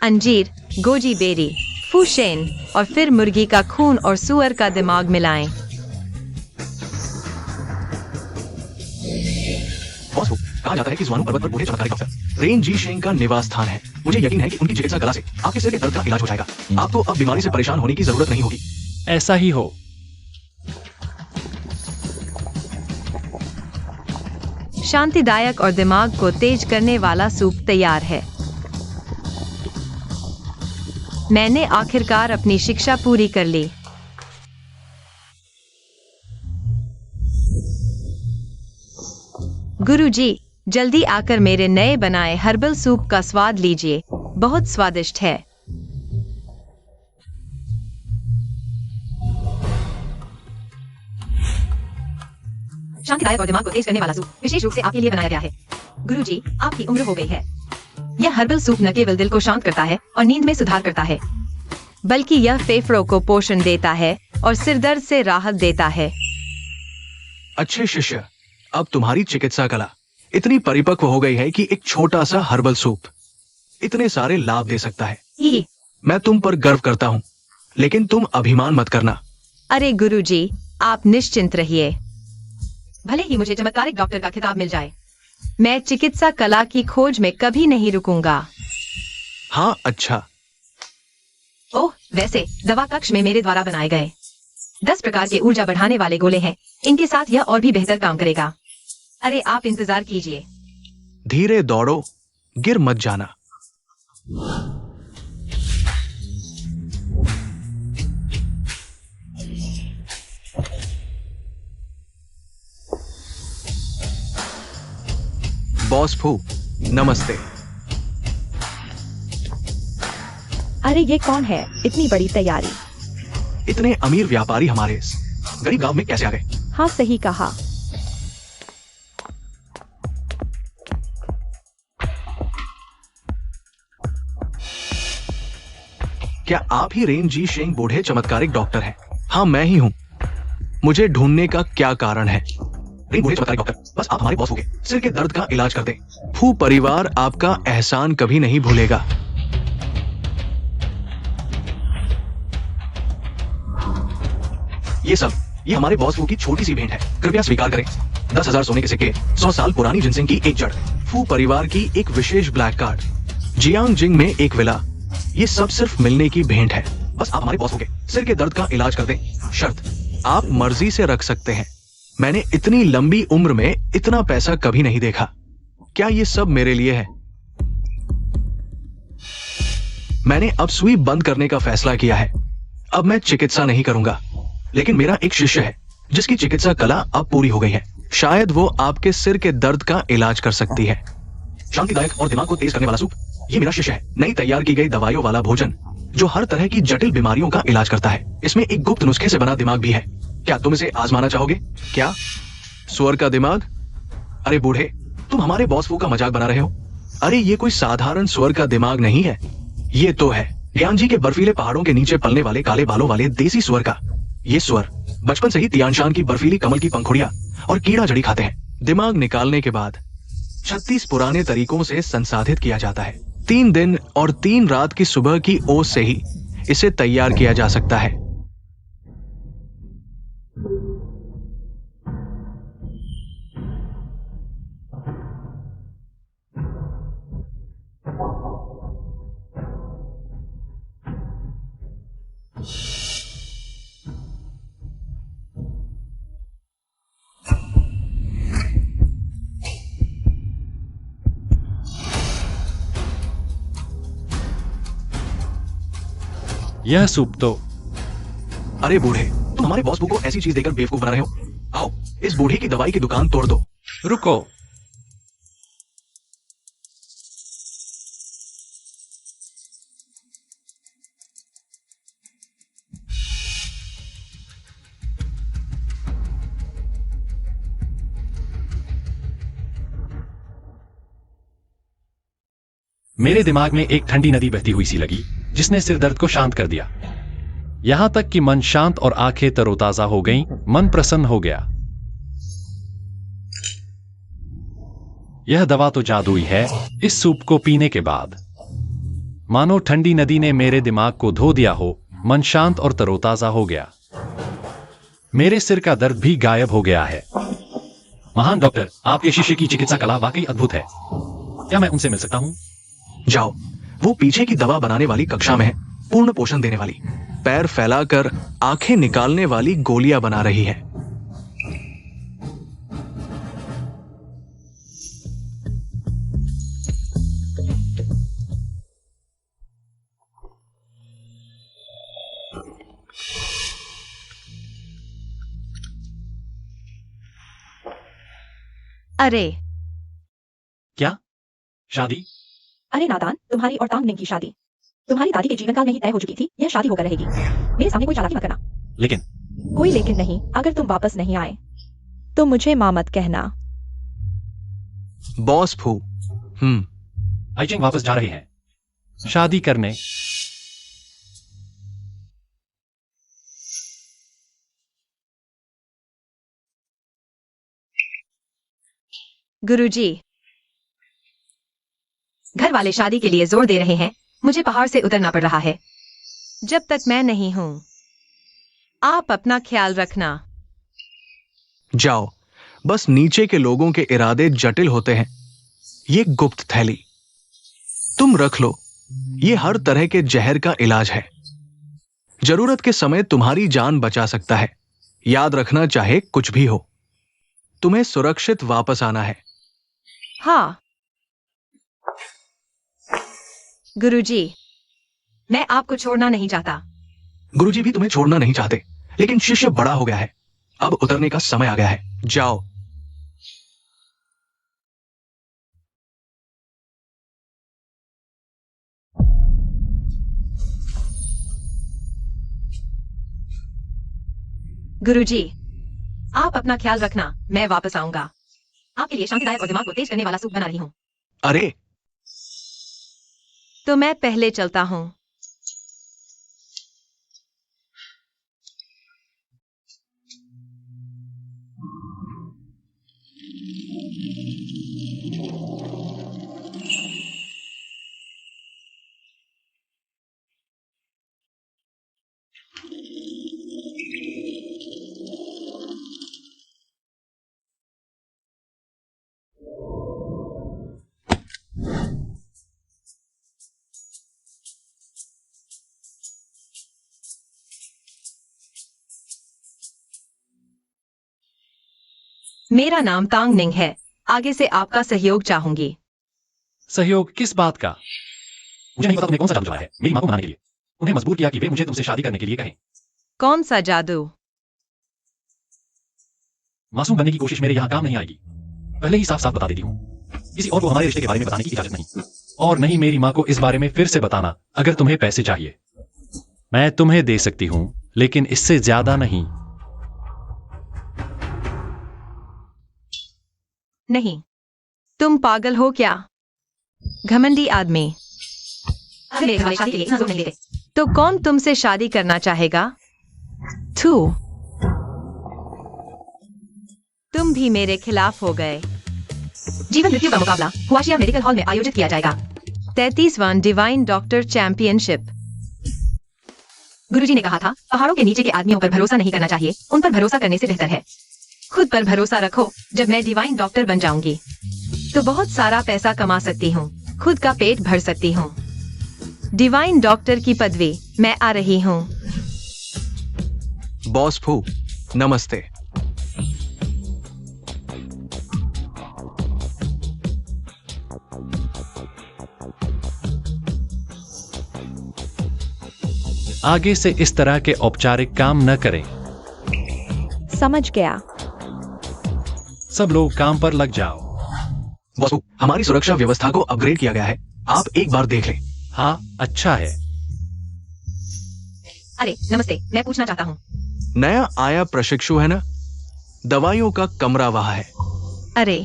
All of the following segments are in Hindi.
अंजीर, गोजी बेरी, फूशेन और फिर मुर्गी का खून और सुअर का दिमाग मिलाएं। बॉस वो कहा जाता है कि ज़ुआनू पर्वत पर बूढ़े चमत्कारी डॉक्टर रेन जी शेंग का निवास स्थान है। मुझे यकीन है कि उनकी चिकित्सा कला से आपके सिर के दर्द का इलाज हो जाएगा। आपको अब बीमारी से परेशान होने की जरूरत नहीं होगी। ऐसा ही हो। शांतिदायक और दिमाग को तेज करने वाला सूप तैयार है। मैंने आखिरकार अपनी शिक्षा पूरी कर ली। गुरुजी, जल्दी आकर मेरे नए बनाए हर्बल सूप का स्वाद लीजिए, बहुत स्वादिष्ट है। शांतिदायक और दिमाग को तेज करने वाला सूप विशेष रूप से आपके लिए बनाया गया है। गुरुजी, आपकी उम्र हो गई है। यह हर्बल सूप न केवल दिल को शांत करता है और नींद में सुधार करता है, बल्कि यह फेफड़ों को पोषण देता है और सिरदर्द से राहत देता है। अच्छे शिष्य, अब तुम्हारी चिकित्सा कला इतनी परिपक्व हो गई है कि एक छोटा सा हर्बल सूप इतने सारे लाभ दे सकता है। मैं तुम पर गर्व करता हूँ, लेकिन तुम अभिमान मत करना। अरे गुरुजी, आप निश्चिंत रहिए। भले ही मुझे चमत्कारिक डॉक्टर का खिताब मिल जाए, मैं चिकित्सा कला की खोज में कभी नहीं रुकूंगा। हाँ, अच्छा। ओह, वैसे दवा कक्ष में मेरे द्वारा बनाए गए 10 प्रकार के ऊर्जा बढ़ाने वाले गोले हैं। इनके साथ यह और भी बेहतर काम करेगा। अरे आप इंतजार कीजिए। धीरे दौड़ो, गिर मत जाना। बॉस फू, नमस्ते। अरे ये कौन है? इतनी बड़ी तैयारी। इतने अमीर व्यापारी हमारे इस गरीब गांव में कैसे आ गए? हाँ, सही कहा। क्या आप ही रेन जी शेंग बूढ़े चमत्कारिक डॉक्टर हैं? हाँ, मैं ही हूँ। मुझे ढूंढने का क्या कारण है? रेन बूढ़े चमत्कारिक डॉक्टर, बस आप हमारे बॉस हो गए। सिर के दर्द का इलाज कर दें। फू परिवार आपका एहसान कभी नहीं भूलेगा। ये हमारे बॉस फू की छोटी सी भेंट है, कृपया स्वीकार करें। 10,000 सोने के सिक्के, 100 साल पुरानी जिनसिंग की एक जड़, फू परिवार की एक विशेष ब्लैक कार्ड, जियांग जिंग में एक विला। ये सब सिर्फ मिलने की भेंट है। बस आप हमारे बॉस हो गए। सिर के दर्द का इलाज कर दें। शर्त, आप मर्जी से रख सकते हैं। मैंने इतनी लंबी उम्र में इतना पैसा कभी नहीं देखा। क्या ये सब मेरे लिए है? मैंने अब सुई बंद करने का फैसला किया है। अब मैं चिकित्सा नहीं करूंगा, लेकिन मेरा एक शिष्य है जिसकी चिकित्सा कला अब पूरी हो गई है। शायद वो आपके सिर के दर्द का इलाज कर सकती है। शांतिदायक और दिमाग को तेज करने वाला सूप, ये मेरा शिष्य है। नई तैयार की गई दवाइयों वाला भोजन जो हर तरह की जटिल बीमारियों का इलाज करता है। इसमें एक गुप्त नुस्खे से बना दिमाग भी है। क्या तुम इसे आजमाना चाहोगे? क्या सुअर का दिमाग? अरे बूढ़े, तुम हमारे बॉस फू का मजाक बना रहे हो? अरे ये कोई साधारण सुअर का दिमाग नहीं है। ये तो है तियानजी के बर्फीले पहाड़ों के नीचे पलने वाले काले बालों वाले देसी सुअर का। ये सुअर बचपन से ही तियानशान की बर्फीली कमल की पंखुड़ियां और कीड़ा जड़ी खाते हैं। दिमाग निकालने के बाद 36 पुराने तरीकों से संसाधित किया जाता है। 3 दिन और 3 रात की सुबह की ओस से ही इसे तैयार किया जा सकता है। यह सूप तो। अरे बूढ़े, तुम हमारे बॉस को ऐसी चीज देकर बेवकूफ बना रहे हो। आओ, इस बूढ़े की दवाई की दुकान तोड़ दो। रुको, मेरे दिमाग में एक ठंडी नदी बहती हुई सी लगी जिसने सिर दर्द को शांत कर दिया। यहां तक कि मन शांत और आंखें तरोताजा हो गईं, मन प्रसन्न हो गया। यह दवा तो जादुई है। इस सूप को पीने के बाद मानो ठंडी नदी ने मेरे दिमाग को धो दिया हो। मन शांत और तरोताजा हो गया। मेरे सिर का दर्द भी गायब हो गया है। महान डॉक्टर, आपके शिष्य की चिकित्सा कला वाकई अद्भुत है। क्या मैं उनसे मिल सकता हूँ? जाओ, वो पीछे की दवा बनाने वाली कक्षा में है, पूर्ण पोषण देने वाली, पैर फैलाकर आंखें निकालने वाली गोलियां बना रही है। अरे क्या? शादी? अरे नादान, तुम्हारी और तांग निंग की शादी तुम्हारी दादी के जीवन काल में ही तय हो चुकी थी। यह शादी होकर रहेगी। मेरे सामने कोई चालाकी मत करना। लेकिन कोई लेकिन नहीं। अगर तुम वापस नहीं आए तो मुझे मां मत कहना। बॉस फू। आइचिंग वापस जा रहे हैं शादी करने। गुरुजी, घर वाले शादी के लिए जोर दे रहे हैं। मुझे पहाड़ से उतरना पड़ रहा है। जब तक मैं नहीं हूं, आप अपना ख्याल रखना। जाओ, बस नीचे के लोगों के इरादे जटिल होते हैं। ये गुप्त थैली तुम रख लो। ये हर तरह के जहर का इलाज है। जरूरत के समय तुम्हारी जान बचा सकता है। याद रखना, चाहे कुछ भी हो, तुम्हें सुरक्षित वापस आना है। हाँ गुरुजी, मैं आपको छोड़ना नहीं चाहता। गुरुजी भी तुम्हें छोड़ना नहीं चाहते, लेकिन शिष्य बड़ा हो गया है। अब उतरने का समय आ गया है। जाओ। गुरुजी, आप अपना ख्याल रखना। मैं वापस आऊंगा। आपके लिए शांतिदायक और दिमाग को तेज करने वाला सूप बना रही हूँ। अरे, तो मैं पहले चलता हूँ। मेरा नाम तांग निंग है। आगे से आपका सहयोग चाहूंगी। सहयोग किस बात का? मुझे नहीं पता तुम्हें कौन सा जादू चलाया है मेरी मां को मनाने के लिए। उन्हें मजबूर किया कि वे मुझे तुमसे शादी करने के लिए कहें। कौन सा जादू? मासूम बनने की कोशिश मेरे यहाँ काम नहीं आएगी। पहले ही साफ साफ बता देती हूँ, किसी और को हमारे रिश्ते के बारे में बताने की इजाजत नहीं। और नहीं मेरी माँ को इस बारे में फिर से बताना। अगर तुम्हें पैसे चाहिए, मैं तुम्हें दे सकती हूँ, लेकिन इससे ज्यादा नहीं। नहीं, तुम पागल हो क्या? घमंडी आदमी। मेरे घरवाले शादी के लिए इतना जोर नहीं देते। तो कौन तुमसे शादी करना चाहेगा? थू, तुम भी मेरे खिलाफ हो गए। जीवन मृत्यु का मुकाबला हुआशिया मेडिकल हॉल में आयोजित किया जाएगा। 33वां डिवाइन डॉक्टर चैंपियनशिप। गुरुजी ने कहा था, पहाड़ों के नीचे के आदमियों पर भरोसा नहीं करना चाहिए। उन पर भरोसा करने से बेहतर है खुद पर भरोसा रखो। जब मैं डिवाइन डॉक्टर बन जाऊंगी तो बहुत सारा पैसा कमा सकती हूँ, खुद का पेट भर सकती हूँ। डिवाइन डॉक्टर की पदवी मैं आ रही हूँ। बॉस फू, नमस्ते। आगे से इस तरह के औपचारिक काम न करें। समझ गया। सब लोग काम पर लग जाओ। बॉस फू, हमारी सुरक्षा व्यवस्था को अपग्रेड किया गया है। आप एक बार देख लें। हाँ, अच्छा है। अरे नमस्ते, मैं पूछना चाहता हूँ। नया आया प्रशिक्षु है ना? दवाइयों का कमरा वहां है। अरे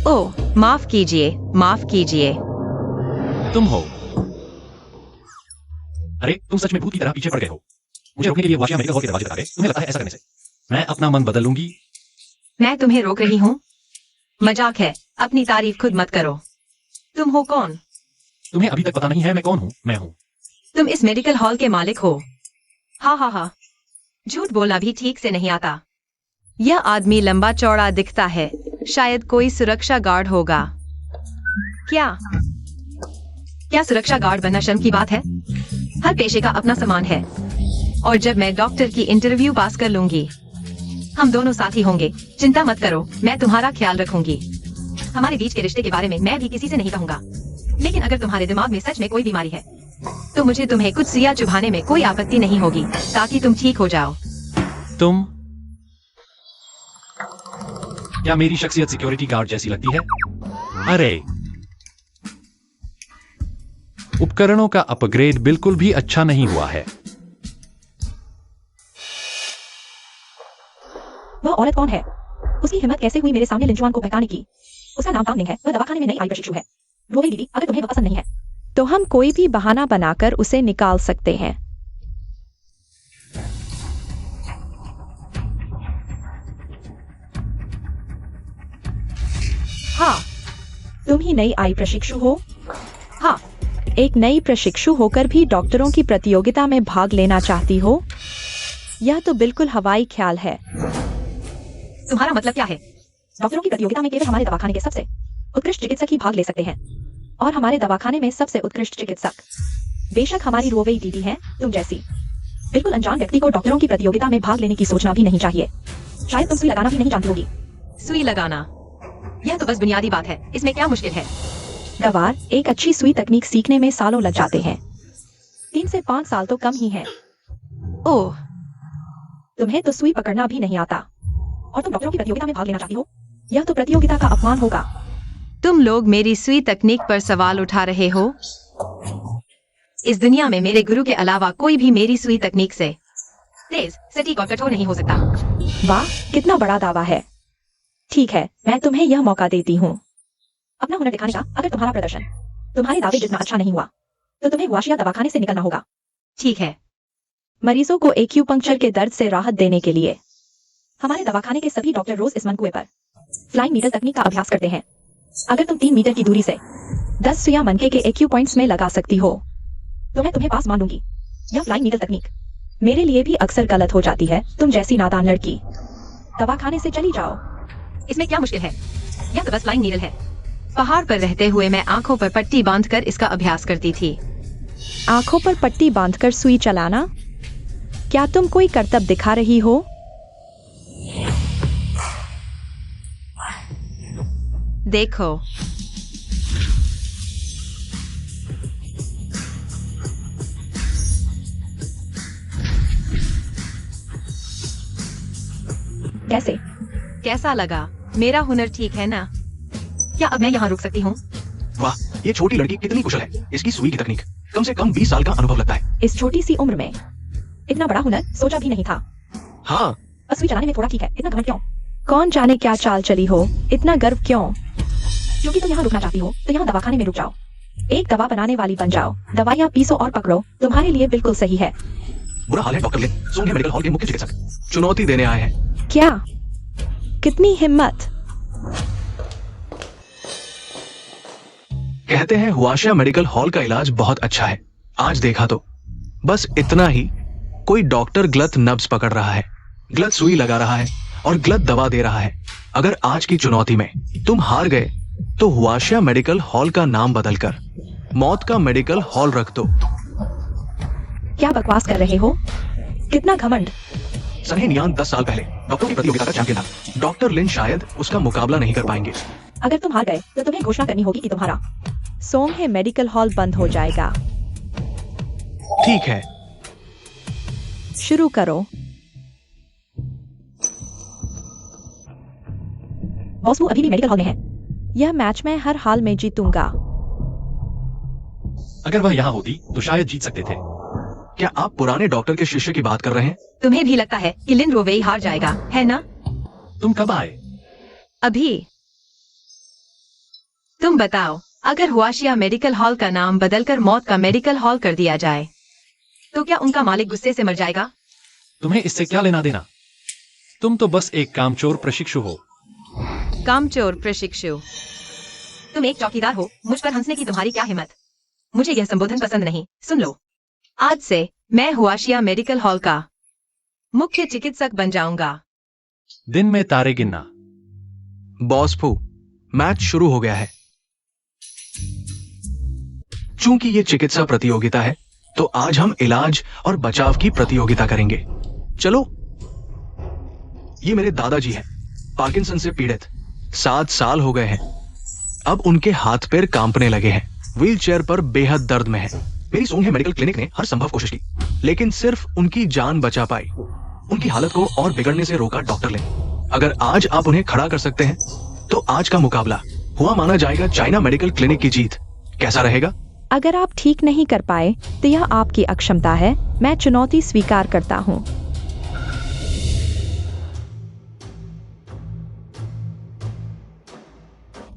ओ, माफ कीजिए, माफ कीजिए। तुम हो? अरे तुम सच में भूत की तरह पीछे पड़ गए हो। मुझे रोकने के लिए वाशिया मेडिकल हॉल के दरवाजे तक आ गए। तुम्हें लगता है ऐसा करने से मैं अपना मन बदल लूंगी? मैं तुम्हें रोक रही हूँ? मजाक है, अपनी तारीफ खुद मत करो। तुम हो कौन? तुम्हें अभी तक पता नहीं है मैं कौन हूँ? मैं हूँ। तुम इस मेडिकल हॉल के मालिक हो? हाँ हाँ हाँ, झूठ बोलना भी ठीक से नहीं आता। यह आदमी लंबा चौड़ा दिखता है, शायद कोई सुरक्षा गार्ड होगा। क्या सुरक्षा गार्ड बनना शर्म की बात है? हर पेशे का अपना सम्मान है। और जब मैं डॉक्टर की इंटरव्यू पास कर लूंगी, हम दोनों साथी होंगे। चिंता मत करो, मैं तुम्हारा ख्याल रखूंगी। हमारे बीच के रिश्ते के बारे में मैं भी किसी से नहीं कहूंगा। लेकिन अगर तुम्हारे दिमाग में सच में कोई बीमारी है, तो मुझे तुम्हें कुछ सुइयां चुभाने में कोई आपत्ति नहीं होगी, ताकि तुम ठीक हो जाओ। तुम क्या मेरी शख्सियत सिक्योरिटी गार्ड जैसी लगती है? अरे, उपकरणों का अपग्रेड बिल्कुल भी अच्छा नहीं हुआ है। वह औरत कौन है? उसकी हिम्मत कैसे हुई मेरे सामने लिंचुआन को बहकाने की? उसका नाम तांगनिंग है। वह दवाखाने में नई आई प्रशिक्षु है। रोवे दीदी, अगर तुम्हें वह पसंद नहीं है तो हम कोई भी बहाना बनाकर उसे निकाल सकते हैं। हाँ, तुम ही नई आई प्रशिक्षु हो? हाँ, एक नई प्रशिक्षु होकर भी डॉक्टरों की प्रतियोगिता में भाग लेना चाहती हो? यह तो बिल्कुल हवाई ख्याल है। तुम्हारा मतलब क्या है? डॉक्टरों की प्रतियोगिता में केवल हमारे दवाखाने के सबसे उत्कृष्ट चिकित्सक ही भाग ले सकते हैं, और हमारे दवाखाने में सबसे उत्कृष्ट चिकित्सक बेशक हमारी रोवेई दीदी हैं, तुम जैसी बिल्कुल अनजान व्यक्ति को डॉक्टरों की प्रतियोगिता में भाग लेने की सोचना भी नहीं चाहिए। शायद तुम सुई लगाना भी नहीं जानती होगी। सुई लगाना, यह तो बस बुनियादी बात है, इसमें क्या मुश्किल है? गवार, एक अच्छी सुई तकनीक सीखने में सालों लग जाते हैं। 3 से 5 साल तो कम ही है। ओह, तुम्हें तो सुई पकड़ना भी नहीं आता, और तुम डॉक्टरों की प्रतियोगिता में भाग लेना चाहती हो? यह तो प्रतियोगिता का अपमान होगा। तुम लोग मेरी सुई तकनीक पर सवाल उठा रहे हो? इस दुनिया में मेरे गुरु के अलावा कोई भी मेरी सुई तकनीक से तेज, सटीक और कठोर नहीं हो सकता। वाह, कितना बड़ा दावा है। ठीक है, मैं तुम्हें यह मौका देती हूँ। अपना हुनर दिखाने का। अगर तुम्हारा प्रदर्शन तुम्हारे दावे जितना अच्छा नहीं हुआ, तो तुम्हें वाशिया दवाखाने से निकलना होगा। ठीक है। मरीजों को एक्यूपंक्चर के दर्द से राहत देने के लिए हमारे दवाखाने के सभी डॉक्टर रोज इस मनकुए पर फ्लाइंग नीडल तकनीक का अभ्यास करते हैं। अगर तुम 3 मीटर की दूरी से 10 सुइयां मनके के एक्यू पॉइंट्स में लगा सकती हो, तो मैं तुम्हें पास मान लूंगी। यह फ्लाइंग नीडल तकनीक मेरे लिए भी अक्सर गलत हो जाती है। तुम जैसी नादान लड़की दवाखाने से चली जाओ। इसमें क्या मुश्किल है? यह तो बस फ्लाइंग नीडल है। पहाड़ पर रहते हुए मैं आंखों पर पट्टी बांधकर इसका अभ्यास करती थी। आंखों पर पट्टी बांधकर सुई चलाना? क्या तुम कोई करतब दिखा रही हो? देखो, कैसे? कैसा लगा? मेरा हुनर ठीक है ना? क्या अब मैं यहाँ रुक सकती हूँ? वाह, ये छोटी लड़की कितनी कुशल है। इसकी सुई की तकनीक कम से कम 20 साल का अनुभव लगता है। इस छोटी सी उम्र में इतना बड़ा हुनर सोचा भी नहीं था। हाँ, बस सुई चलाने में थोड़ा ठीक है, इतना घमंड क्यों? कौन जाने क्या चाल चली हो, इतना गर्व क्यों? क्योंकि तुम यहाँ रुकना चाहती हो, तो यहाँ दवाखाने में रुक जाओ। एक दवा बनाने वाली बन जाओ। दवाइयाँ पीसो और पकड़ो। तुम्हारे लिए बिल्कुल सही है। बुरा हाल है डॉक्टर लिन, सोंगे मेडिकल हॉल के मुख्य चिकित्सक चुनौती देने आए हैं। क्या? कितनी हिम्मत! कहते हैं हुआशिया मेडिकल हॉल का इलाज बहुत अच्छा है। आज देखा तो बस इतना ही, कोई डॉक्टर गलत नब्ज पकड़ रहा है, गलत सुई लगा रहा है और गलत दवा दे रहा है। अगर आज की चुनौती में तुम हार गए तो हुआशिया मेडिकल हॉल का नाम बदलकर मौत का मेडिकल हॉल रख दो। क्या बकवास कर रहे हो? कितना घमंड! सनी नियान 10 साल पहले डॉक्टरों की प्रतियोगिता का चैंपियन था। डॉक्टर लिन शायद उसका मुकाबला नहीं कर पाएंगे। अगर तुम हार गए तो तुम्हें घोषणा करनी होगी कि तुम्हारा सोंगे मेडिकल हॉल बंद हो जाएगा। ठीक है, शुरू करो। बॉस वो अभी भी मेडिकल हॉल में है। यह मैच मैं हर हाल में जीतूंगा। अगर वह यहाँ होती तो शायद जीत सकते थे। क्या आप पुराने डॉक्टर के शिष्य की बात कर रहे हैं? तुम्हें भी लगता है कि लिन रोवेई हार जाएगा, है ना? तुम कब आए? अभी। तुम बताओ, अगर हुआशिया मेडिकल हॉल का नाम बदलकर मौत का मेडिकल हॉल कर दिया जाए, तो क्या उनका मालिक गुस्से से मर जाएगा? तुम्हें इससे क्या लेना देना? तुम तो बस एक कामचोर प्रशिक्षु हो। कामचोर प्रशिक्षु। तुम एक चौकीदार हो, मुझ पर हंसने की तुम्हारी क्या हिम्मत। मुझे यह संबोधन पसंद नहीं। सुन लो, आज से मैं हुआशिया मेडिकल हॉल का मुख्य चिकित्सक बन जाऊंगा। दिन में तारे गिनना। बॉस फू, मैच शुरू हो गया है। चूंकि ये चिकित्सा प्रतियोगिता है, तो आज हम इलाज और बचाव की प्रतियोगिता करेंगे। चलो। ये मेरे दादाजी हैं, पार्किंसन से पीड़ित। 7 साल हो गए हैं। अब उनके हाथ पैर कांपने लगे हैं, व्हीलचेयर पर बेहद दर्द में है। मेरी सोंगे मेडिकल क्लिनिक ने हर संभव कोशिश की, लेकिन सिर्फ उनकी जान बचा पाई। उनकी हालत को और बिगड़ने से रोका डॉक्टर ने। अगर आज आप उन्हें खड़ा कर सकते हैं, तो आज का मुकाबला हुआ माना जाएगा चाइना मेडिकल क्लिनिक की जीत। कैसा रहेगा? अगर आप ठीक नहीं कर पाए तो यह आपकी अक्षमता है। मैं चुनौती स्वीकार करता हूँ।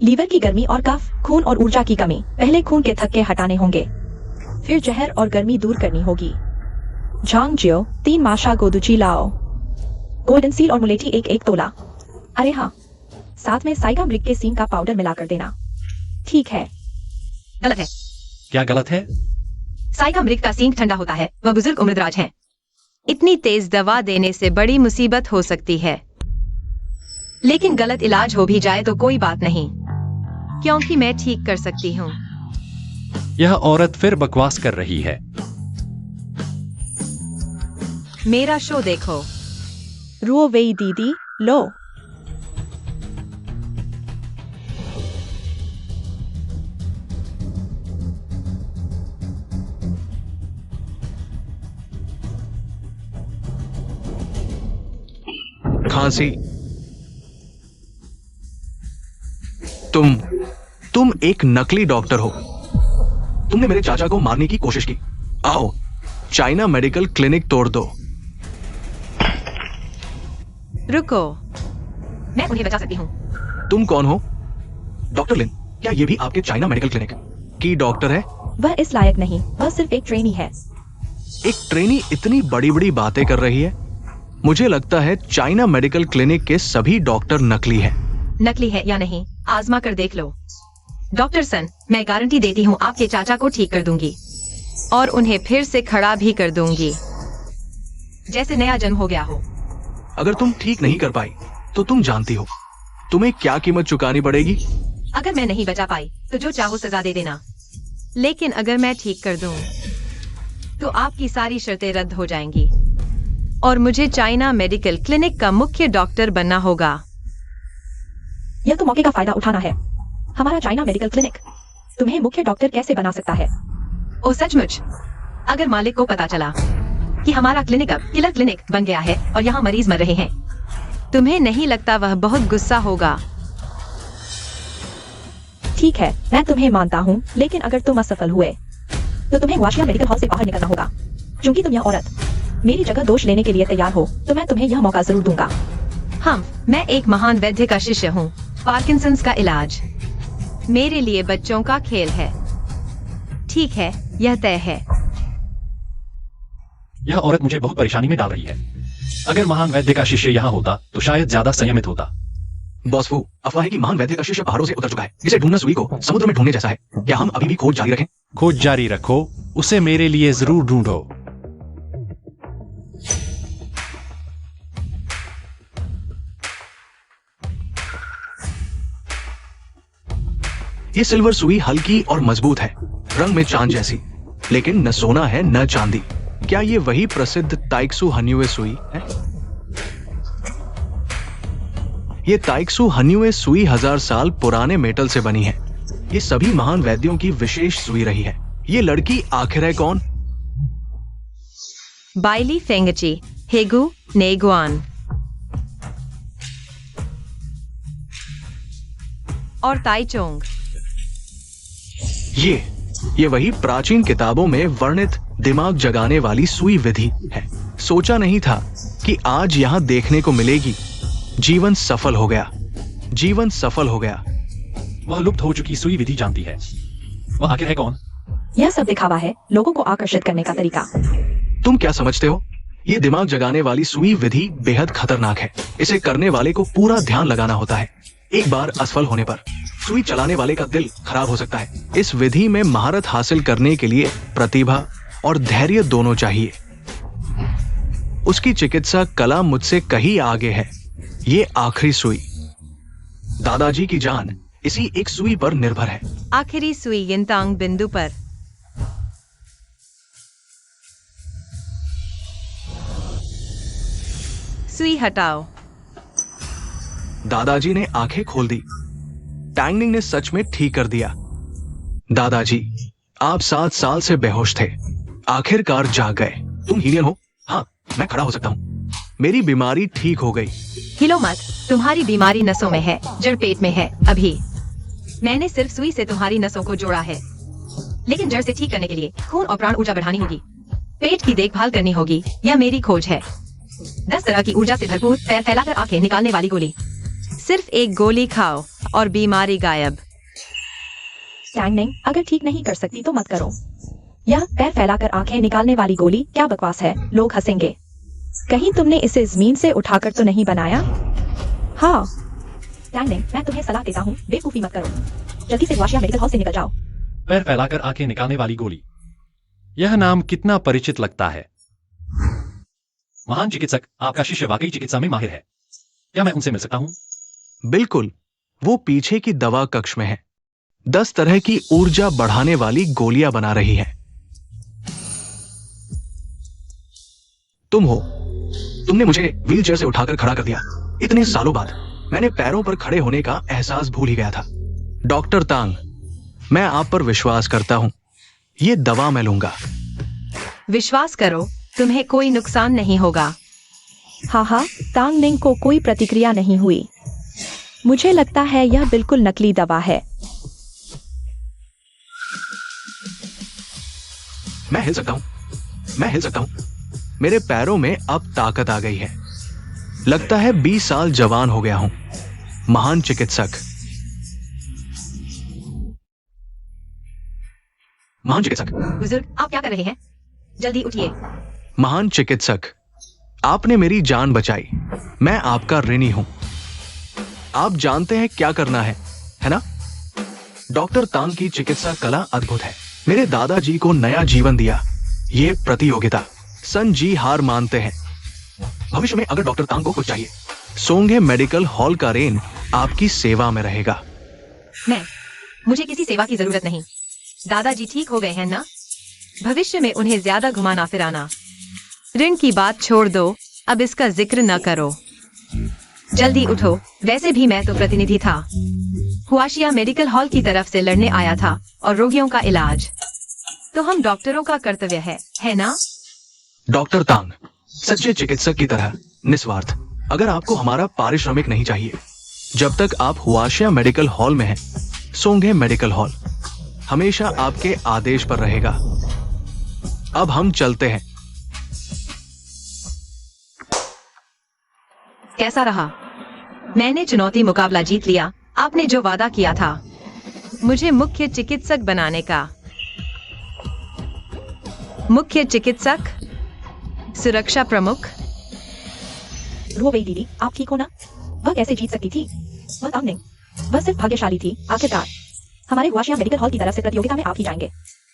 लीवर की गर्मी और कफ, खून और ऊर्जा की कमी। पहले खून के थक्के हटाने होंगे, फिर जहर और गर्मी दूर करनी होगी। झांग जियो 3 माशा गोदुची लाओ। गोल्डन सील और मुलेठी 1 तोला। अरे हाँ, साथ में साइगा मृग के सींग का पाउडर मिलाकर देना। ठीक है। गलत है। क्या गलत है? साइका मृग का सींग ठंडा होता है। वह बुजुर्ग उम्रदराज हैं। इतनी तेज दवा देने से बड़ी मुसीबत हो सकती है। लेकिन गलत इलाज हो भी जाए तो कोई बात नहीं, क्योंकि मैं ठीक कर सकती हूँ। यह औरत फिर बकवास कर रही है। मेरा शो देखो। रुओ वेई दीदी, लो। खांसी। तुम एक नकली डॉक्टर हो। तुमने मेरे चाचा को मारने की कोशिश की। आओ, चाइना मेडिकल क्लिनिक तोड़ दो। रुको, मैं उन्हें बचा सकती हूँ। तुम कौन हो? डॉक्टर लिन, क्या ये भी आपके चाइना मेडिकल क्लिनिक की डॉक्टर है? वह इस लायक नहीं, वह सिर्फ एक ट्रेनी है। एक ट्रेनी इतनी बड़ी बड़ी बातें कर रही है। मुझे लगता है चाइना मेडिकल क्लिनिक के सभी डॉक्टर नकली हैं। नकली है या नहीं, आजमा कर देख लो। डॉक्टर सन, मैं गारंटी देती हूँ आपके चाचा को ठीक कर दूंगी और उन्हें फिर से खड़ा भी कर दूंगी, जैसे नया जन्म हो गया हो। अगर तुम ठीक नहीं कर पाई, तो तुम जानती हो तुम्हें क्या कीमत चुकानी पड़ेगी। अगर मैं नहीं बचा पाई तो जो चाहो सजा दे देना, लेकिन अगर मैं ठीक कर दूं, तो आपकी सारी शर्तें रद्द हो जाएंगी और मुझे चाइना मेडिकल क्लिनिक का मुख्य डॉक्टर बनना होगा। यह तो मौके का फायदा उठाना है। हमारा चाइना मेडिकल क्लिनिक तुम्हें मुख्य डॉक्टर कैसे बना सकता है? ओ सचमुच? अगर मालिक को पता चला कि हमारा क्लिनिक अब किलर क्लिनिक बन गया है और यहाँ मरीज मर रहे हैं, तुम्हें नहीं लगता वह बहुत गुस्सा होगा? ठीक है, मैं तुम्हें मानता हूँ, लेकिन अगर तुम असफल हुए तो तुम्हें हुआशिया मेडिकल हॉल से बाहर निकलना होगा। क्योंकि तुम यह औरत मेरी जगह दोष लेने के लिए तैयार हो, तो मैं तुम्हें यह मौका जरूर दूंगा। मैं एक महान वैद्य का शिष्य हूँ। पार्किंसंस का इलाज मेरे लिए बच्चों का खेल है। ठीक है, यह तय है। यह औरत मुझे बहुत परेशानी में डाल रही है। अगर महान वैद्य का शिष्य यहाँ होता तो शायद ज्यादा संयमित होता। बॉस फू, अफवाह है कि महान वैद्य का शिष्य पहाड़ों से उतर चुका है। इसे ढूंढना सुई को समुद्र में ढूंढने जैसा है। क्या हम अभी भी खोज जारी रखें? खोज जारी रखो, उसे मेरे लिए जरूर ढूंढो। ये सिल्वर सुई हल्की और मजबूत है, रंग में चांद जैसी, लेकिन न सोना है न चांदी। क्या ये वही प्रसिद्ध ताइक्सू हन्युए सुई है? ये ताइक्सू हन्युए सुई 1000 साल पुराने मेटल से बनी है। ये सभी महान वैद्यों की विशेष सुई रही है। ये लड़की आखिर है कौन? बाइली फेंगची हेगु नेगुआन और ताइचोंग। ये वही प्राचीन किताबों में वर्णित दिमाग जगाने वाली सुई विधि है। सोचा नहीं था कि आज यहां देखने को मिलेगी। जीवन सफल हो गया। जीवन सफल हो गया। वह लुप्त हो चुकी सुई विधि जानती है। वह आखिर है कौन? यह सब दिखावा है, लोगों को आकर्षित करने का तरीका। तुम क्या समझते हो? ये दिमाग जगाने वाली सुई विधि बेहद खतरनाक है। इसे करने वाले को पूरा ध्यान लगाना होता है। एक बार असफल होने पर सुई चलाने वाले का दिल खराब हो सकता है। इस विधि में महारत हासिल करने के लिए प्रतिभा और धैर्य दोनों चाहिए। उसकी चिकित्सा कला मुझसे कहीं आगे है। ये आखिरी सुई। दादाजी की जान इसी एक सुई पर निर्भर है। आखिरी सुई यिंतांग बिंदु पर। सुई हटाओ। दादाजी ने आंखें खोल दी। टैंगनिंग ने सच में ठीक कर दिया। दादाजी, आप 7 साल से बेहोश थे, आखिरकार जाग गए। तुम हीलियन हो? हाँ, मैं खड़ा हो सकता हूँ। मेरी बीमारी ठीक हो गई। हिलो मत, तुम्हारी बीमारी नसों में है, जड़ पेट में है। अभी मैंने सिर्फ सुई से तुम्हारी नसों को जोड़ा है, लेकिन जड़ से ठीक करने के लिए खून और प्राण ऊर्जा बढ़ानी होगी। पेट की देखभाल करनी होगी। यह मेरी खोज है। 10 तरह की ऊर्जा से भरपूर पैर फैलाकर आंखें निकालने वाली गोली। सिर्फ एक गोली खाओ और बीमारी गायब। टैंगनिंग, अगर ठीक नहीं कर सकती तो मत करो। यह पैर फैलाकर आंखें निकालने वाली गोली क्या बकवास है, लोग हंसेंगे। कहीं तुमने इसे जमीन से उठाकर तो नहीं बनाया? हाँ। टैंगनिंग, मैं तुम्हें सलाह देता हूँ, बेवकूफी मत करो। जल्दी से वाशिया मेडिकल हॉल से निकल जाओ। पैर फैलाकर आंखें निकालने वाली गोली, यह नाम कितना परिचित लगता है। महान चिकित्सक, आपका शिष्य वाकई चिकित्सा में माहिर है। क्या मैं उनसे मिल सकता हूँ? बिल्कुल, वो पीछे की दवा कक्ष में है। 10 तरह की ऊर्जा बढ़ाने वाली गोलियां बना रही है। तुम हो। तुमने मुझे व्हीलचेयर से उठाकर खड़ा कर दिया। इतने सालों बाद मैंने पैरों पर खड़े होने का एहसास भूल ही गया था। डॉक्टर तांग, मैं आप पर विश्वास करता हूं। ये दवा मैं लूंगा। विश्वास करो, तुम्हें कोई नुकसान नहीं होगा। हाँ, तांगनिंग को कोई प्रतिक्रिया नहीं हुई। मुझे लगता है यह बिल्कुल नकली दवा है। मैं हिल सकता हूं। मेरे पैरों में अब ताकत आ गई है। लगता है 20 साल जवान हो गया हूं। महान चिकित्सक, बुजुर्ग, आप क्या कर रहे हैं? जल्दी उठिए। महान चिकित्सक, आपने मेरी जान बचाई। मैं आपका ऋणी हूं। आप जानते हैं क्या करना है ना? डॉक्टर तांग की चिकित्सा कला अद्भुत है। मेरे दादाजी को नया जीवन दिया। ये प्रतियोगिता। सन जी हार मानते हैं। भविष्य में अगर डॉक्टर तांग को कुछ चाहिए, सोंगे मेडिकल हॉल का रेन आपकी सेवा में रहेगा। मुझे किसी सेवा की जरूरत नहीं। दादाजी ठीक हो गए हैं ना? भविष्य में उन्हें ज्यादा घुमाना फिराना। ऋण की बात छोड़ दो, अब इसका जिक्र न करो। जल्दी उठो। वैसे भी मैं तो प्रतिनिधि था। हुआशिया मेडिकल हॉल की तरफ से लड़ने आया था और रोगियों का इलाज तो हम डॉक्टरों का कर्तव्य है ना? डॉक्टर तांग, सच्चे चिकित्सक की तरह निस्वार्थ। अगर आपको हमारा पारिश्रमिक नहीं चाहिए, जब तक आप हुआशिया मेडिकल हॉल में हैं, सोंगे मेडिकल हॉल हमेशा आपके आदेश पर रहेगा। अब हम चलते हैं। कैसा रहा? मैंने चुनौती मुकाबला जीत लिया। आपने जो वादा किया था मुझे मुख्य चिकित्सक बनाने का। मुख्य चिकित्सक, सुरक्षा प्रमुख। रोवेई दीदी, आप ठीक हो ना? वह कैसे जीत सकती थी? वह तांगनिंग, वह सिर्फ भाग्यशाली थी। आखिरकार हमारे हुआशिया मेडिकल हॉल की तरफ से प्रतियोगिता में आप ही जाएंगे।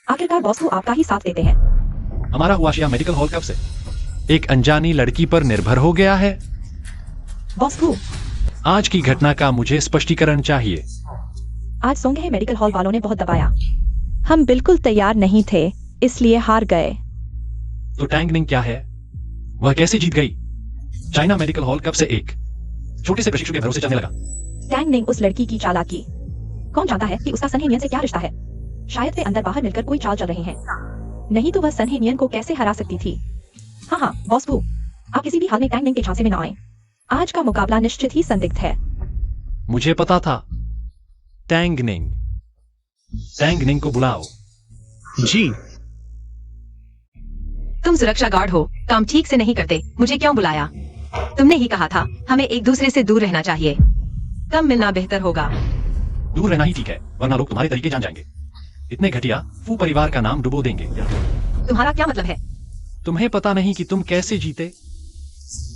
आखिरकार बॉस को आपका ही साथ देते हैं। हमारा हुआशिया मेडिकल हॉल कब से एक अनजानी लड़की पर निर्भर हो गया है? बॉस को आज की घटना का मुझे स्पष्टीकरण चाहिए। आज सोंगे मेडिकल हॉल वालों ने बहुत दबाया। हम बिल्कुल तैयार नहीं थे, इसलिए हार गए। तो टैंगनिंग क्या है? वह कैसे जीत गई? चाइना मेडिकल हॉल कब से एक छोटे से प्रशिक्षु के भरोसे चलने लगा? टैंगनिंग उस लड़की की चालाकी। कौन जानता है कि उसका सनहेनियन से क्या रिश्ता है? शायद वे अंदर बाहर मिलकर कोई चाल चल रहे हैं। नहीं तो वह सनहेनियन को कैसे हरा सकती थी? हाँ, बॉस बू, आप किसी भी हाल में टैंगनिंग के झांसे में न आए। आज का मुकाबला निश्चित ही संदिग्ध है। मुझे पता था। टैंगनिंग को बुलाओ। जी। तुम सुरक्षा गार्ड हो, काम ठीक से नहीं करते, मुझे क्यों बुलाया? तुमने ही कहा था हमें एक दूसरे से दूर रहना चाहिए। कम मिलना बेहतर होगा। दूर रहना ही ठीक है, वरना लोग तुम्हारे तरीके जान जाएंगे। इतने घटिया फू परिवार का नाम डुबो देंगे। तुम्हारा क्या मतलब है? तुम्हें पता नहीं कि तुम कैसे जीते?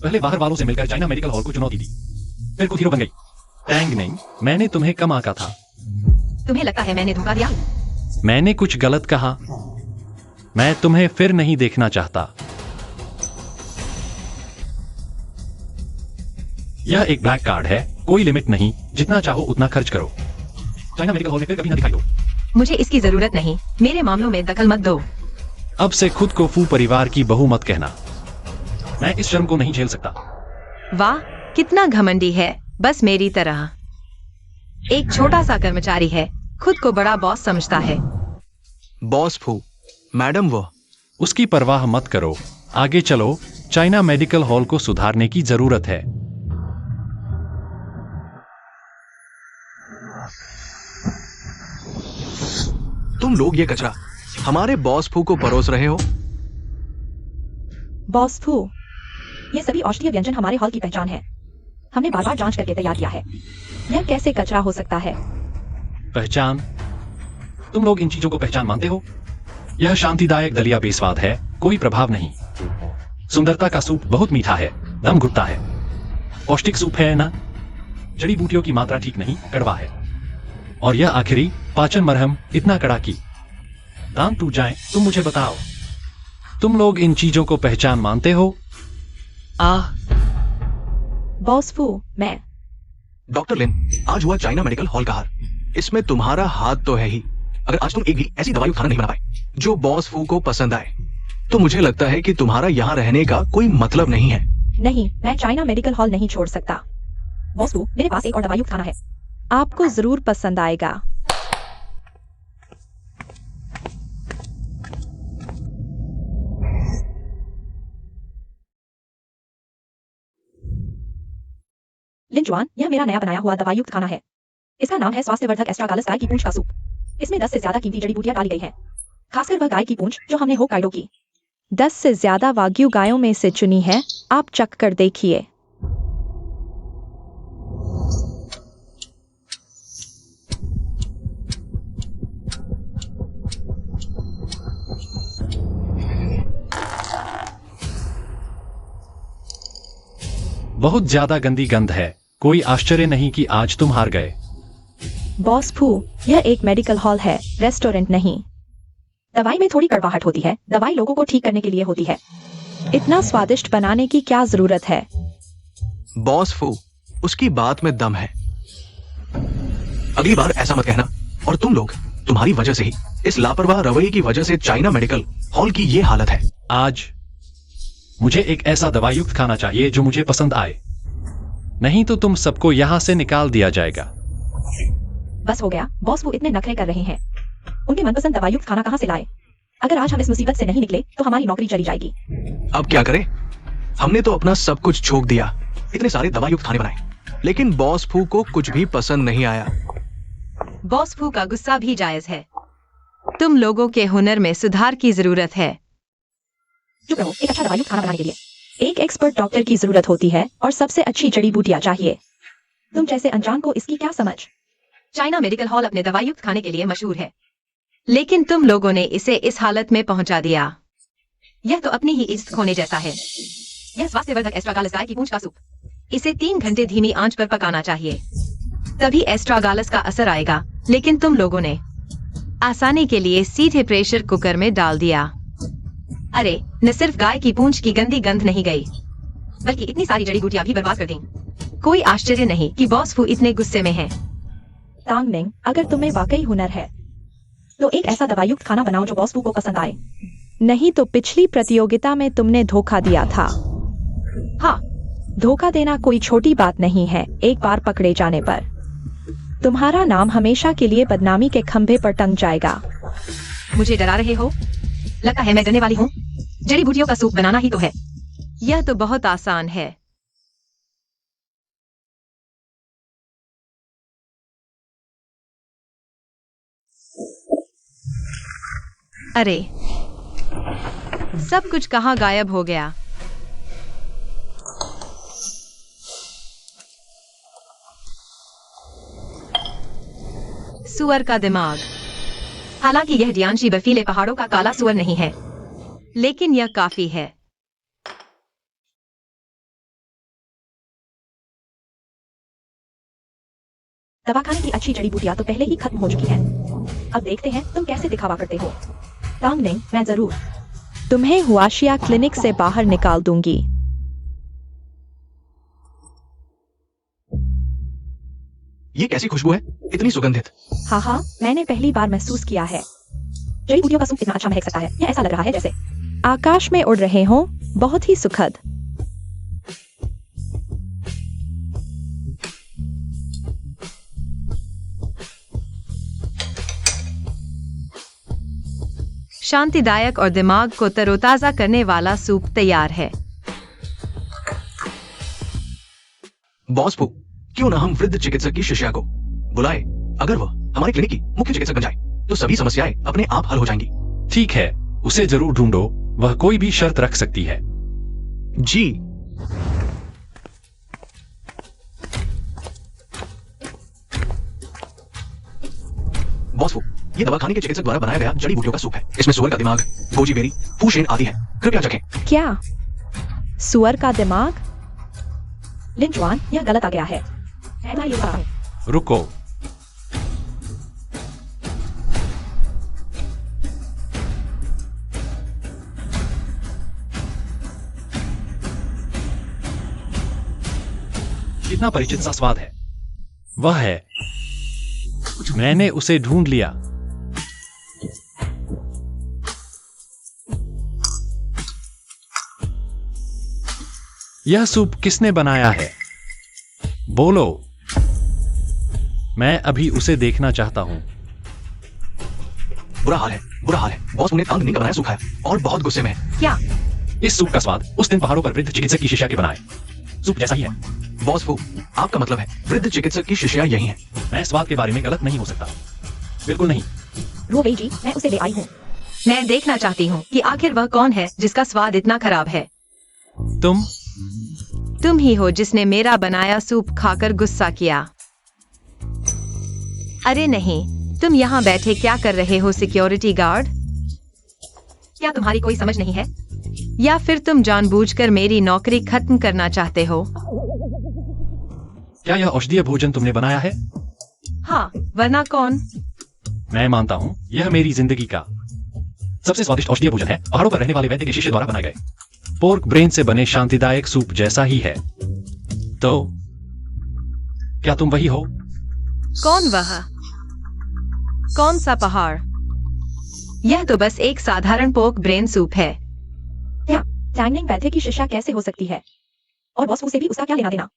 पहले बाहर वालों से मिलकर चाइना मेडिकल हॉल को चुनौती दी, फिर खुद हीरो बन गई। टैंग नहीं, मैंने तुम्हें कम आंका था। तुम्हें लगता है मैंने धोखा दिया? मैंने कुछ गलत कहा? मैं तुम्हें फिर नहीं देखना चाहता। यह एक ब्लैक कार्ड है, कोई लिमिट नहीं, जितना चाहो उतना खर्च करो। चाइना मेडिकल हॉल में फिर कभी ना दिखाई दो। मुझे इसकी जरूरत नहीं, मेरे मामलों में दखल मत दो। अब से खुद को फू परिवार की बहू मत कहना। मैं इस शर्म को नहीं झेल सकता। वाह, कितना घमंडी है, बस मेरी तरह। एक छोटा सा कर्मचारी है, खुद को बड़ा बॉस समझता है। बॉस फू, मैडम वो। उसकी परवाह मत करो, आगे चलो। चाइना मेडिकल हॉल को सुधारने की जरूरत है। तुम लोग ये कचरा हमारे बॉस फू को परोस रहे हो। बॉस फू, ये सभी औषधीय व्यंजन हमारे हॉल की पहचान है। हमने बार बार जांच करके तैयार किया है। यह कैसे कचरा हो सकता है? पहचान? तुम लोग इन चीजों को पहचान मानते हो? यह शांतिदायक दलिया बेस्वाद है, कोई प्रभाव नहीं। सुंदरता का सूप बहुत मीठा है, दम घुटता है। पौष्टिक सूप है ना? जड़ी बूटियों की मात्रा ठीक नहीं, कड़वा है। और यह आखिरी पाचन मरहम इतना कड़ा कि दांत टूट जाए। तुम मुझे बताओ, तुम लोग इन चीजों को पहचान मानते हो? आह, बॉस फू, मैं। डॉक्टर लिन, आज हुआ चाइना मेडिकल हॉल का हार। इसमें तुम्हारा हाथ तो है ही। अगर आज तुम एक भी ऐसी दवाई खाना नहीं बना पाए जो बॉस फू को पसंद आए, तो मुझे लगता है कि तुम्हारा यहाँ रहने का कोई मतलब नहीं है। नहीं, मैं चाइना मेडिकल हॉल नहीं छोड़ सकता। बॉस फू, मेरे पास एक और दवायुक्त खाना है। आपको जरूर पसंद आएगा। लिंजुआन, यह मेरा नया बनाया हुआ दवायुक्त खाना है। इसका नाम है स्वास्थ्यवर्धक एस्ट्रागालस गाय की पूंछ का सूप। इसमें 10 से ज्यादा कीमती जड़ी बूटियां डाली गई हैं, खासकर वह गाय की पूंछ जो हमने होक्काइडो की 10 से ज्यादा वाग्यू गायों में से चुनी है। आप चख कर देखिए। बहुत ज्यादा गंदी गंध है। कोई आश्चर्य नहीं कि आज तुम हार गए। बॉस फू, यह एक मेडिकल हॉल है, रेस्टोरेंट नहीं। दवाई में थोड़ी कड़वाहट होती है। दवाई लोगों को ठीक करने के लिए होती है। इतना स्वादिष्ट बनाने की क्या जरूरत है? बॉस फू, उसकी बात में दम है। अगली बार ऐसा मत कहना। और तुम लोग, तुम्हारी वजह से ही, इस लापरवाह रवैये की वजह से चाइना मेडिकल हॉल की ये हालत है। आज मुझे एक ऐसा दवायुक्त खाना चाहिए जो मुझे पसंद आए, नहीं तो तुम सबको यहां से निकाल दिया जाएगा। बस हो गया। बॉस वो इतने नखरे कर रहे हैं। उनके मनपसंद दवायुक्त खाना कहां से लाए? अगर आज हम इस मुसीबत से नहीं निकले तो हमारी नौकरी चली जाएगी। अब क्या करें? हमने तो अपना सब कुछ झोंक दिया, इतने सारे दवायुक्त खाने बनाए, लेकिन बॉस फू को कुछ भी पसंद नहीं आया। बॉस फू का गुस्सा भी जायज है। तुम लोगों के हुनर में सुधार की जरूरत है। चुप रहो। एक अच्छा दवायुक्त खाना बनाने के लिए एक एक्सपर्ट डॉक्टर की जरूरत होती है और सबसे अच्छी जड़ी बूटियां चाहिए। तुम जैसे अनजान को इसकी क्या समझ? चाइना मेडिकल हॉल अपने दवायुक्त खाने के लिए मशहूर है, लेकिन तुम लोगों ने इसे इस हालत में पहुंचा दिया। यह तो अपनी ही इज्जत खोने जैसा है। यह स्वास्थ्यवर्धक एस्ट्रागालस गाय की पूंछ का सूप। इसे 3 घंटे धीमी आंच पर पकाना चाहिए, तभी एस्ट्रागालस का असर आएगा। लेकिन तुम लोगों ने आसानी के लिए सीधे प्रेशर कुकर में डाल दिया। अरे, न सिर्फ गाय की पूंछ की गंदी गंध नहीं गई, बल्कि इतनी सारी जड़ी बूटियां भी बर्बाद कर दी। कोई आश्चर्य नहीं कि बॉस फू इतने गुस्से में है। तांग निंग, अगर तुम्हें वाकई हुनर है तो एक ऐसा दवायुक्त खाना बनाओ जो बॉस फू को पसंद आए। नहीं तो पिछली प्रतियोगिता में तुमने धोखा दिया था। हाँ, धोखा देना कोई छोटी बात नहीं है। एक बार पकड़े जाने पर तुम्हारा नाम हमेशा के लिए बदनामी के खंभे पर टंग जाएगा। मुझे डरा रहे हो? लगता है मैं डरने वाली हूँ। जड़ी बूटियों का सूप बनाना ही तो है। यह तो बहुत आसान है। अरे, सब कुछ कहाँ गायब हो गया? सुअर का दिमाग। हालांकि यह डियांशी बर्फीले पहाड़ों का काला सुअर नहीं है, लेकिन यह काफी है। दवाखाने की अच्छी जड़ी बूटियां तो पहले ही खत्म हो चुकी हैं। अब देखते हैं तुम कैसे दिखावा करते हो। टांग नहीं, मैं जरूर। तुम्हें हुआशिया क्लिनिक से बाहर निकाल दूंगी। ये कैसी खुशबू है, इतनी सुगंधित। हाँ, मैंने पहली बार महसूस किया है। जड़ी बूटियों का सूप इतना अच्छा महक सकता है। यह ऐसा लग रहा है जैसे आकाश में उड़ रहे हो, बहुत ही सुखद। शांतिदायक और दिमाग को तरोताजा करने वाला सूप तैयार है। बॉस फू, क्यों ना हम वृद्ध चिकित्सक की शिष्या को बुलाए। अगर वह हमारे क्लिनिक की मुख्य चिकित्सक बन जाए तो सभी समस्याएं अपने आप हल हो जाएंगी। ठीक है, उसे जरूर ढूंढो। वह कोई भी शर्त रख सकती है। जी। बॉस फू, ये दवाखाने के चिकित्सक द्वारा बनाया गया जड़ी बूटियों का सूप है। इसमें सुअर का दिमाग, गोजी बेरी, फूशेन आदि है। कृपया चखें। क्या सुअर का दिमाग? लिंचुआन, यह गलत आ गया है। मैं ये बताता हूं। रुको, कितना परिचित सा स्वाद है। वह है, मैंने उसे ढूंढ लिया। यह सूप किसने बनाया है? बोलो, मैं अभी उसे देखना चाहता हूं। बुरा हाल है, बुरा हाल है। बॉस ने तंग नहीं बनाया, सूखा है और बहुत गुस्से में है। क्या? इस सूप का स्वाद उस दिन पहाड़ों पर वृद्ध चिकित्सक की शिष्या के बनाए सूप जैसा ही है। बॉस फू, आपका मतलब है वृद्ध चिकित्सक की शिष्या यही है? मैं स्वाद के बारे में गलत नहीं हो सकता, बिल्कुल नहीं। रोवेई जी, मैं उसे ले आई हूँ। मैं देखना चाहती हूँ कि आखिर वह कौन है जिसका स्वाद इतना खराब है। तुम ही हो जिसने मेरा बनाया सूप खाकर गुस्सा किया। अरे नहीं, तुम यहाँ बैठे क्या कर रहे हो सिक्योरिटी गार्ड? क्या तुम्हारी कोई समझ नहीं है? या फिर तुम जानबूझकर मेरी नौकरी खत्म करना चाहते हो? क्या यह औषधीय भोजन तुमने बनाया है? हाँ, वरना कौन? मैं मानता हूँ यह मेरी जिंदगी का सबसे स्वादिष्ट औषधीय भोजन है। पहाड़ों पर रहने वाले वैद्य के शिष्य द्वारा बनाए गए पोर्क ब्रेन से बने शांतिदायक सूप जैसा ही है। तो क्या तुम वही हो? कौन वह? कौन सा पहाड़? यह तो बस एक साधारण पोर्क ब्रेन सूप है। क्या टैंगनिंग वैद्य की शिष्या कैसे हो सकती है? और बॉस फू से भी उसका क्या लेना देना?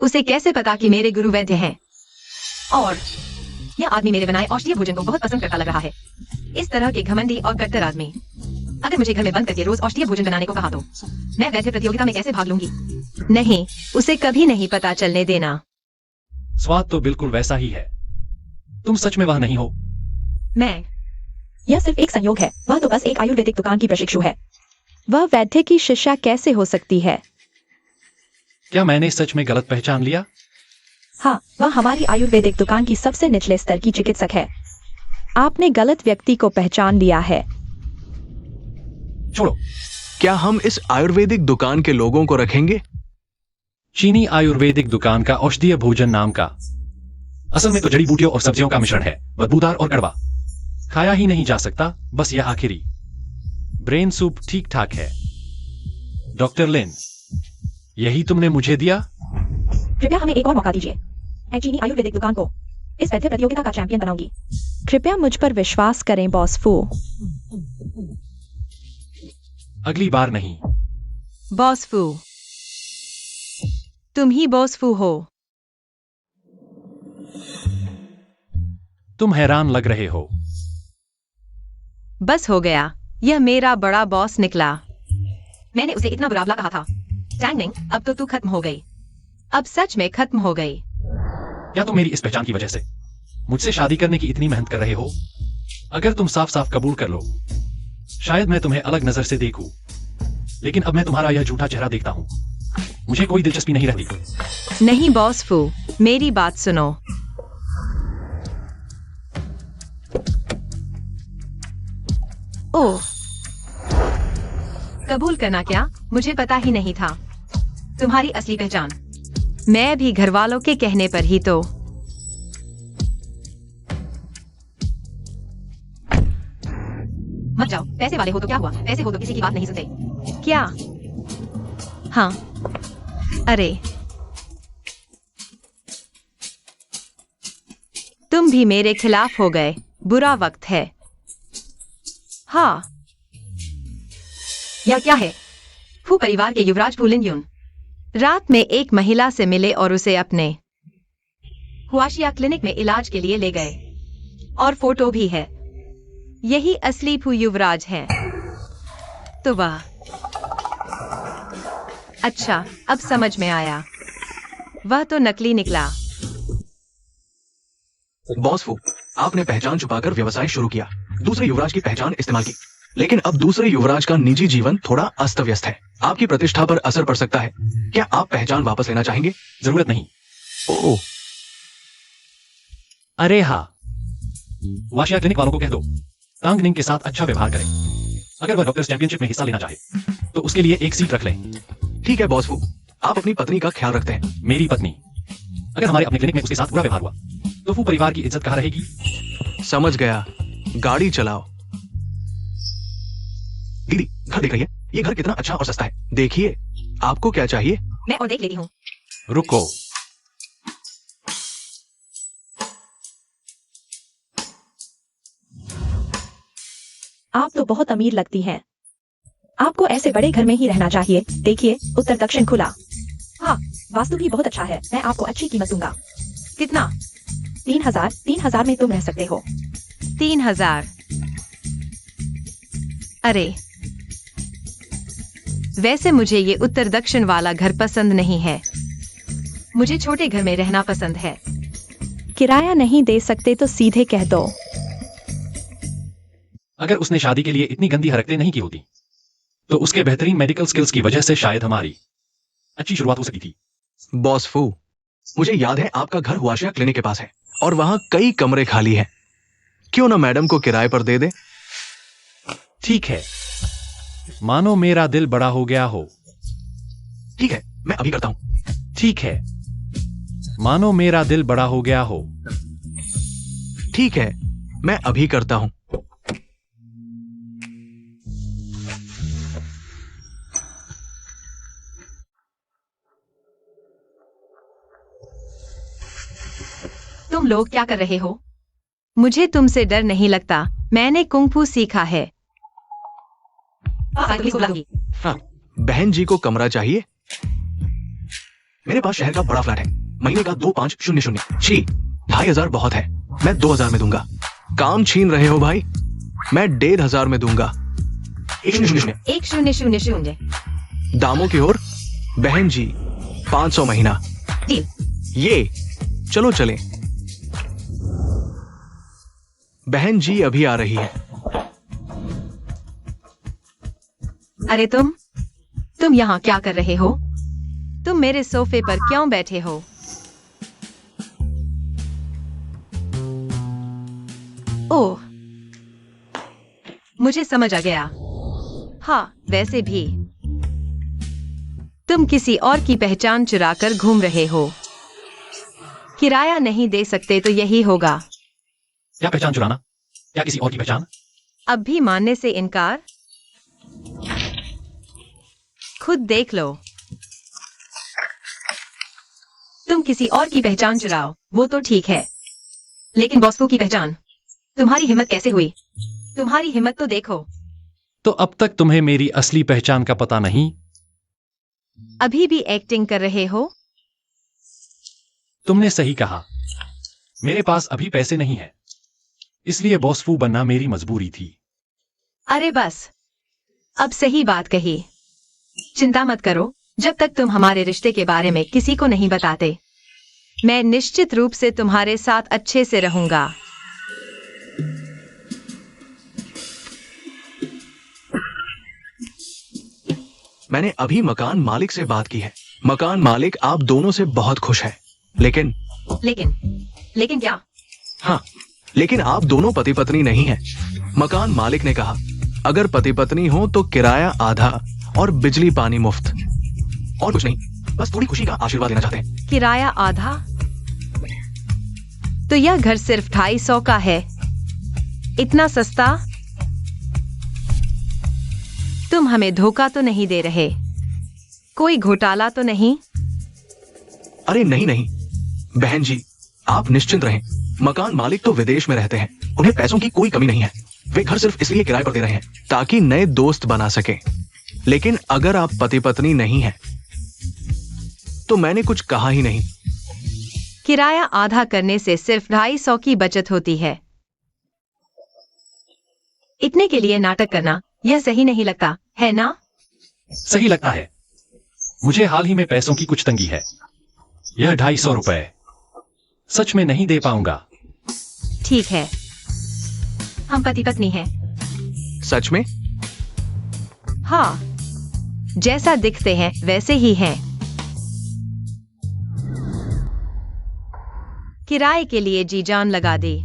उसे कैसे पता कि मेरे गुरु वैद्य हैं? और यह आदमी मेरे बनाए औषधीय भोजन को बहुत पसंद करता लग रहा है। इस तरह के घमंडी और कट्टर आदमी अगर मुझे घर में बंद करके रोज औषधीय भोजन बनाने को कहा तो मैं वैद्य प्रतियोगिता में कैसे भाग लूंगी? नहीं, उसे कभी नहीं पता चलने देना। स्वाद तो बिल्कुल वैसा ही है। तुम सच में वह नहीं हो? यह सिर्फ एक संयोग है। वह तो बस एक आयुर्वेदिक दुकान की प्रशिक्षु है। वह वैद्य की शिष्या कैसे हो सकती है? क्या मैंने सच में गलत पहचान लिया? हाँ, वह हमारी आयुर्वेदिक दुकान की सबसे निचले स्तर की चिकित्सक है। आपने गलत व्यक्ति को पहचान लिया है। छोड़ो, क्या हम इस आयुर्वेदिक दुकान के लोगों को रखेंगे? चीनी आयुर्वेदिक दुकान का औषधीय भोजन नाम का असल में तो जड़ी बूटियों और सब्जियों का मिश्रण है, बदबूदार और कड़वा, खाया ही नहीं जा सकता। बस यह आखिरी ब्रेन सूप ठीक ठाक है। डॉक्टर लिन, यही तुमने मुझे दिया? कृपया हमें एक और मौका दीजिए। मैं चीनी आयुर्वेदिक दुकान को इस वैद्य प्रतियोगिता का चैंपियन बनाऊंगी। कृपया मुझ पर विश्वास करें बॉस फू। अगली बार नहीं। बॉस फू, तुम ही बॉस फू हो। तुम हैरान लग रहे हो। बस हो गया, यह मेरा बड़ा बॉस निकला। मैंने उसे इतना बुरा कहा था। टैंगनिंग, अब तो तू खत्म हो गई। अब सच में खत्म हो गई। क्या तुम मेरी इस पहचान की वजह से मुझसे शादी करने की इतनी मेहनत कर रहे हो? अगर तुम साफ साफ कबूल कर लो, शायद मैं तुम्हें अलग नजर से देखूं। लेकिन अब मैं तुम्हारा यह झूठा चेहरा देखता हूं, मुझे कोई दिलचस्पी नहीं रहती। नहीं बॉस फू, मेरी बात सुनो। ओह, कबूल करना क्या? मुझे पता ही नहीं था तुम्हारी असली पहचान। मैं भी घर वालों के कहने पर ही तो मत जाओ, पैसे वाले हो तो क्या हुआ, पैसे हो तो किसी की बात नहीं सुनते। क्या? हाँ, अरे तुम भी मेरे खिलाफ हो गए। बुरा वक्त है। हाँ, यह क्या है? फू परिवार के युवराज फू लिन यून रात में एक महिला से मिले और उसे अपने हुआशिया क्लिनिक में इलाज के लिए ले गए, और फोटो भी है। यही असली फू युवराज हैं। तो वाह, अच्छा, अब समझ में आया। वह तो नकली निकला। बॉस फू, आपने पहचान छुपाकर व्यवसाय शुरू किया, दूसरे युवराज की पहचान इस्तेमाल की, लेकिन अब दूसरे युवराज का निजी जीवन थोड़ा अस्त व्यस्त है। आपकी प्रतिष्ठा पर असर पड़ सकता है। क्या आप पहचान वापस लेना चाहेंगे? जरूरत नहीं। ओह, अरे हाँ, वाशिया क्लिनिक वालों को कह दो तांग निंग के साथ अच्छा व्यवहार करें। अगर वह डॉक्टर्स चैंपियनशिप में हिस्सा लेना चाहे तो उसके लिए एक सीट रख लें। ठीक है बॉस फू, आप अपनी पत्नी का ख्याल रखते हैं। मेरी पत्नी, अगर हमारे अपने क्लिनिक में उसके साथ बुरा व्यवहार हुआ तो फू परिवार की इज्जत कहाँ रहेगी? समझ गया, गाड़ी चलाओ। दीदी, घर देख रही है? ये घर कितना अच्छा और सस्ता है। देखिए, आपको क्या चाहिए? मैं और देख लेती हूँ। रुको, आप तो बहुत अमीर लगती हैं। आपको ऐसे बड़े घर में ही रहना चाहिए। देखिए, उत्तर दक्षिण खुला। हाँ, वास्तु भी बहुत अच्छा है। मैं आपको अच्छी कीमत दूंगा। कितना? 3,000। 3,000 में तुम रह सकते हो। 3,000? अरे, वैसे मुझे ये उत्तर दक्षिण वाला घर पसंद नहीं है। मुझे छोटे घर में रहना पसंद है। किराया नहीं दे सकते तो सीधे कह दो। अगर उसने शादी के लिए इतनी गंदी हरकतें नहीं की होती तो उसके बेहतरीन मेडिकल स्किल्स की वजह से शायद हमारी अच्छी शुरुआत हो सकती थी। बॉस फू, मुझे याद है आपका घर हुआशिया क्लिनिक के पास है और वहां कई कमरे खाली हैं। क्यों ना मैडम को किराए पर दे दे? ठीक है, मानो मेरा दिल बड़ा हो गया हो। ठीक है, मैं अभी करता हूं। ठीक है, मानो मेरा दिल बड़ा हो गया हो। ठीक है, मैं अभी करता हूं। तुम लोग क्या कर रहे हो? मुझे तुमसे डर नहीं लगता। मैंने कुंग-फू सीखा है। पुलिस को बुलाऊंगी। हाँ, बहन जी को कमरा चाहिए? मेरे पास शहर का बड़ा फ्लैट है, महीने का 2500। छी, 2,500 बहुत है। मैं 2,000 में दूंगा। काम छीन रहे हो भाई? मैं 1,500 में दूंगा। 1,000। 1,000। दामों की ओर। बहन जी, 500 महीना। डील। ये, चलो चलें। बहन जी अभी आ रही है। अरे तुम यहाँ क्या कर रहे हो? तुम मेरे सोफे पर क्यों बैठे हो? ओह, मुझे समझ आ गया। हाँ, वैसे भी तुम किसी और की पहचान चुराकर घूम रहे हो। किराया नहीं दे सकते तो यही होगा। क्या पहचान चुराना? क्या किसी और की पहचान? अब भी मानने से इनकार? खुद देख लो। तुम किसी और की पहचान चुराओ, वो तो ठीक है, लेकिन बॉस फू की पहचान? तुम्हारी हिम्मत कैसे हुई? तुम्हारी हिम्मत तो देखो। तो अब तक तुम्हें मेरी असली पहचान का पता नहीं? अभी भी एक्टिंग कर रहे हो? तुमने सही कहा, मेरे पास अभी पैसे नहीं है, इसलिए बॉस फू बनना मेरी मजबूरी थी। अरे बस, अब सही बात कही। चिंता मत करो, जब तक तुम हमारे रिश्ते के बारे में किसी को नहीं बताते। मैं निश्चित रूप से तुम्हारे साथ अच्छे से रहूंगा। मैंने अभी मकान मालिक से बात की है। मकान मालिक आप दोनों से बहुत खुश है, लेकिन क्या? हाँ, लेकिन आप दोनों पति पत्नी नहीं हैं। मकान मालिक ने कहा, अगर पति पत्नी हो तो किराया आधा और बिजली पानी मुफ्त। और कुछ नहीं, बस थोड़ी खुशी का आशीर्वाद देना चाहते हैं। किराया आधा? तो यह घर सिर्फ 250 का है। इतना सस्ता? तुम हमें धोखा तो नहीं दे रहे? कोई घोटाला तो नहीं? अरे नहीं नहीं बहन जी, आप निश्चिंत रहें। मकान मालिक तो विदेश में रहते हैं, उन्हें पैसों की कोई कमी नहीं है। वे घर सिर्फ इसलिए किराए पर दे रहे हैं ताकि नए दोस्त बना सके। लेकिन अगर आप पति पत्नी नहीं हैं, तो मैंने कुछ कहा ही नहीं। किराया आधा करने से सिर्फ 250 की बचत होती है। इतने के लिए नाटक करना यह सही नहीं लगता है ना? सही लगता है। मुझे हाल ही में पैसों की कुछ तंगी है। यह 250 रुपए सच में नहीं दे पाऊंगा। ठीक है, हम पति पत्नी हैं। सच में? हाँ, जैसा दिखते हैं वैसे ही हैं। किराए के लिए जी जान लगा दे।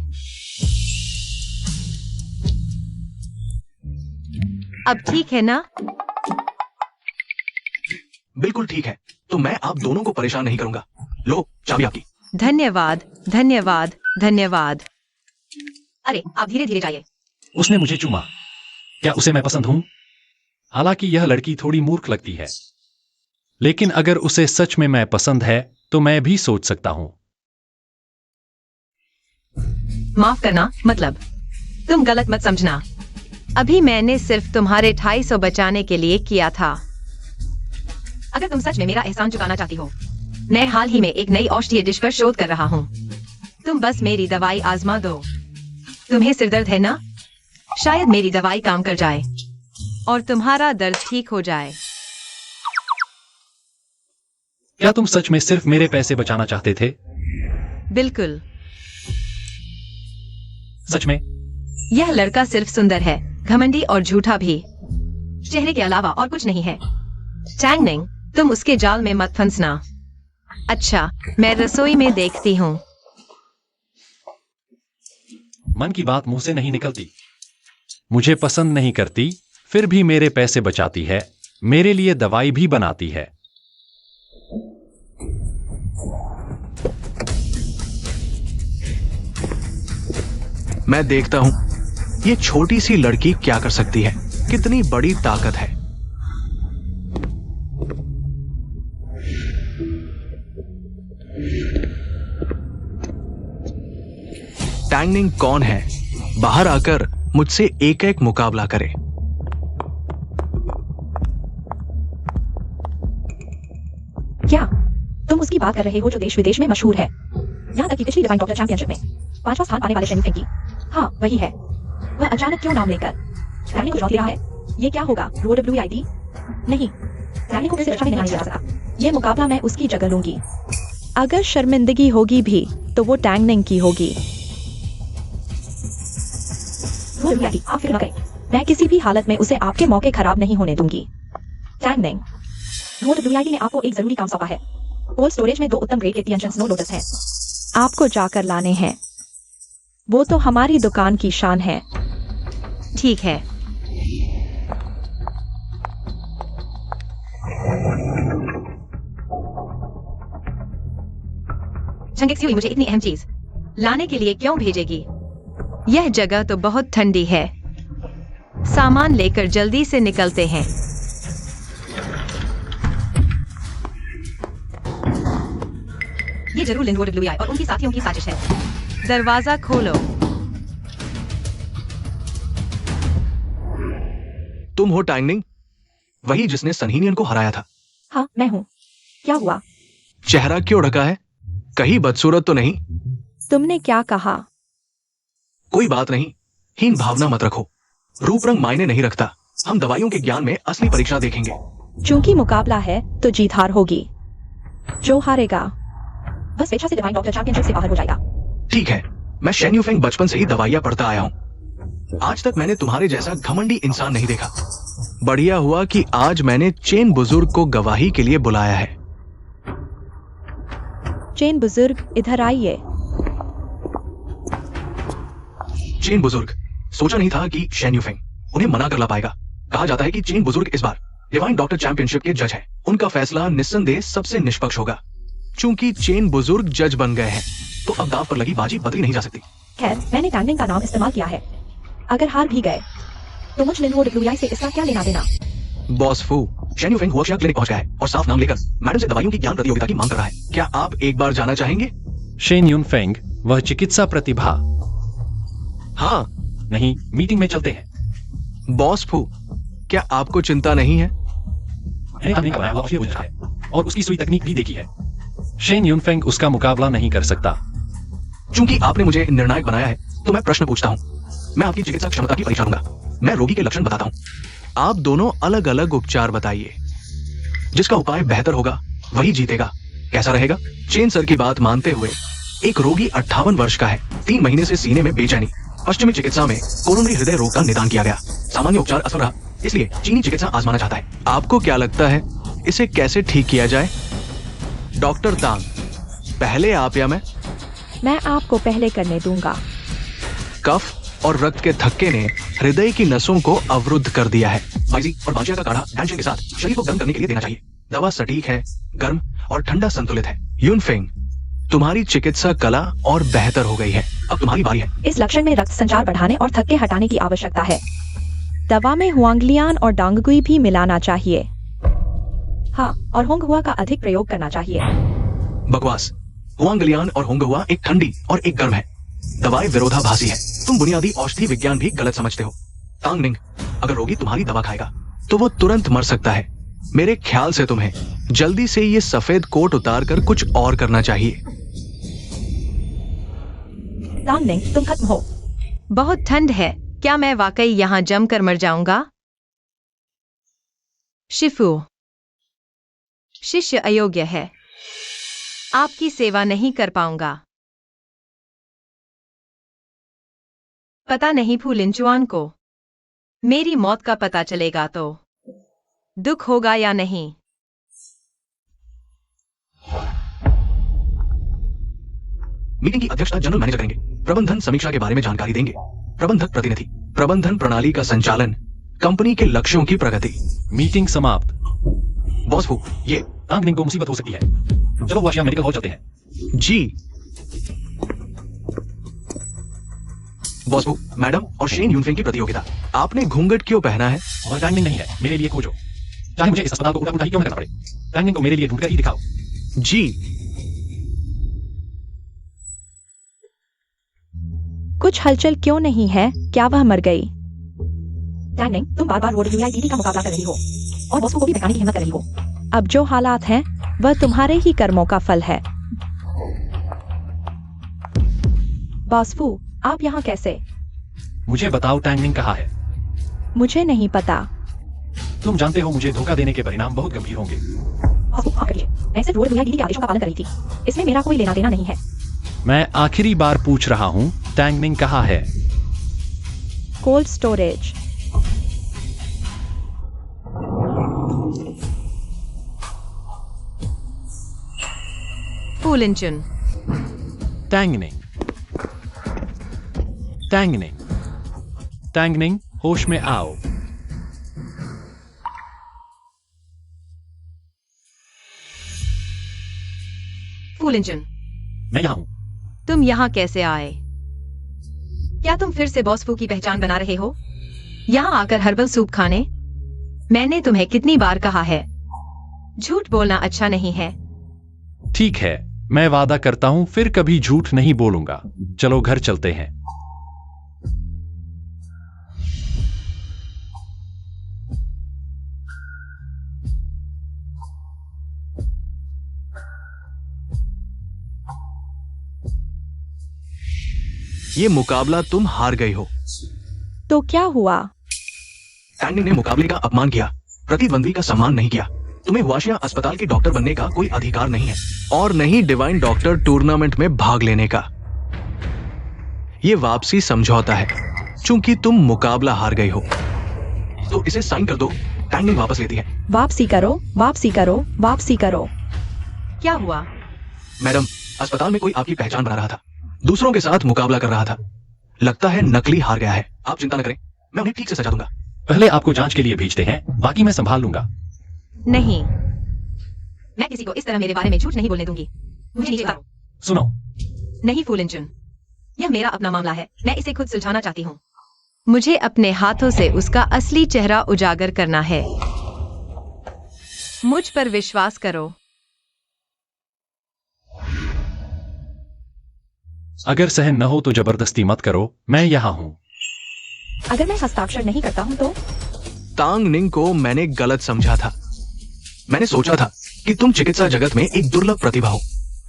अब ठीक है ना? बिल्कुल ठीक है। तो मैं आप दोनों को परेशान नहीं करूंगा। लो चाबी आपकी। धन्यवाद धन्यवाद धन्यवाद। अरे आप धीरे धीरे जाइए। उसने मुझे चूमा। क्या उसे मैं पसंद हूं? हालांकि यह लड़की थोड़ी मूर्ख लगती है, लेकिन अगर उसे सच में मैं पसंद है तो मैं भी सोच सकता हूं। माफ करना, मतलब तुम गलत मत समझना। अभी मैंने सिर्फ तुम्हारे 250 बचाने के लिए किया था। अगर तुम सच में मेरा एहसान चुकाना चाहती हो, मैं हाल ही में एक नई औषधीय डिश पर शोध कर रहा हूँ। तुम बस मेरी दवाई आजमा दो। तुम्हें सिरदर्द है ना? शायद मेरी दवाई काम कर जाए और तुम्हारा दर्द ठीक हो जाए। क्या तुम सच में सिर्फ मेरे पैसे बचाना चाहते थे? बिल्कुल। सच में? यह लड़का सिर्फ सुंदर है, घमंडी और झूठा भी। चेहरे के अलावा और कुछ नहीं है। चैंगनिंग, तुम उसके जाल में मत फंसना। अच्छा, मैं रसोई में देखती हूँ। मन की बात मुंह से नहीं निकलती। मुझे पसंद नहीं करती, फिर भी मेरे पैसे बचाती है, मेरे लिए दवाई भी बनाती है। मैं देखता हूं ये छोटी सी लड़की क्या कर सकती है, कितनी बड़ी ताकत है। टैंगनिंग कौन है? बाहर आकर मुझसे एक एक मुकाबला करे। क्या तुम उसकी बात कर रहे हो जो देश विदेश में मशहूर है, यहाँ तक कि पिछली डिवाइन डॉक्टर चैंपियनशिप में 5वां स्थान पाने वाले शेन्यू फेंग की? हाँ वही है। वह अचानक क्यों नाम लेकर? रैली को चुनौती रहा है। ये क्या होगा? ROWID? नहीं, रैली को सिर्फ अच्छा नहीं जा सकता। ये मुकाबला मैं उसकी जगह लूंगी। अगर शर्मिंदगी होगी भी तो वो टैंगनिंग की होगी। ROWID, आप फिक्र न करें। मैं किसी भी हालत में उसे आपके मौके खराब नहीं होने दूंगी। टैंगनिंग, ROWID ने आपको एक जरूरी काम सौंपा है। कोल्ड स्टोरेज में 2 उत्तम ग्रेड के तियंचन स्नो लोटस हैं। आपको जाकर लाने हैं। वो तो हमारी दुकान की शान है। ठीक है। चंगेक्सियोई मुझे इतनी अहम चीज लाने के लिए क्यों भेजेगी? यह जगह तो बहुत ठंडी है। सामान लेकर जल्दी से निकलते हैं। ये जरूर लिन ROWI और उनकी साथियों की साजिश है। दरवाजा खोलो। तुम हो टैंगनिंग? वही जिसने सनहीनियन को हराया था? हाँ मैं हूँ। क्या हुआ? चेहरा क्यों ढका है? कहीं बदसूरत तो नहीं? तुमने क्या कहा? कोई बात नहीं, हीन भावना मत रखो। रूप रंग मायने नहीं रखता। हम दवाइयों के ज्ञान में असली परीक्षा देखेंगे। चूंकि मुकाबला है तो जीत हार होगी। जो हारेगा बस स्वेच्छा से डिवाइन डॉक्टर चैंपियनशिप से बाहर हो जाएगा। ठीक है, मैं शेन्यू फेंग बचपन से ही दवाइयां पढ़ता आया हूँ। आज तक मैंने तुम्हारे जैसा घमंडी इंसान नहीं देखा। बढ़िया हुआ कि आज मैंने चेन बुजुर्ग को गवाही के लिए बुलाया है। चेन बुजुर्ग इधर आइए। चेन बुजुर्ग, सोचा नहीं था कि शेन्यू फेंग उन्हें मना कर ला पाएगा। कहा जाता है कि चेन बुजुर्ग इस बार डिवाइन डॉक्टर चैंपियनशिप के जज हैं। उनका फैसला निस्संदेह सबसे निष्पक्ष होगा। चूंकि चेन बुजुर्ग जज बन गए हैं, तो अब दांव पर लगी बाजी बदली नहीं जा सकती। खैर, मैंने टैंगनिंग का नाम इस्तेमाल किया है। अगर हार भी गए तो मुझ लिन ROWI से इसका क्या लेना देना? बॉस फू, शेन यूफेंग हुआशिया क्लिनिक पहुंच गया है और साफ नाम लेकर मैडम से दवाइयों की ज्ञान प्रतियोगिता की मांग कर रहा है। क्या आप एक बार जाना चाहेंगे? शेन यूनफेंग, वह चिकित्सा प्रतिभा। हाँ। नहीं, मीटिंग में चलते हैं। बॉस फू, क्या आपको चिंता नहीं है? मैंने काम नहीं कराया, वह ऑफिशियल है और उसकी सुई तकनीक भी देखी है। शेन यूनफेंग उसका मुकाबला नहीं कर सकता। चूंकि आपने मुझे निर्णायक बनाया है तो मैं प्रश्न पूछता हूँ। मैं आपकी चिकित्सा क्षमता की परीक्षा लूंगा। मैं रोगी के लक्षण बताता हूँ, आप दोनों अलग अलग उपचार बताइए। जिसका उपाय बेहतर होगा वही जीतेगा। कैसा रहेगा? चेन सर की बात मानते हुए एक रोगी 58 वर्ष का है, 3 महीने से सीने में बेचैनी। पश्चिमी चिकित्सा में कोरोनरी हृदय रोग का निदान किया गया। सामान्य उपचार असफल रहा, इसलिए चीनी चिकित्सा आजमाना चाहता है। आपको क्या लगता है इसे कैसे ठीक किया जाए? डॉक्टर तांग, पहले आप या मैं? मैं आपको पहले करने दूंगा। कफ और रक्त के थक्के ने हृदय की नसों को अवरुद्ध कर दिया है। बाइजी और बांशिया का काढ़ा टेंशन के साथ शरीर को गर्म करने के लिए देना चाहिए। दवा सटीक है, गर्म और ठंडा संतुलित है। यूनफेंग, तुम्हारी चिकित्सा कला और बेहतर हो गई है। अब तुम्हारी बारी है। इस लक्षण में रक्त संचार बढ़ाने और थक्के हटाने की आवश्यकता है। दवा में हुआंगलियान और डांगगुई भी मिलाना चाहिए। हाँ, और होंगहुआ का अधिक प्रयोग करना चाहिए। बकवास। हुआंगलियान और होंगहुआ एक ठंडी और एक गर्म है। दवाएं विरोधाभासी है। तुम बुनियादी औषधि विज्ञान भी गलत समझते हो। तांगनिंग, अगर रोगी तुम्हारी दवा खाएगा तो वो तुरंत मर सकता है। मेरे ख्याल से तुम्हें जल्दी से ये सफेद कोट उतार कर कुछ और करना चाहिए। तांगनिंग, तुम खत्म हो। बहुत ठंड है, क्या मैं वाकई यहाँ जमकर मर जाऊंगा? शिफू, शिष्य अयोग्य है, आपकी सेवा नहीं कर पाऊंगा। पता नहीं फूलिनचुआन को मेरी मौत का पता चलेगा तो दुख होगा या नहीं। मीटिंग की अध्यक्षता जनरल मैनेजर करेंगे। प्रबंधन समीक्षा के बारे में जानकारी देंगे। प्रबंधक प्रतिनिधि, प्रबंधन प्रणाली का संचालन, कंपनी के लक्ष्यों की प्रगति। मीटिंग समाप्त। बॉस फू, ये तांगनिंग को मुसीबत हो सकती है। चलो वाशिया मेडिकल हॉल चलते हैं। जी। बॉस फू, मैडम और शेन यूनफेंग की प्रतियोगिता। आपने घूंघट क्यों पहना है? और टाइमिंग नहीं है, मेरे लिए खोजो। चाहे मुझे इस अस्पताल को उठा ही क्यों न करना पड़े, टाइमिंग को मेरे लिए ढूंढकर ही दिखाओ। जी। कुछ हलचल क्यों नहीं है? क्या वह मर गई? तांगनिंग, तुम बार बार रोडयूआईडीटी का मुकाबला कर रही हो और बॉस को भी बहकाने की हिम्मत कर रही हो। अब जो हालात हैं वह तुम्हारे ही कर्मों का फल है। बॉसफू, आप यहाँ कैसे? मुझे बताओ, टाइमिंग कहाँ है? मुझे नहीं पता। तुम जानते हो मुझे धोखा देने के परिणाम बहुत गंभीर होंगे। बॉसफू, हाँ करिए। मैं सिर्फ रोडयूआईडीटी के आदेशों का पालन कर रही थी, इसमें मेरा कोई लेना देना नहीं है। मैं आखिरी बार पूछ रहा हूँ, टाइमिंग कहाँ है? Cold storage. फूलिनचुन, टैंगनिंग, टैंगनिंग, टैंगनिंग, होश में आओ। फूलिनचुन, मैं यहाँ हूँ। तुम यहाँ कैसे आए? क्या तुम फिर से बॉसफू की पहचान बना रहे हो? यहाँ आकर हर्बल सूप खाने? मैंने तुम्हें कितनी बार कहा है, झूठ बोलना अच्छा नहीं है। ठीक है, मैं वादा करता हूँ फिर कभी झूठ नहीं बोलूंगा। चलो घर चलते हैं। ये मुकाबला तुम हार गई हो। तो क्या हुआ? टैंगनिंग ने मुकाबले का अपमान किया, प्रतिद्वंदी का सम्मान नहीं किया। तुम्हें हुआशिया अस्पताल के डॉक्टर बनने का कोई अधिकार नहीं है और नहीं डिवाइन डॉक्टर टूर्नामेंट में भाग लेने का। ये वापसी समझौता है। चूंकि तुम मुकाबला हार गई हो तो इसे साइन कर दो। टैंगनिंग वापस लेती है। वापसी करो, वापसी करो, वापसी करो। क्या हुआ? मैडम, अस्पताल में कोई आपकी पहचान बना रहा था, दूसरों के साथ मुकाबला कर रहा था। लगता है नकली हार गया है। आप चिंता न करें, मैं उन्हें ठीक से सजा दूंगा। पहले आपको जांच के लिए भेजते हैं, बाकी मैं संभाल लूंगा। नहीं, मैं किसी को इस तरह मेरे बारे में झूठ नहीं बोलने दूंगी। मुझे नीचे उतारो। सुनो, नहीं फूलिनचुन, यह मेरा अपना मामला है, मैं इसे खुद सुलझाना चाहती हूँ। मुझे अपने हाथों से उसका असली चेहरा उजागर करना है। मुझ पर विश्वास करो। अगर सहन न हो तो जबरदस्ती मत करो, मैं यहाँ हूँ। अगर मैं हस्ताक्षर नहीं करता हूँ तो? तांग निंग को मैंने गलत समझा था। मैंने सोचा था कि तुम चिकित्सा जगत में एक दुर्लभ प्रतिभा हो,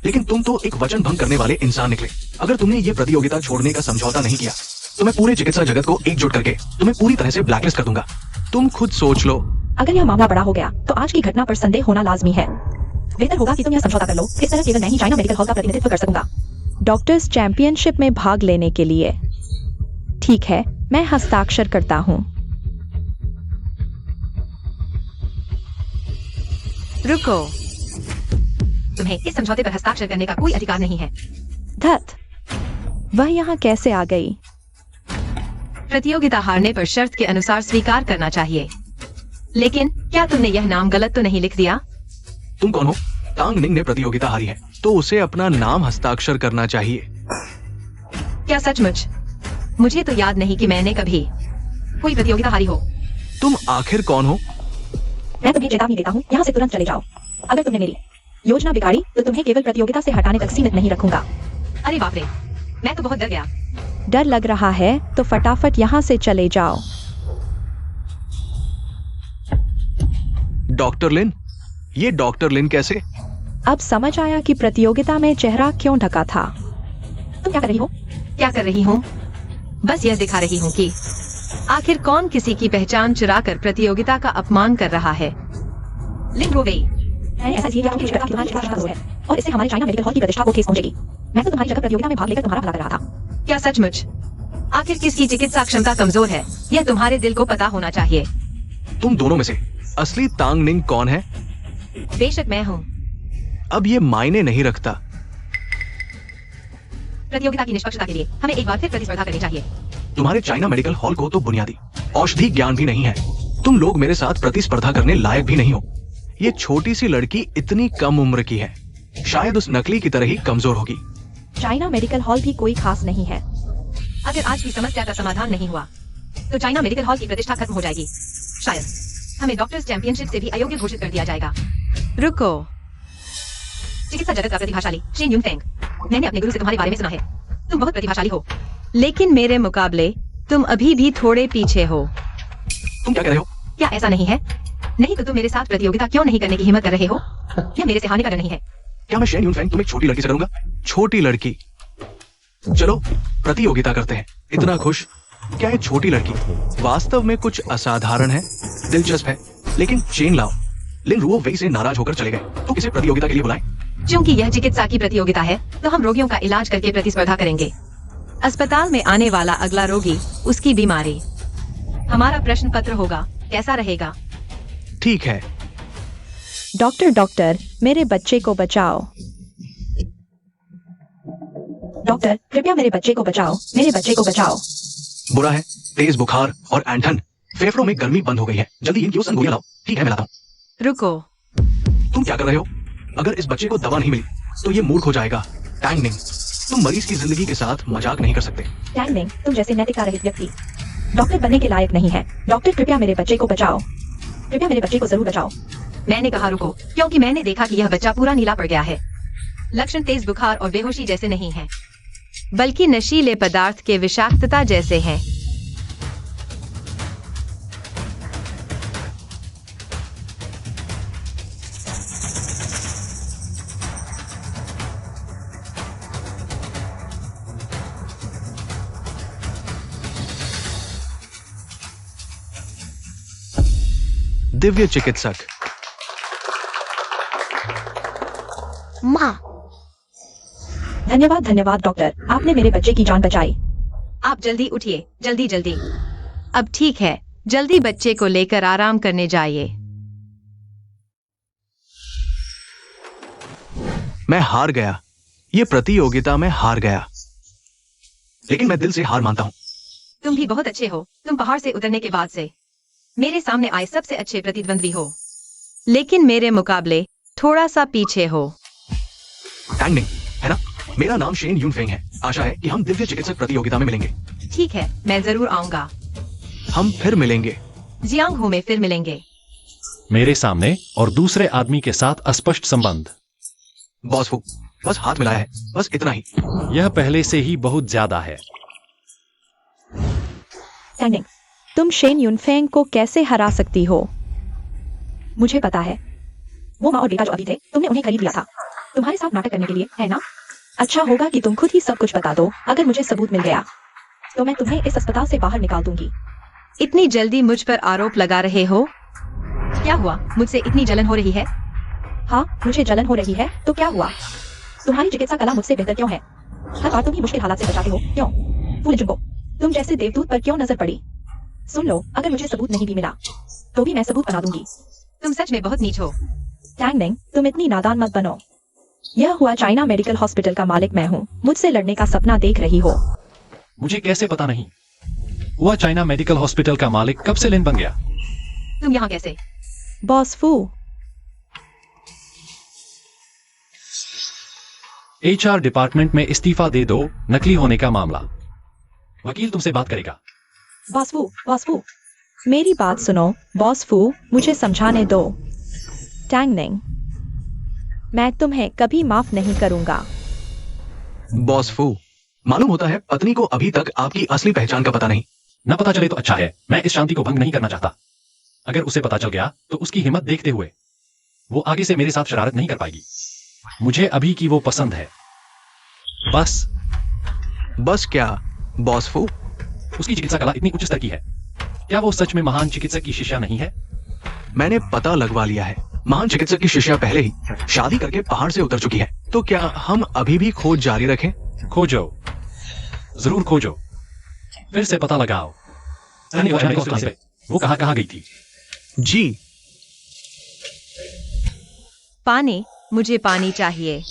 लेकिन तुम तो एक वचन भंग करने वाले इंसान निकले। अगर तुमने ये प्रतियोगिता छोड़ने का समझौता नहीं किया तो मैं पूरे चिकित्सा जगत को एकजुट करके तुम्हें पूरी तरह से ब्लैकलिस्ट कर दूंगा। तुम खुद सोच लो। अगर यह मामला बड़ा हो गया तो आज की घटना पर संदेह होना लाजमी है। बेहतर होगा कि तुम यह समझौता कर लो। इस तरह केवल मैं ही चाइना मेडिकल हॉल का प्रतिनिधित्व कर सकूंगा। डॉक्टर्स चैंपियनशिप में भाग लेने के लिए। ठीक है, मैं हस्ताक्षर करता हूँ। रुको, तुम्हें इस समझौते पर हस्ताक्षर करने का कोई अधिकार नहीं है। धत, वह यहाँ कैसे आ गई? प्रतियोगिता हारने पर शर्त के अनुसार स्वीकार करना चाहिए। लेकिन क्या तुमने यह नाम गलत तो नहीं लिख दिया? तुम कौन हो? तांग निंग ने प्रतियोगिता हारी है तो उसे अपना नाम हस्ताक्षर करना चाहिए। क्या सचमुच? मुझे तो याद नहीं कि मैंने कभी कोई प्रतियोगिता हारी हो। तुम आखिर कौन हो? मैं तुम्हें चेतावनी देता हूँ, यहाँ से तुरंत चले जाओ। अगर तुमने मेरी योजना बिगाड़ी तो तुम्हें केवल प्रतियोगिता से हटाने तक सीमित नहीं रखूंगा। अरे बाप रे, मैं तो बहुत डर गया। डर लग रहा है तो फटाफट यहाँ से चले जाओ। डॉक्टर लिन? ये डॉक्टर लिन कैसे? अब समझ आया कि प्रतियोगिता में चेहरा क्यों ढका था। तुम क्या कर रही हो? क्या कर रही हूँ? बस यह दिखा रही हूँ कि आखिर कौन किसी की पहचान चुराकर प्रतियोगिता का अपमान कर रहा है। लिन रो गई। मैंने ऐसा इसलिए किया क्योंकि मुझे लगा कि तुम्हारी प्रतिष्ठा कमजोर है और इससे हमारे चाइना मेडिकल हॉल की प्रतिष्ठा को ठेस पहुंचेगी। मैं तो तुम्हारी जगह प्रतियोगिता में भाग लेकर तुम्हारा भला कर रहा था। क्या सचमुच? आखिर किसकी चिकित्सा क्षमता कमजोर है, यह तुम्हारे दिल को पता होना चाहिए। तुम दोनों में से असली तांग निंग कौन है? बेशक मैं हूँ। अब ये मायने नहीं रखता। प्रतियोगिता की निष्पक्षता के लिए हमें एक बार फिर प्रतिस्पर्धा करनी चाहिए। तुम्हारे चाइना मेडिकल हॉल को तो बुनियादी औषधि ज्ञान भी नहीं है। तुम लोग मेरे साथ प्रतिस्पर्धा करने लायक भी नहीं हो। ये छोटी सी लड़की इतनी कम उम्र की है, शायद उस नकली की तरह ही कमजोर होगी। चाइना मेडिकल हॉल भी कोई खास नहीं है। अगर आज की समस्या का समाधान नहीं हुआ तो चाइना मेडिकल हॉल की प्रतिष्ठा खत्म हो जाएगी। शायद हमें डॉक्टर्स चैंपियनशिप से भी अयोग्य घोषित कर दिया जाएगा। रुको, चिकित्सा जगत का प्रतिभाशाली शेन यूनफेंग, मैंने अपने गुरु से तुम्हारे बारे में सुना है। तुम बहुत प्रतिभाशाली हो, लेकिन मेरे मुकाबले तुम अभी भी थोड़े पीछे हो। तुम क्या कह रहे हो? क्या ऐसा नहीं है? नहीं तो तुम मेरे साथ प्रतियोगिता क्यों नहीं करने की हिम्मत कर रहे हो? यह मेरे से हारने का डर नहीं है। क्या मैं शेन यूनफेंग तुम एक छोटी लड़की से करूंगा? छोटी लड़की? चलो प्रतियोगिता करते हैं। इतना खुश? क्या ये छोटी लड़की वास्तव में कुछ असाधारण है, दिलचस्प है, लेकिन चेन लाओ। लिन रुओ वेई से नाराज होकर चले गए तो किसे प्रतियोगिता के लिए बुलाएं? क्योंकि यह चिकित्सा की प्रतियोगिता है तो हम रोगियों का इलाज करके प्रतिस्पर्धा करेंगे। अस्पताल में आने वाला अगला रोगी, उसकी बीमारी। हमारा प्रश्न पत्र होगा, कैसा रहेगा? ठीक है। डॉक्टर, मेरे बच्चे को बचाओ। डॉक्टर, कृपया मेरे बच्चे को बचाओ। मेरे बच्चे को बचाओ। बुरा है, तेज बुखार और ऐंठन, फेफड़ों में गर्मी बंद हो गई है। जल्दी इनकी ओसन गोलियां लाओ। ठीक है, मैं लाता हूँ। रुको, तुम क्या कर रहे हो? अगर इस बच्चे को दवा नहीं मिली तो ये मूर्ख हो जाएगा। टैंग निंग, तुम मरीज की जिंदगी के साथ मजाक नहीं कर सकते। टैंग निंग, तुम जैसे नैतिकता रहित व्यक्ति डॉक्टर बनने के लायक नहीं है। डॉक्टर, कृपया मेरे बच्चे को बचाओ। कृपया मेरे बच्चे को जरूर बचाओ। मैंने कहा रुको, क्योंकि मैंने देखा कि यह बच्चा पूरा नीला पड़ गया है। लक्षण तेज बुखार और बेहोशी जैसे नहीं हैं, बल्कि नशीले पदार्थ के विषाक्तता जैसे हैं। दिव्य चिकित्सक। माँ, धन्यवाद धन्यवाद डॉक्टर, आपने मेरे बच्चे की जान बचाई। आप जल्दी उठिए, जल्दी जल्दी। अब ठीक है, जल्दी बच्चे को लेकर आराम करने जाइए। मैं हार गया, ये प्रतियोगिता में हार गया, लेकिन मैं दिल से हार मानता हूँ। तुम भी बहुत अच्छे हो। तुम पहाड़ से उतरने के बाद से मेरे सामने आए सबसे अच्छे प्रतिद्वंद्वी हो, लेकिन मेरे मुकाबले थोड़ा सा पीछे हो। टैंग निंग, है ना? मेरा नाम शेन यूनफेंग है। आशा है कि हम दिव्य चिकित्सक प्रतियोगिता में मिलेंगे। ठीक है, मैं जरूर आऊंगा। हम फिर मिलेंगे। जियांग हो में फिर मिलेंगे। मेरे सामने और दूसरे आदमी के साथ अस्पष्ट संबंध। बॉस फू, बस हाथ मिलाया है, बस इतना ही। यह पहले से ही बहुत ज्यादा है। टैंग, तुम शेन युनफेंग को कैसे हरा सकती हो? मुझे पता है, वो माँ और बेटा जो अभी थे, तुमने उन्हें खरीद लिया था तुम्हारे साथ नाटक करने के लिए, है ना? अच्छा होगा कि तुम खुद ही सब कुछ बता दो। अगर मुझे सबूत मिल गया तो मैं तुम्हें इस अस्पताल से बाहर निकाल दूंगी। इतनी जल्दी मुझ पर आरोप लगा रहे हो? क्या हुआ? मुझसे इतनी जलन हो रही है? हाँ, मुझे जलन हो रही है तो क्या हुआ? तुम्हारी चिकित्सा कला मुझसे बेहतर क्यों है? हर बार तुम ही मुश्किल हालात से बचाते हो, क्यों? फूल जुम्बो, तुम जैसे देवदूत पर क्यों नजर पड़ी? सुन लो, अगर मुझे सबूत नहीं भी मिला तो भी मैं सबूत बना दूंगी। तुम सच में बहुत नीच हो। टैंग, तुम इतनी नादान मत बनो। यह हुआ चाइना मेडिकल हॉस्पिटल का मालिक मैं हूँ। मुझसे लड़ने का सपना देख रही हो? मुझे कैसे पता नहीं? वह चाइना मेडिकल हॉस्पिटल का मालिक कब से लिन बन गया? तुम यहाँ कैसे? बॉस फू, HR डिपार्टमेंट में इस्तीफा दे दो, नकली होने का मामला। वकील तुमसे बात करेगा। बॉस फू, मेरी बात सुनो। बॉस फू, मुझे समझाने दो। टैंग, मैं तुम्हें कभी माफ नहीं करूंगा। बॉस फू, मालूम होता है पत्नी को अभी तक आपकी असली पहचान का पता नहीं। न पता चले तो अच्छा है। मैं इस शांति को भंग नहीं करना चाहता। अगर उसे पता चल गया तो उसकी हिम्मत देखते हुए वो आगे से मेरे साथ शरारत नहीं कर पाएगी। मुझे अभी की वो पसंद है। बस क्या बॉस फू? उसकी चिकित्सा कला इतनी उच्च स्तर की है। क्या वो सच में महान चिकित्सक की शिष्या नहीं है? मैंने पता लगवा लिया है, महान चिकित्सक की शिष्या पहले ही शादी करके पहाड़ से उतर चुकी है। तो क्या हम अभी भी खोज जारी रखें? खोजो, जरूर खोजो, फिर से पता लगाओ। वो कहाँ गई थी? जी। पानी, मुझे पानी चाहिए।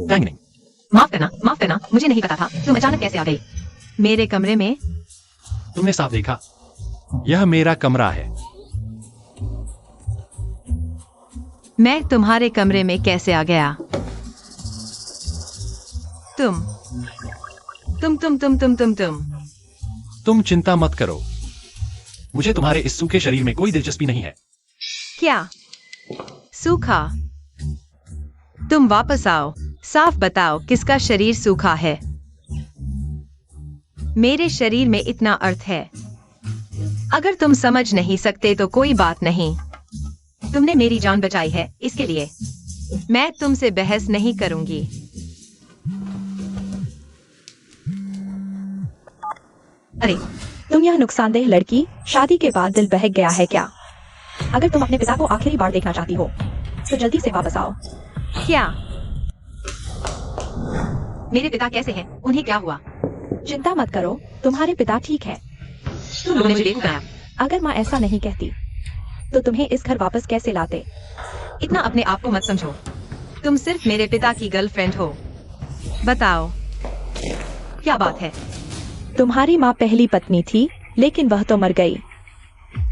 टैंग नहीं। माफ करना, मुझे नहीं पता था। तुम अचानक कैसे आ गई मेरे कमरे में? तुमने साफ देखा, यह मेरा कमरा है। मैं तुम्हारे कमरे में कैसे आ गया? तुम चिंता मत करो, मुझे तुम्हारे इस सूखे शरीर में कोई दिलचस्पी नहीं है। क्या सूखा? तुम वापस आओ, साफ बताओ किसका शरीर सूखा है? मेरे शरीर में इतना अर्थ है। अगर तुम समझ नहीं सकते तो कोई बात नहीं। तुमने मेरी जान बचाई है, इसके लिए मैं तुमसे बहस नहीं करूंगी। अरे, तुम यह नुकसानदेह लड़की, शादी के बाद दिल बहक गया है क्या? अगर तुम अपने पिता को आखिरी बार देखना चाहती हो तो जल्दी से वापस आओ। क्या? मेरे पिता कैसे हैं? उन्हें क्या हुआ? चिंता मत करो, तुम्हारे पिता ठीक है। तुम लोगों ने मुझे बेवकूफ बनाया। अगर माँ ऐसा नहीं कहती तो तुम्हें इस घर वापस कैसे लाते? इतना अपने आप को मत समझो। तुम सिर्फ मेरे पिता की गर्लफ्रेंड हो। बताओ, क्या बात है? तुम्हारी माँ पहली पत्नी थी, लेकिन वह तो मर गई।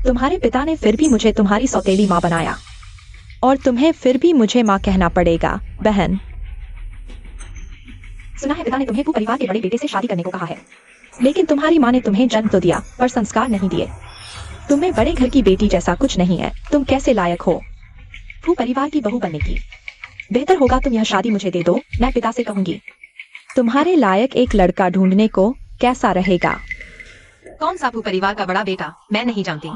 तुम्हारे पिता ने फिर भी मुझे तुम्हारी सौतेली माँ बनाया। और तुम्हें फिर भी मुझे माँ कहना पड़ेगा, बहन। सुना है पिता ने तुम्हें परिवार के बड़े बेटे से शादी करने को कहा है, लेकिन तुम्हारी माँ ने तुम्हें जन्म तो दिया पर संस्कार नहीं दिए। तुम्हें बड़े घर की बेटी जैसा कुछ नहीं है। तुम कैसे लायक हो परिवार की बहू बनने की? बेहतर होगा तुम यह शादी मुझे दे दो, मैं पिता से कहूंगी। तुम्हारे लायक एक लड़का ढूंढने को कैसा रहेगा? कौन सा परिवार का बड़ा बेटा? मैं नहीं जानती।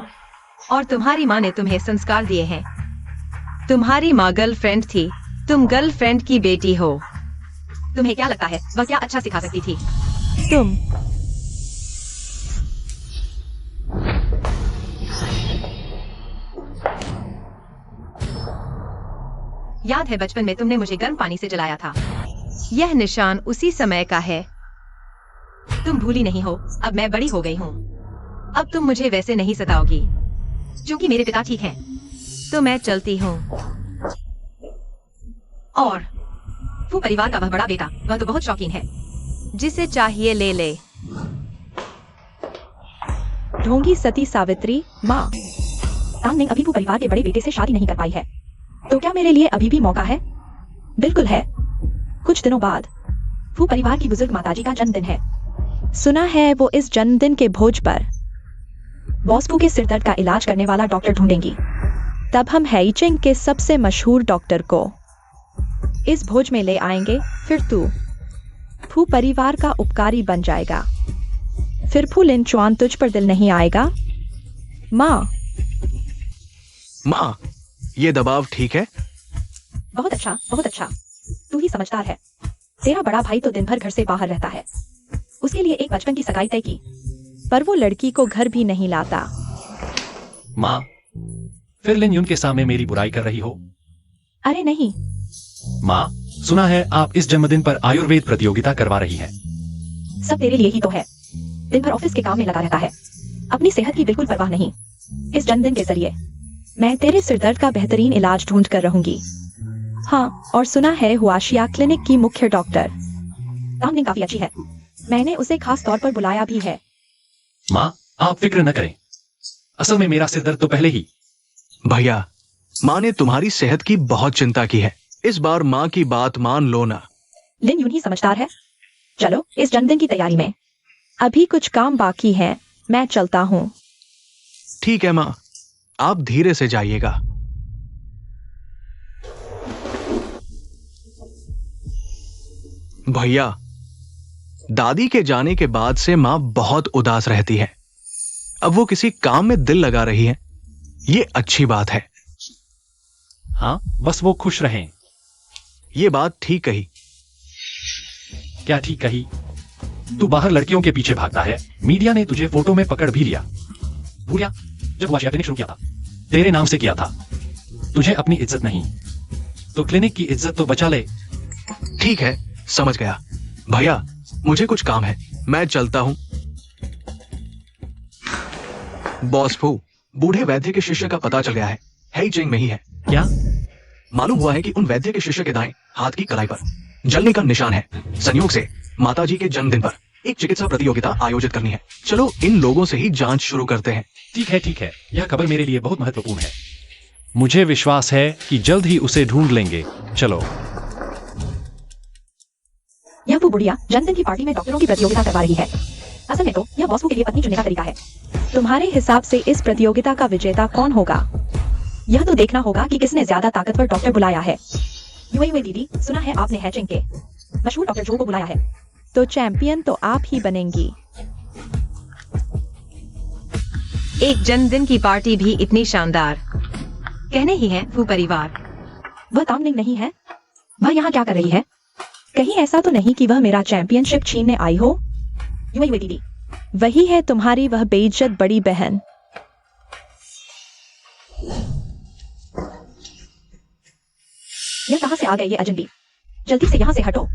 और तुम्हारी माँ ने तुम्हें संस्कार दिए हैं। तुम्हारी माँ गर्लफ्रेंड थी, तुम गर्लफ्रेंड की बेटी हो। तुम्हें क्या लगता है वह क्या अच्छा सिखा सकती थी? तुम याद है बचपन में तुमने मुझे गर्म पानी से जलाया था? यह निशान उसी समय का है। तुम भूली नहीं हो, अब मैं बड़ी हो गई हूँ। अब तुम मुझे वैसे नहीं सताओगी, क्योंकि मेरे पिता ठीक हैं। तो मैं चलती हूँ। और परिवार का वह बड़ा बेटा, वह तो बहुत शौकीन है, जिसे चाहिए ले ले। ढोंगी सती सावित्री माँ। तांग ने अभी परिवार के बड़े बेटे से शादी नहीं कर पाई है, तो क्या मेरे लिए अभी भी मौका है? बिल्कुल है। कुछ दिनों बाद फू परिवार की बुजुर्ग माताजी का जन्मदिन है। सुना है वो इस जन्मदिन के भोज पर बॉस फू के सिर दर्द का इलाज करने वाला डॉक्टर ढूंढेंगी। तब हम हैचिंग के सबसे मशहूर डॉक्टर को इस भोज में ले आएंगे। फिर तू फू परिवार का उपकारी बन जाएगा। फिर फू लिन चुआन तुझ पर दिल नहीं आएगा। माँ, माँ, ये दबाव ठीक है? बहुत अच्छा, बहुत अच्छा। तू ही समझदार है। तेरा बड़ा भाई तो दिन भर घर से बाहर रहता है। उसके लिए एक बचपन की सगाई तय की, पर वो लड़की को घर भी नहीं लाता। माँ, फिर लिन यून के सामने मेरी बुराई कर रही हो? अरे नहीं। माँ, सुना है आप इस जन्मदिन पर आयुर्वेद प्रतियोगिता करवा रही हैं। सब तेरे लिए ही तो है। दिन भर ऑफिस के काम में लगा रहता है, अपनी सेहत की बिल्कुल परवाह नहीं। इस जन्मदिन के जरिए मैं तेरे सिरदर्द का बेहतरीन इलाज ढूंढ कर रहूंगी। हाँ, और सुना है हुआशिया क्लिनिक की मुख्य डॉक्टर तांगनिंग काफी अच्छी है। मैंने उसे खास तौर पर बुलाया भी है। माँ, आप फिक्र न करें। असल में मेरा सिर दर्द तो पहले ही। भैया, माँ ने तुम्हारी सेहत की बहुत चिंता की है। इस बार माँ की बात मान लो ना। लिन यून ही समझदार है। चलो इस जन्मदिन की तैयारी में। अभी कुछ काम बाकी है, मैं चलता हूँ। ठीक है माँ, आप धीरे से जाइएगा। भैया, दादी के जाने के बाद से माँ बहुत उदास रहती है। अब वो किसी काम में दिल लगा रही है, ये अच्छी बात है। हाँ, बस वो खुश रहें। ये बात ठीक कही। क्या ठीक कही? तू बाहर लड़कियों के पीछे भागता है। मीडिया ने तुझे फोटो में पकड़ भी लिया। भूलिया, जब हुआशिया क्लिनिक शुरू किया था, तेरे नाम से किया था। तुझे अपनी इज्जत नहीं तो क्लिनिक की इज्जत तो बचा ले। ठीक है, समझ गया। भैया, मुझे कुछ काम है, मैं चलता हूं। बॉस फू, बूढ़े वैद्य के शिष्य का पता चल गया है। हैचिंग में ही है। क्या? मालूम हुआ है कि उन वैद्य के शिष्य के दाएं हाथ की कलाई पर जलने का निशान है। संयोग से माताजी के जन्मदिन पर एक चिकित्सा प्रतियोगिता आयोजित करनी है। चलो इन लोगों से ही जांच शुरू करते हैं। ठीक है, ठीक है। यह खबर मेरे लिए बहुत महत्वपूर्ण है। मुझे विश्वास है कि जल्द ही उसे ढूंढ लेंगे। चलो। यह वो बुढ़िया जन्मदिन की पार्टी में डॉक्टरों की प्रतियोगिता करवा रही है। असल में तो यह बॉस फू के लिए पत्नी चुनने का तरीका है। तुम्हारे हिसाब से इस प्रतियोगिता का विजेता कौन होगा? यह तो देखना होगा कि किसने ज्यादा ताकतवर डॉक्टर बुलाया है। यूए दीदी, सुना है आपने हैचिंग के मशहूर डॉक्टर जो को बुलाया है। तो चैंपियन तो आप ही बनेंगी। एक जन्मदिन की पार्टी भी इतनी शानदार कहने ही है फू परिवार। वह तांगनिंग नहीं है। वह यहाँ क्या कर रही है? कहीं ऐसा तो नहीं कि वह मेरा चैंपियनशिप छीनने आई हो? यूए दीदी, वही है तुम्हारी वह बेइज्जत बड़ी बहन। यह कहाँ से आ गए ये अजनबी? जल्दी से यहाँ से हटो।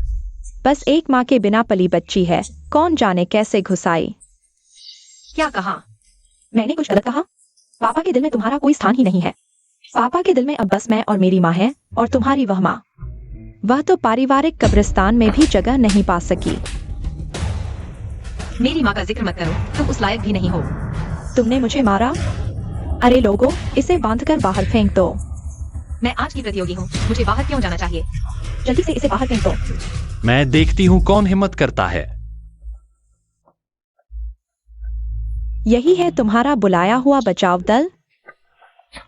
बस एक माँ के बिना पली बच्ची है, कौन जाने कैसे घुसाई। क्या कहा? मैंने कुछ गलत कहा? पापा के दिल में तुम्हारा कोई स्थान ही नहीं है। पापा के दिल में अब बस मैं और मेरी माँ है, और तुम्हारी वह माँ। वह तो पारिवारिक कब्रिस्तान में भी जगह नहीं पा सकी। मेरी माँ का जिक्र मत करो, तुम उस लायक भी नहीं हो। तुमने मुझे मारा? अरे लोगों, इसे बांधकर बाहर फेंक दो। मैं आज की प्रतियोगी हूँ, मुझे बाहर क्यों जाना चाहिए? जल्दी से इसे बाहर फेंक दो। मैं देखती हूँ कौन हिम्मत करता है। यही है तुम्हारा बुलाया हुआ बचाव दल?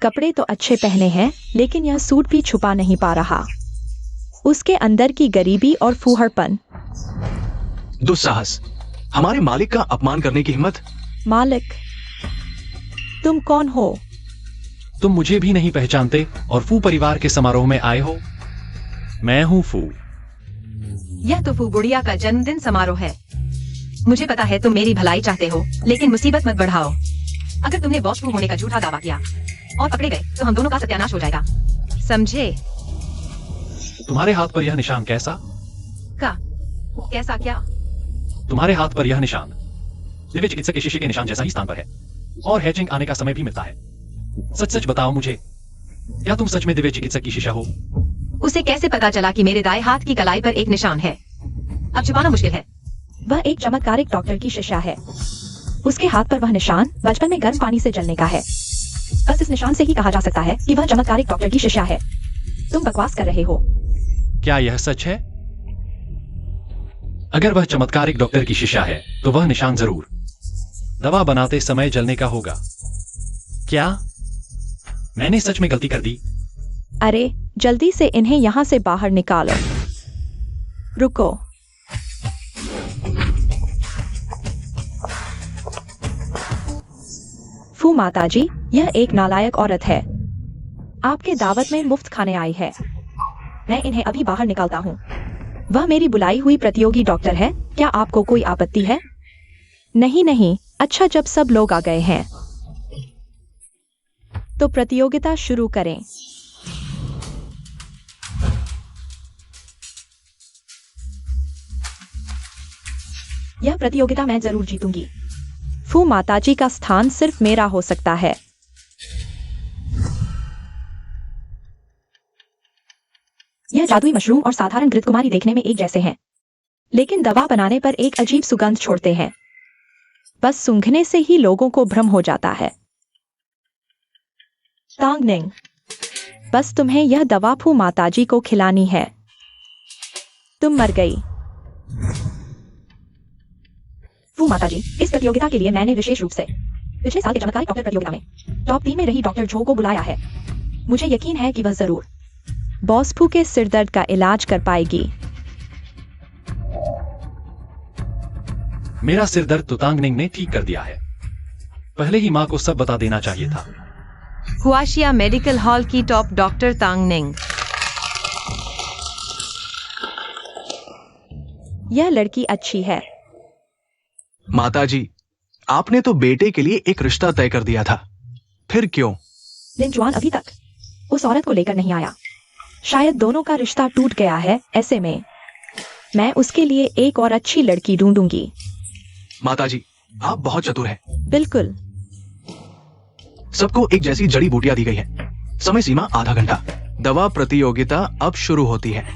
कपड़े तो अच्छे पहने हैं, लेकिन यह सूट भी छुपा नहीं पा रहा उसके अंदर की गरीबी और फूहड़पन। दुस्साहस, हमारे मालिक का अपमान करने की हिम्मत। मालिक? तुम कौन हो? तुम मुझे भी नहीं पहचानते और फू परिवार के समारोह में आए हो? मैं हूँ फू। यह तो फू बुढ़िया का जन्मदिन समारोह है। मुझे पता है तुम मेरी भलाई चाहते हो, लेकिन मुसीबत मत बढ़ाओ। अगर तुमने बॉस फू होने का झूठा दावा किया और पकड़े गए तो हम दोनों का सत्यानाश हो जाएगा, समझे? तुम्हारे हाथ पर यह निशान कैसा? कैसा क्या? तुम्हारे हाथ पर यह निशान दिव्य चिकित्सक के शिष्य के निशान जैसा ही स्थान पर है, और हैचिंग आने का समय भी मिलता है। सच सच बताओ मुझे, क्या तुम सच में दिव्य चिकित्सक की शिष्य हो? उसे कैसे पता चला कि मेरे दाएं हाथ की कलाई पर एक निशान है? अब छुपाना मुश्किल है। वह एक चमत्कारिक डॉक्टर की शिष्या है। उसके हाथ पर वह निशान बचपन में गर्म पानी से जलने का है। बस इस निशान से ही कहा जा सकता है कि वह चमत्कारिक डॉक्टर की शिष्या है। तुम बकवास कर रहे हो। क्या यह सच है? अगर वह चमत्कारिक डॉक्टर की शिष्या है तो वह निशान जरूर दवा बनाते समय जलने का होगा। क्या मैंने सच में गलती कर दी? अरे जल्दी से इन्हें यहाँ से बाहर निकालो। रुको। फू माताजी, यह एक नालायक औरत है। आपके दावत में मुफ्त खाने आई है। मैं इन्हें अभी बाहर निकालता हूँ। वह मेरी बुलाई हुई प्रतियोगी डॉक्टर है। क्या आपको कोई आपत्ति है? नहीं नहीं, अच्छा जब सब लोग आ गए हैं तो प्रतियोगिता शुरू करें। यह प्रतियोगिता मैं जरूर जीतूंगी। फू माताजी का स्थान सिर्फ मेरा हो सकता है। यह जादुई मशरूम और साधारण घृतकुमारी देखने में एक जैसे हैं, लेकिन दवा बनाने पर एक अजीब सुगंध छोड़ते हैं। बस सूंघने से ही लोगों को भ्रम हो जाता है। तांगनिंग, बस तुम्हें यह दवा फू माताजी को खिलानी है। तुम मर गई। फू माताजी, इस प्रतियोगिता के लिए मैंने विशेष रूप से पिछले साल के चमत्कारिक डॉक्टर प्रतियोगिता में टॉप 3 में रही डॉक्टर झो को बुलाया है। मुझे यकीन है कि वह जरूर बॉस फू के सिरदर्द का इलाज कर पाएगी। मेरा सिर दर्द तो तांगनिंग ने ठीक कर दिया है। पहले ही माँ को सब बता देना चाहिए था। हुआशिया मेडिकल हॉल की टॉप डॉक्टर तांगनिंग। यह लड़की अच्छी है। माताजी, आपने तो बेटे के लिए एक रिश्ता तय कर दिया था, फिर क्यों? लिंजुआन अभी तक उस औरत को लेकर नहीं आया। शायद दोनों का रिश्ता टूट गया है। ऐसे में मैं उसके लिए एक और अच्छी लड़की ढूंढूंगी। माताजी, आप बहुत चतुर हैं। बिल्कुल। सबको एक जैसी जड़ी बूटियां दी गई है। समय सीमा आधा घंटा। दवा प्रतियोगिता अब शुरू होती है।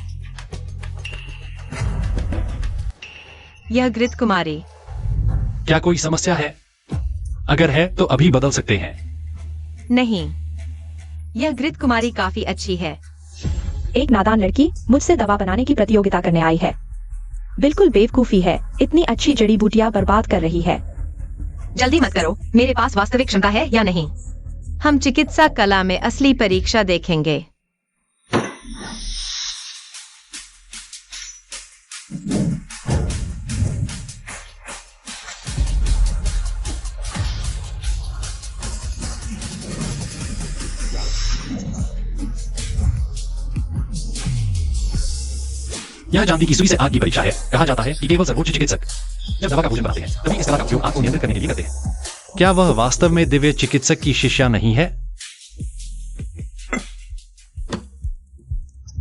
यह घृतकुमारी। क्या कोई समस्या है? अगर है तो अभी बदल सकते हैं। नहीं, यह घृतकुमारी काफी अच्छी है। एक नादान लड़की मुझसे दवा बनाने की प्रतियोगिता करने आई है। बिल्कुल बेवकूफी है। इतनी अच्छी जड़ी बूटियां बर्बाद कर रही है। जल्दी मत करो, मेरे पास वास्तविक क्षमता है या नहीं। हम चिकित्सा कला में असली परीक्षा देखेंगे। यह चांदी की सुई से आग की परीक्षा है। कहा जाता है कि केवल सर्वोच्च चिकित्सक जब दवा का भोजन बनाते हैं तभी इस कला का उपयोग आग को नियंत्रित करने के लिए करते हैं। क्या वह वास्तव में दिव्य चिकित्सक की शिष्या नहीं है?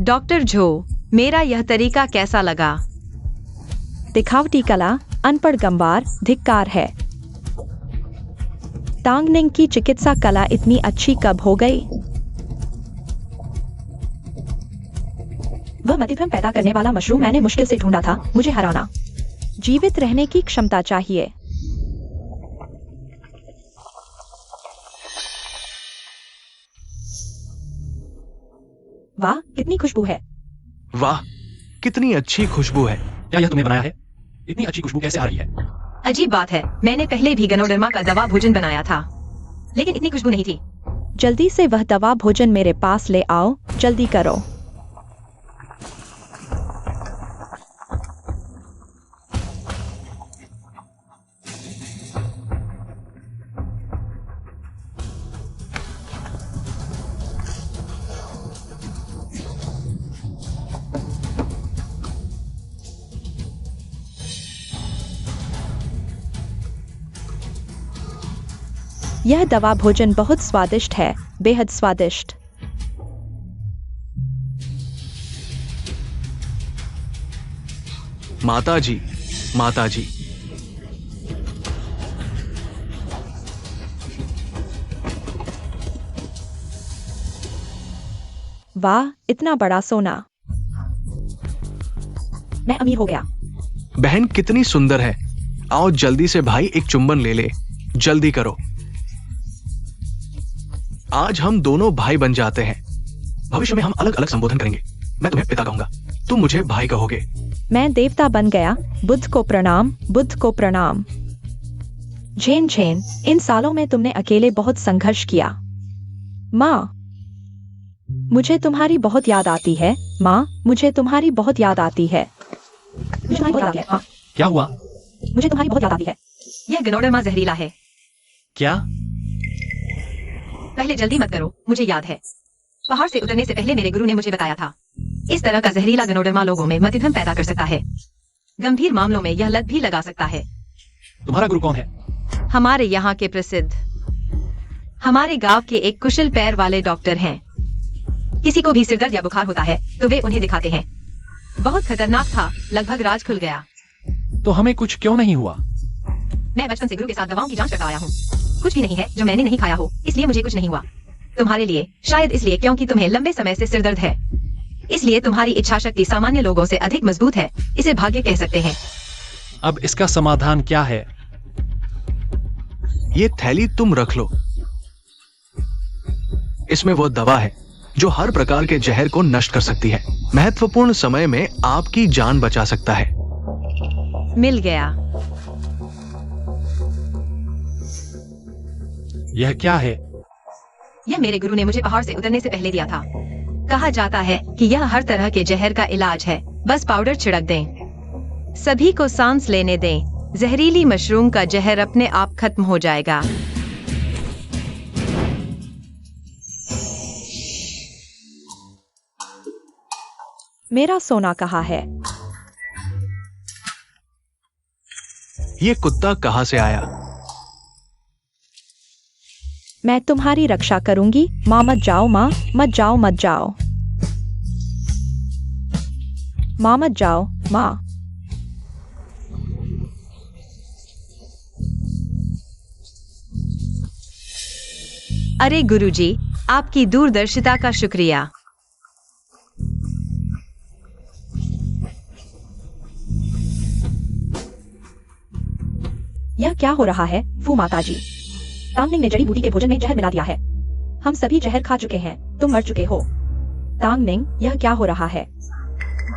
डॉक्टर झो, मेरा यह तरीका कैसा लगा? दिखावटी कला, अनपढ़ गंवार, धिक्कार है। तांगनिंग की चिकित्सा कला इतनी अच्छी कब हो गई? वह मतिभ्रम पैदा करने वाला मशरूम मैंने मुश्किल से ढूंढा था। मुझे हराना। जीवित रहने की क्षमता चाहिए। वाह, कितनी खुशबू है। वाह, कितनी अच्छी खुशबू है। क्या यह तुमने बनाया है? इतनी अच्छी खुशबू कैसे आ रही है? अजीब बात है, मैंने पहले भी गनोडर्मा का दवा भोजन बनाया था, लेकिन इतनी खुशबू नहीं थी। जल्दी से वह दवा भोजन मेरे पास ले आओ। जल्दी करो। यह दवा भोजन बहुत स्वादिष्ट है, बेहद स्वादिष्ट। माताजी, माताजी, वाह, इतना बड़ा सोना। मैं अमीर हो गया। बहन कितनी सुंदर है। आओ जल्दी से भाई एक चुंबन ले ले। जल्दी करो। आज हम दोनों भाई बन जाते हैं। भविष्य में हम अलग अलग संबोधन करेंगे। मैं तुम्हें पिता कहूंगा, तुम मुझे भाई कहोगे। मैं देवता बन गया। बुद्ध को प्रणाम, बुद्ध को प्रणाम। झेन झेन, इन सालों में तुमने अकेले बहुत संघर्ष किया। माँ, मुझे तुम्हारी बहुत याद आती है। माँ, मुझे तुम्हारी बहुत याद आती है। मुझे तुम्हारी बहुत याद आती है। हाँ, क्या हुआ? मुझे तुम्हारी बहुत याद आती है। यह गनोडर्मा जहरीला है। क्या? पहले जल्दी मत करो, मुझे याद है। पहाड़ से उतरने से पहले मेरे गुरु ने मुझे बताया था, इस तरह का जहरीला गनोडर्मा लोगों में मतिभ्रम पैदा कर सकता है। गंभीर मामलों में यह लत भी लगा सकता है। तुम्हारा गुरु कौन है? हमारे यहाँ के प्रसिद्ध, हमारे गांव के एक कुशल पैर वाले डॉक्टर हैं। किसी को भी सिरदर्द या बुखार होता है तो वे उन्हें दिखाते हैं। बहुत खतरनाक था, लगभग राज खुल गया। तो हमें कुछ क्यों नहीं हुआ? मैं बचपन से गुरु के साथ दवाओं की जांच करता आया हूँ। कुछ भी नहीं है जो मैंने नहीं खाया हो, इसलिए मुझे कुछ नहीं हुआ। तुम्हारे लिए शायद इसलिए क्योंकि तुम्हें लंबे समय से सिरदर्द है, इसलिए तुम्हारी इच्छा शक्ति सामान्य लोगों से अधिक मजबूत है। इसे भाग्य कह सकते हैं। अब इसका समाधान क्या है? ये थैली तुम रख लो। इसमें वो दवा है जो हर प्रकार के जहर को नष्ट कर सकती है। महत्वपूर्ण समय में आपकी जान बचा सकता है। मिल गया। यह क्या है? यह मेरे गुरु ने मुझे पहाड़ से उतरने से पहले दिया था। कहा जाता है कि यह हर तरह के जहर का इलाज है, बस पाउडर छिड़क दें। सभी को सांस लेने दें। जहरीली मशरूम का जहर अपने आप खत्म हो जाएगा। मेरा सोना कहाँ है? ये कुत्ता कहाँ से आया? मैं तुम्हारी रक्षा करूंगी। माँ मत जाओ, माँ मत जाओ, मत जाओ। माँ मत जाओ, माँ। अरे गुरुजी, आपकी दूरदर्शिता का शुक्रिया। यह क्या हो रहा है फू माताजी? तांगनिंग ने जड़ी बूटी के भोजन में जहर मिला दिया है। हम सभी जहर खा चुके हैं, तुम मर चुके हो। तांगनिंग, यह क्या हो रहा है?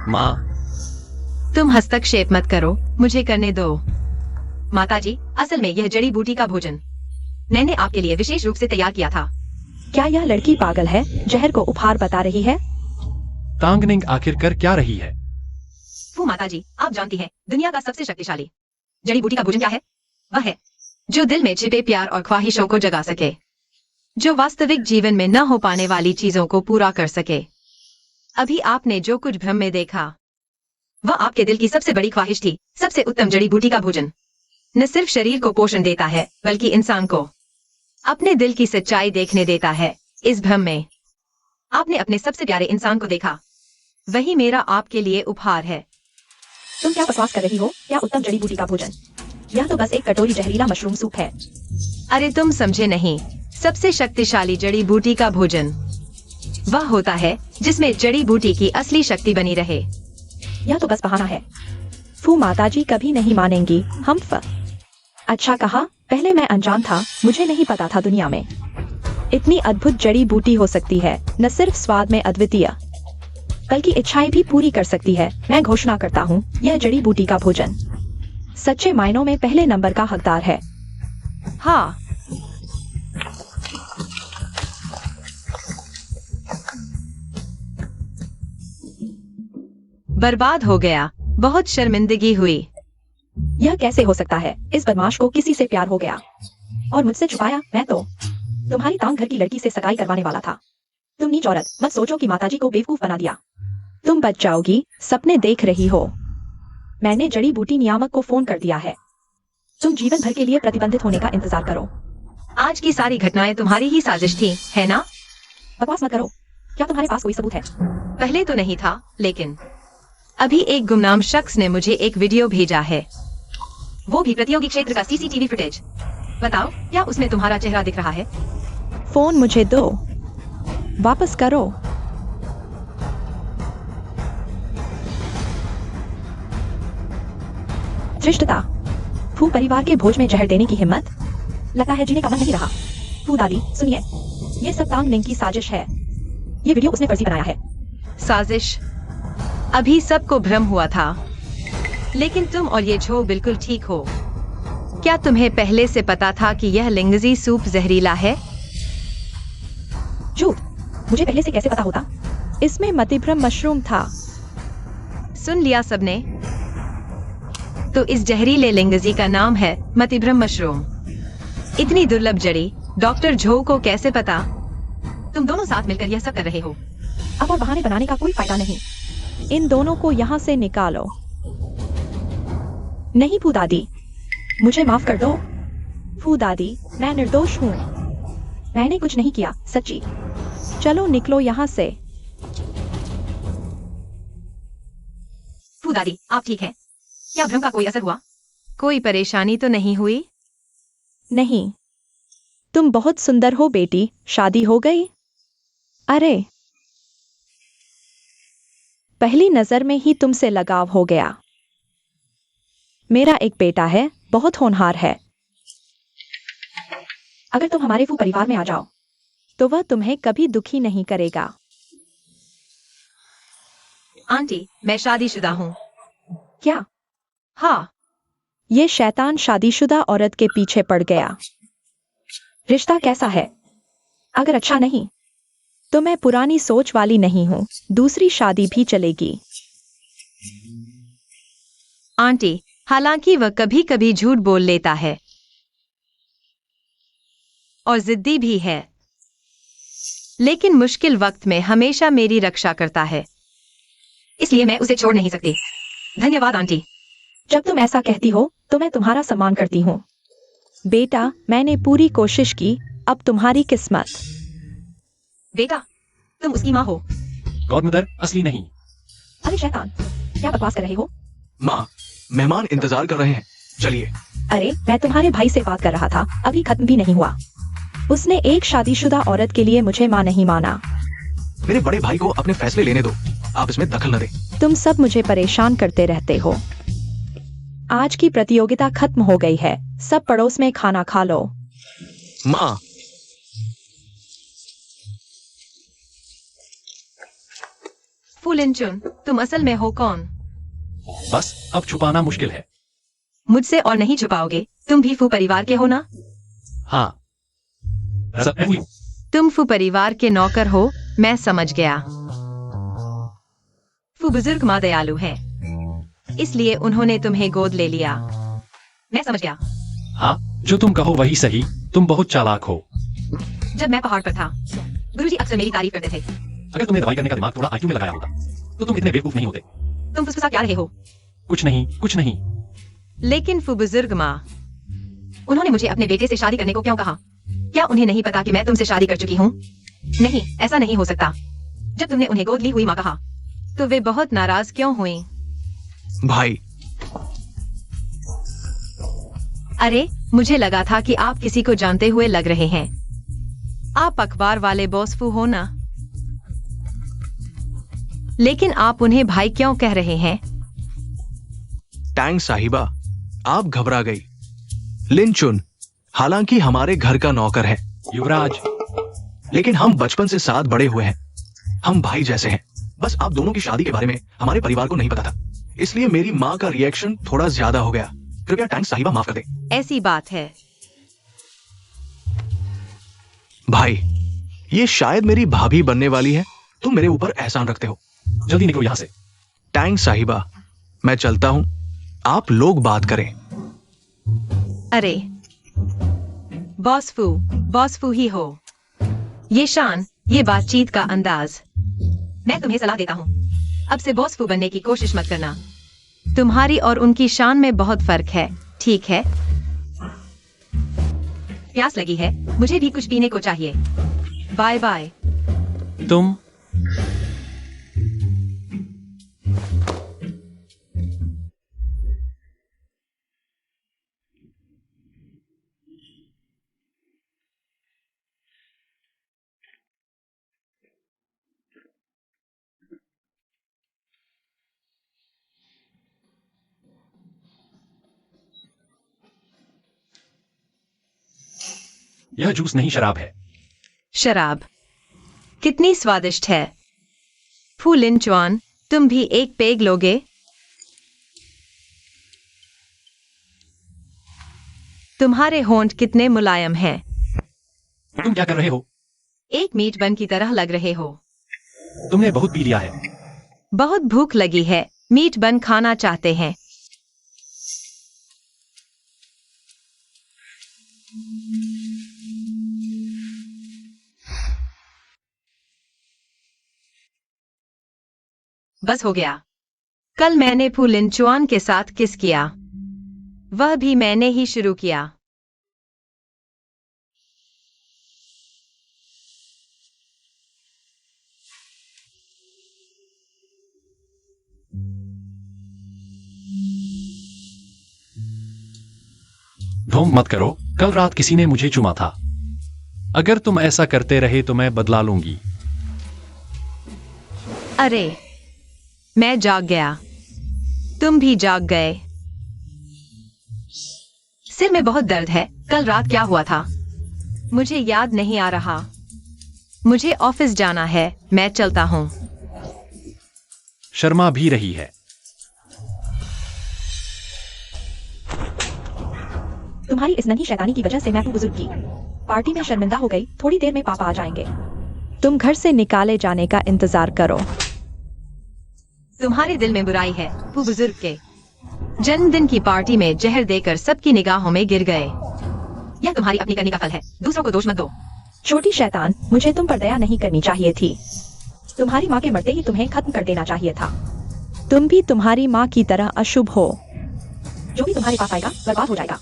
माँ, तुम हस्तक्षेप मत करो, मुझे करने दो। माताजी, असल में यह जड़ी बूटी का भोजन मैंने आपके लिए विशेष रूप से तैयार किया था। क्या यह लड़की पागल है? जहर को उपहार बता रही है। तांगनिंग आखिर कर क्या रही है? फू माताजी, आप जानती हैं, दुनिया का सबसे शक्तिशाली जड़ी बूटी का भोजन क्या है? वह है जो दिल में छिपे प्यार और ख्वाहिशों को जगा सके, जो वास्तविक जीवन में न हो पाने वाली चीजों को पूरा कर सके। अभी आपने जो कुछ भ्रम में देखा, वह आपके दिल की सबसे बड़ी ख्वाहिश थी। सबसे उत्तम जड़ी बूटी का भोजन न सिर्फ शरीर को पोषण देता है, बल्कि इंसान को अपने दिल की सच्चाई देखने देता है। इस भ्रम में आपने अपने सबसे प्यारे इंसान को देखा। वही मेरा आपके लिए उपहार है। तुम क्या बकवास कर रही हो? क्या उत्तम जड़ी बूटी का भोजन? यह तो बस एक कटोरी जहरीला मशरूम सूप है। अरे तुम समझे नहीं। सबसे शक्तिशाली जड़ी बूटी का भोजन वह होता है जिसमें जड़ी बूटी की असली शक्ति बनी रहे। यह तो बस बहाना है। फू माताजी कभी नहीं मानेंगी। हम अच्छा कहा, पहले मैं अनजान था, मुझे नहीं पता था दुनिया में इतनी अद्भुत जड़ी बूटी हो सकती है। न सिर्फ स्वाद में अद्वितीय, बल्कि इच्छाएं भी पूरी कर सकती है। मैं घोषणा करता हूँ, यह जड़ी बूटी का भोजन सच्चे मायनों में पहले नंबर का हकदार है। हाँ, बर्बाद हो गया। बहुत शर्मिंदगी हुई। यह कैसे हो सकता है? इस बदमाश को किसी से प्यार हो गया और मुझसे छुपाया। मैं तो तुम्हारी तांग घर की लड़की से सगाई करवाने वाला था। तुम नीच औरत, मत सोचो कि माताजी को बेवकूफ बना दिया। तुम बच जाओगी, सपने देख रही हो। मैंने जड़ी बूटी नियामक को फोन कर दिया है। तुम जीवन भर के लिए प्रतिबंधित होने का इंतजार करो। आज की सारी घटनाएं तुम्हारी ही साजिश थी, है ना? बकवास मत करो। क्या तुम्हारे पास कोई सबूत है? पहले तो नहीं था, लेकिन अभी एक गुमनाम शख्स ने मुझे एक वीडियो भेजा है, वो भी प्रतियोगी क्षेत्र का सीसीटीवी फुटेज। बताओ, क्या उसमें तुम्हारा चेहरा दिख रहा है? फोन मुझे दो, वापस करो। धृष्टता। फू परिवार के भोज में जहर देने की हिम्मत। लगता है जीने का मन नहीं रहा। फू दादी सुनिए, ये सब तांग निंग की साजिश है। ये वीडियो उसने फर्जी बनाया है। साजिश। अभी सबको भ्रम हुआ था, लेकिन तुम और ये झो बिल्कुल ठीक हो। क्या तुम्हें पहले से पता था कि यह लिंगजी सूप जहरीला है? झूठ। मुझे पहले से कैसे पता होता? इसमें मतिभ्रम मशरूम था। सुन लिया सबने? तो इस जहरीले लिंगजी का नाम है मतिभ्रम मशरूम। इतनी दुर्लभ जड़ी डॉक्टर झो को कैसे पता? तुम दोनों साथ मिलकर यह सब कर रहे हो। अब और बहाने बनाने का कोई फायदा नहीं। इन दोनों को यहाँ से निकालो। नहीं फू दादी, मुझे माफ कर दो। फू दादी, मैं निर्दोष हूँ। मैंने कुछ नहीं किया, सच्ची। चलो निकलो यहाँ से। फू दादी, आप ठीक हैं? क्या भ्रम का कोई असर हुआ? कोई परेशानी तो नहीं हुई? नहीं। तुम बहुत सुंदर हो बेटी। शादी हो गई? अरे, पहली नजर में ही तुमसे लगाव हो गया। मेरा एक बेटा है, बहुत होनहार है। अगर तुम हमारे फू परिवार में आ जाओ तो वह तुम्हें कभी दुखी नहीं करेगा। आंटी, मैं शादीशुदा हूँ। क्या? हाँ। ये शैतान शादीशुदा औरत के पीछे पड़ गया। रिश्ता कैसा है? अगर अच्छा नहीं तो मैं पुरानी सोच वाली नहीं हूँ। दूसरी शादी भी चलेगी। आंटी, हालांकि वह कभी कभी झूठ बोल लेता है और जिद्दी भी है, लेकिन मुश्किल वक्त में हमेशा मेरी रक्षा करता है, इसलिए मैं उसे छोड़ नहीं सकती। धन्यवाद आंटी। जब तुम ऐसा कहती हो तो मैं तुम्हारा सम्मान करती हूँ। बेटा, मैंने पूरी कोशिश की, अब तुम्हारी किस्मत। बेटा, तुम उसकी माँ हो। गॉडमदर असली नहीं। अरे शैतान, क्या बकवास कर रहे हो? माँ, मेहमान इंतजार कर रहे हैं, चलिए। अरे, मैं तुम्हारे भाई से बात कर रहा था, अभी खत्म भी नहीं हुआ। उसने एक शादीशुदा औरत के लिए मुझे माँ नहीं माना। मेरे बड़े भाई को अपने फैसले लेने दो, आप इसमें दखल न दें। तुम सब मुझे परेशान करते रहते हो। आज की प्रतियोगिता खत्म हो गई है। सब पड़ोस में खाना खा लो। माँ, फूलिनचुन, तुम असल में हो कौन? बस अब छुपाना मुश्किल है। मुझसे और नहीं छुपाओगे? तुम भी फू परिवार के हो ना? हाँ, दरअसल मैं हुई। तुम फू परिवार के नौकर हो, मैं समझ गया। फू बुजुर्ग माँ दयालु है, इसलिए उन्होंने तुम्हें गोद ले लिया। मैं समझ गया। हाँ, जो तुम कहो वही सही। तुम बहुत चालाक हो। जब मैं पहाड़ पर था, गुरुजी अक्सर मेरी तारीफ करते थे। अगर तुमने दवाई करने का दिमाग थोड़ा आईक्यू में लगाया होता तो तुम इतने बेवकूफ नहीं होते। तुम फुसफुसा क्या रहे हो? कुछ नहीं, कुछ नहीं। लेकिन फू बुजुर्ग माँ, उन्होंने मुझे अपने बेटे से शादी करने को क्यों कहा? क्या उन्हें नहीं पता कि मैं तुमसे शादी कर चुकी हूँ? नहीं, ऐसा नहीं हो सकता। जब तुमने उन्हें गोद ली हुई माँ कहा, तो वे बहुत नाराज क्यों हुई? भाई, अरे, मुझे लगा था कि आप किसी को जानते हुए लग रहे हैं। आप अखबार वाले बॉस फू हो ना? लेकिन आप उन्हें भाई क्यों कह रहे हैं? टैंग साहिबा, आप घबरा गई। लिनचुन, हालांकि हमारे घर का नौकर है, युवराज, लेकिन हम बचपन से साथ बड़े हुए हैं। हम भाई जैसे हैं। बस आप दोनों की शादी के बारे में हमारे परिवार को नहीं पता था, इसलिए मेरी माँ का रिएक्शन थोड़ा ज्यादा हो गया। कृपया टैंक साहिबा माफ कर दे। ऐसी बात है। भाई, ये शायद मेरी भाभी बनने वाली है। तुम मेरे ऊपर एहसान रखते हो। जल्दी निकलो यहाँ से। टैंक साहिबा, मैं चलता हूँ, आप लोग बात करें। अरे, बॉस फू ही हो। ये शान, ये बातचीत का अंदाज। मैं तुम्हें सलाह देता हूँ, अब से बॉस फू बनने की कोशिश मत करना। तुम्हारी और उनकी शान में बहुत फर्क है, ठीक है? प्यास लगी है, मुझे भी कुछ पीने को चाहिए। Bye bye. तुम यह जूस नहीं शराब है। शराब। कितनी स्वादिष्ट है। फू लिन चुआन, तुम भी एक पेग लोगे? तुम्हारे होंठ कितने मुलायम हैं। तुम क्या कर रहे हो? एक मीट बन की तरह लग रहे हो। तुमने बहुत पी लिया है। बहुत भूख लगी है, मीट बन खाना चाहते हैं। बस हो गया। कल मैंने फू लिन चुआन के साथ किस किया, वह भी मैंने ही शुरू किया। ढोंग मत करो, कल रात किसी ने मुझे चुमा था। अगर तुम ऐसा करते रहे तो मैं बदला लूंगी। अरे, मैं जाग गया, तुम भी जाग गए। सिर में बहुत दर्द है। कल रात क्या हुआ था मुझे याद नहीं आ रहा। मुझे ऑफिस जाना है, मैं चलता हूँ। शर्मा भी रही है। तुम्हारी इस नन्ही शैतानी की वजह से मैं बुजुर्ग की पार्टी में शर्मिंदा हो गई। थोड़ी देर में पापा आ जाएंगे। तुम घर से निकाले जाने का इंतजार करो। तुम्हारे दिल में बुराई है। वो बुजुर्ग के जन्मदिन की पार्टी में जहर देकर सबकी निगाहों में गिर गए। यह तुम्हारी अपनी करनी का फल है, दूसरों को दोष मत दो। छोटी शैतान, मुझे तुम पर दया नहीं करनी चाहिए थी। तुम्हारी माँ के मरते ही तुम्हें खत्म कर देना चाहिए था। तुम भी तुम्हारी माँ की तरह अशुभ हो। जो भी तुम्हारे पास आएगा बर्बाद हो जाएगा।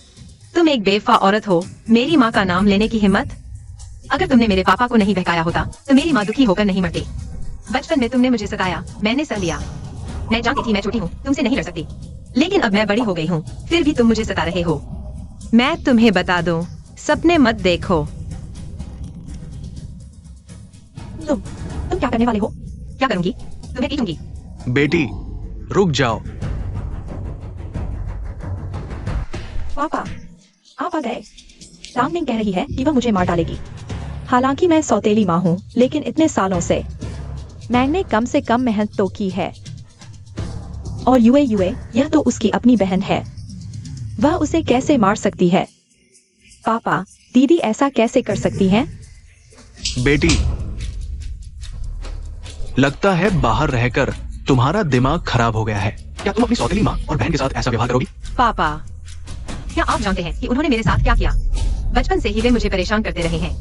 तुम एक बेवफा औरत हो, मेरी माँ का नाम लेने की हिम्मत। अगर तुमने मेरे पापा को नहीं बहकाया होता तो मेरी माँ दुखी होकर नहीं मरती। बचपन में तुमने मुझे सताया, मैंने सह लिया। मैं जानती थी मैं छोटी हूँ, तुमसे नहीं लड़ सकती, लेकिन अब मैं बड़ी हो गई हूँ, फिर भी तुम मुझे सता रहे हो। मैं तुम्हें बता दूं, सपने मत देखो। तुम क्या करने वाले हो? क्या करूंगी? तुम्हें पीटूंगी। बेटी, रुक जाओ। पापा, आप आ गए। टांगनिंग कह रही है कि वह मुझे मार डालेगी। हालांकि मैं सौतेली माँ हूँ, लेकिन इतने सालों से मैंने कम से कम मेहनत तो की है। और यूए यह तो उसकी अपनी बहन है। वह उसे कैसे मार सकती है? पापा, दीदी ऐसा कैसे कर सकती हैं? बेटी, लगता है बाहर रहकर तुम्हारा दिमाग खराब हो गया है। क्या तुम अपनी सौतेली माँ और बहन के साथ ऐसा व्यवहार करोगी? पापा, क्या आप जानते हैं कि उन्होंने मेरे साथ क्या किया? बचपन से ही वे मुझे परेशान करते रहे हैं।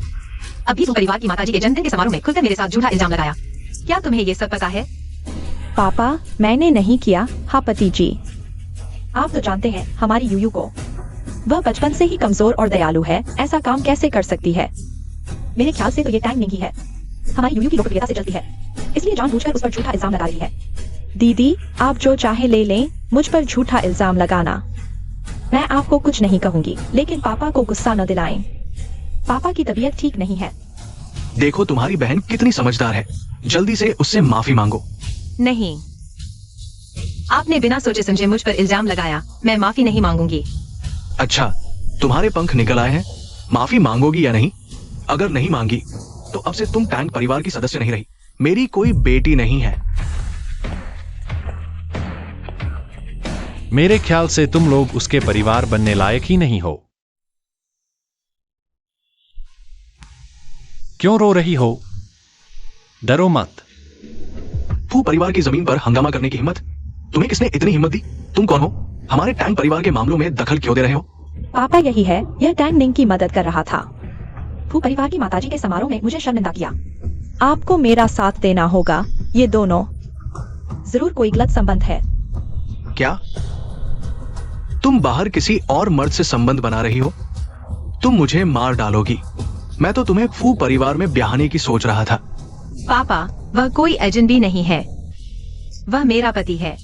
अभी परिवार की माताजी के जन्मदिन के समारोह में खुलकर मेरे साथ झूठा इल्जाम लगाया। क्या तुम्हें ये सब पता है? पापा, मैंने नहीं किया। हाँ पति जी। आप तो जानते हैं हमारी यूयू को। वह बचपन से ही कमजोर और दयालु है, ऐसा काम कैसे कर सकती है? मेरे ख्याल से तो ये टाइम नहीं है। हमारी यूयू की लोकप्रियता से चलती है, इसलिए जानबूझकर उस पर झूठा इल्जाम लगा रही है। दीदी, आप जो चाहे ले लें, मुझ पर झूठा इल्जाम लगाना। मैं आपको कुछ नहीं कहूंगी, लेकिन पापा को गुस्सा न दिलाएं। पापा की तबीयत ठीक नहीं है। देखो तुम्हारी बहन कितनी समझदार है, जल्दी से उससे माफी मांगो। नहीं, आपने बिना सोचे समझे मुझ पर इल्जाम लगाया। मैं माफी नहीं मांगूंगी। अच्छा, तुम्हारे पंख निकल आए हैं, माफी मांगोगी या नहीं? अगर नहीं मांगी तो अब से तुम टैंक परिवार की सदस्य नहीं रही। मेरी कोई बेटी नहीं है। मेरे ख्याल से तुम लोग उसके परिवार बनने लायक ही नहीं हो। क्यों रो रही हो? डरो मत। फू परिवार की जमीन पर हंगामा करने की हिम्मत? तुम्हें किसने इतनी हिम्मत दी? तुम कौन हो? हमारे टैंक परिवार के मामलों में दखल क्यों दे रहे हो? पापा यही है, यह टैंग निंग की मदद कर रहा था। फू परिवार की माताजी के समारोह में मुझे शर्मिंदा किया। आपको मेरा साथ देना होगा। ये दोनों जरूर कोई गलत संबंध है। क्या तुम बाहर किसी और मर्द से संबंध बना रही हो? तुम मुझे मार डालोगी। मैं तो तुम्हें फू परिवार में ब्याहने की सोच रहा था। पापा, वह कोई एजेंबी नहीं है, वह मेरा पति है।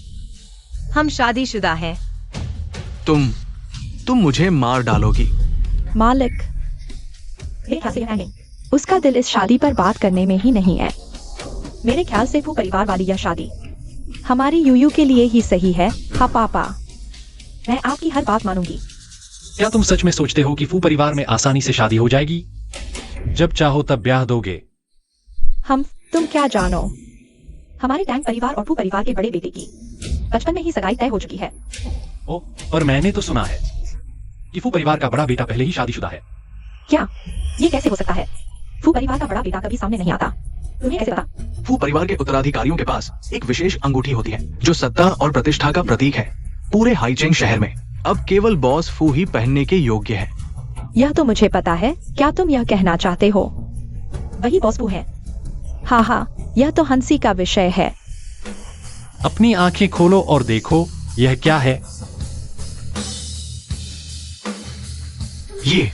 हम शादीशुदा हैं। तुम मुझे मार डालोगी। मालिक, मेरे ख्याल से यह नहीं। उसका दिल इस शादी पर बात करने में ही नहीं है। मेरे ख्याल से फू परिवार वाली यह शादी हमारी यूयू के लिए ही सही है। हाँ पापा, मैं आपकी हर बात मानूंगी। क्या तुम सच में सोचते हो कि फू परिवार में आसानी से शादी हो जाएगी? जब चाहो तब ब्याह दोगे। तुम क्या जानो? हमारे टैंक परिवार और फू परिवार के बड़े बेटे की बचपन में ही सगाई तय हो चुकी है। ओ, पर मैंने तो सुना है कि फू परिवार का बड़ा बेटा पहले ही शादीशुदा है। क्या? ये कैसे हो सकता है? फू परिवार का बड़ा बेटा कभी सामने नहीं आता। तुम्हें कैसे पता? फू परिवार के उत्तराधिकारियों के पास एक विशेष अंगूठी होती है जो सत्ता और प्रतिष्ठा का प्रतीक है। पूरे हाईचेंग शहर में अब केवल बॉस फू ही पहनने के योग्य है। यह तो मुझे पता है। क्या तुम यह कहना चाहते हो? वही बॉस फू है। हाँ, यह तो हंसी का विषय है। अपनी आंखें खोलो और देखो यह क्या है। ये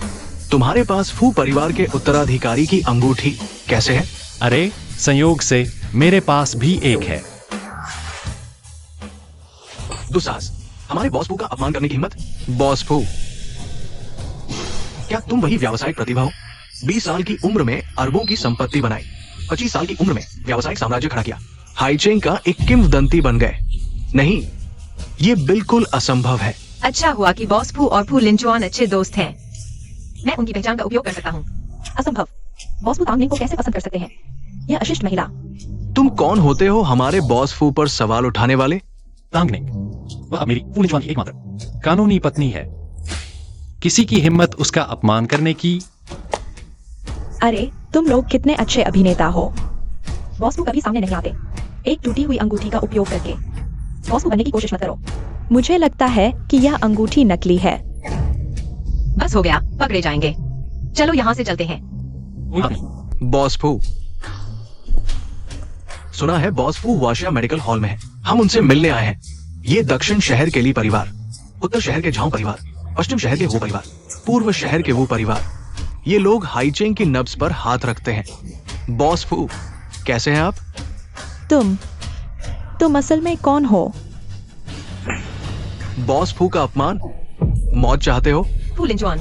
तुम्हारे पास फू परिवार के उत्तराधिकारी की अंगूठी कैसे है? अरे, संयोग से मेरे पास भी एक है। दुस्साहस, हमारे बॉस फू का अपमान करने की हिम्मत? बॉस फू, क्या तुम वही व्यावसायिक प्रतिभा हो? 20 साल की उम्र में अरबों की संपत्ति बनाई, 25 साल की उम्र में व्यावसायिक साम्राज्य खड़ा किया, हाईचेंग का एक किंवदंती बन गए। नहीं, ये बिल्कुल असंभव है। अच्छा हुआ कि बॉस फू और फू लिंचुआन अच्छे दोस्त हैं। मैं उनकी पहचान का उपयोग कर सकता हूँ। असंभव। बॉस फू तांगनिंग को कैसे पसंद कर सकते हैं? यह अशिष्ट महिला। तुम कौन होते हो हमारे बॉस फू पर सवाल उठाने वाले? तांगनिंग, वह मेरी फू लिंचुआन की एकमात्र कानूनी पत्नी है। किसी की हिम्मत उसका अपमान करने की? अरे, तुम लोग कितने अच्छे अभिनेता हो। बॉस फू कभी सामने नहीं आते। एक टूटी हुई अंगूठी का उपयोग करके बॉस फू बनने की कोशिश मत करो। मुझे लगता है कि यह अंगूठी नकली है। बस हो गया, पकड़े जाएंगे। चलो यहाँ से चलते हैं। कोई बात नहीं। बॉस फू, सुना है बॉस फू वाशिया मेडिकल हॉल में है। हम उनसे मिलने आए हैं। ये दक्षिण शहर के ली परिवार, उत्तर शहर के झांव परिवार, पश्चिम शहर के वो परिवार, पूर्व शहर के वो परिवार, ये लोग हाईचेंग की नब्ज पर हाथ रखते हैं। बॉस फू, कैसे हैं आप? तुम असल में कौन हो? बॉस फू का अपमान? मौत चाहते हो? फू लिंचुआन,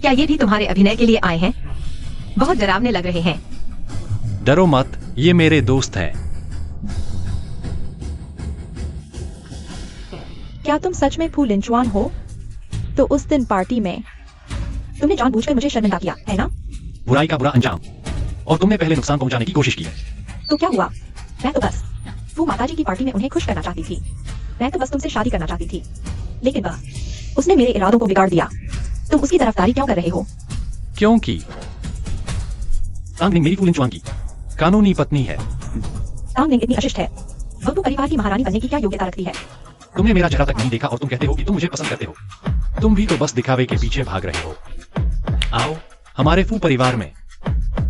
क्या ये भी तुम्हारे अभिनय के लिए आए हैं? बहुत डरावने लग रहे हैं। डरो मत, ये मेरे दोस्त हैं। क्या तुम सच में फू लिंचुआन हो? तो उस दिन पार्टी में तुमने जानबूझकर मुझे शर्मिंदा किया है ना? बुराई का बुरा अंजाम, और तुमने पहले नुकसान पहुंचाने की कोशिश की। तो क्या हुआ? मैं तो बस फू माताजी की पार्टी में उन्हें खुश करना चाहती थी। मैं तो बस तुमसे शादी करना चाहती थी, लेकिन वह उसने मेरे इरादों को बिगाड़ दिया। तुम उसकी तरफदारी क्यों कर रहे हो? क्योंकि तांगनिंग मेरी फू लिंचुआन की कानूनी पत्नी है। तांगनिंग इतनी अशिष्ट है। वह तो परिवार की महारानी बनने की क्या योग्यता रखती है? तुमने मेरा चेहरा तक नहीं देखा और तुम कहते हो कि तुम मुझे पसंद करते हो। तुम भी तो बस दिखावे के पीछे भाग रहे हो। आओ, हमारे फू परिवार में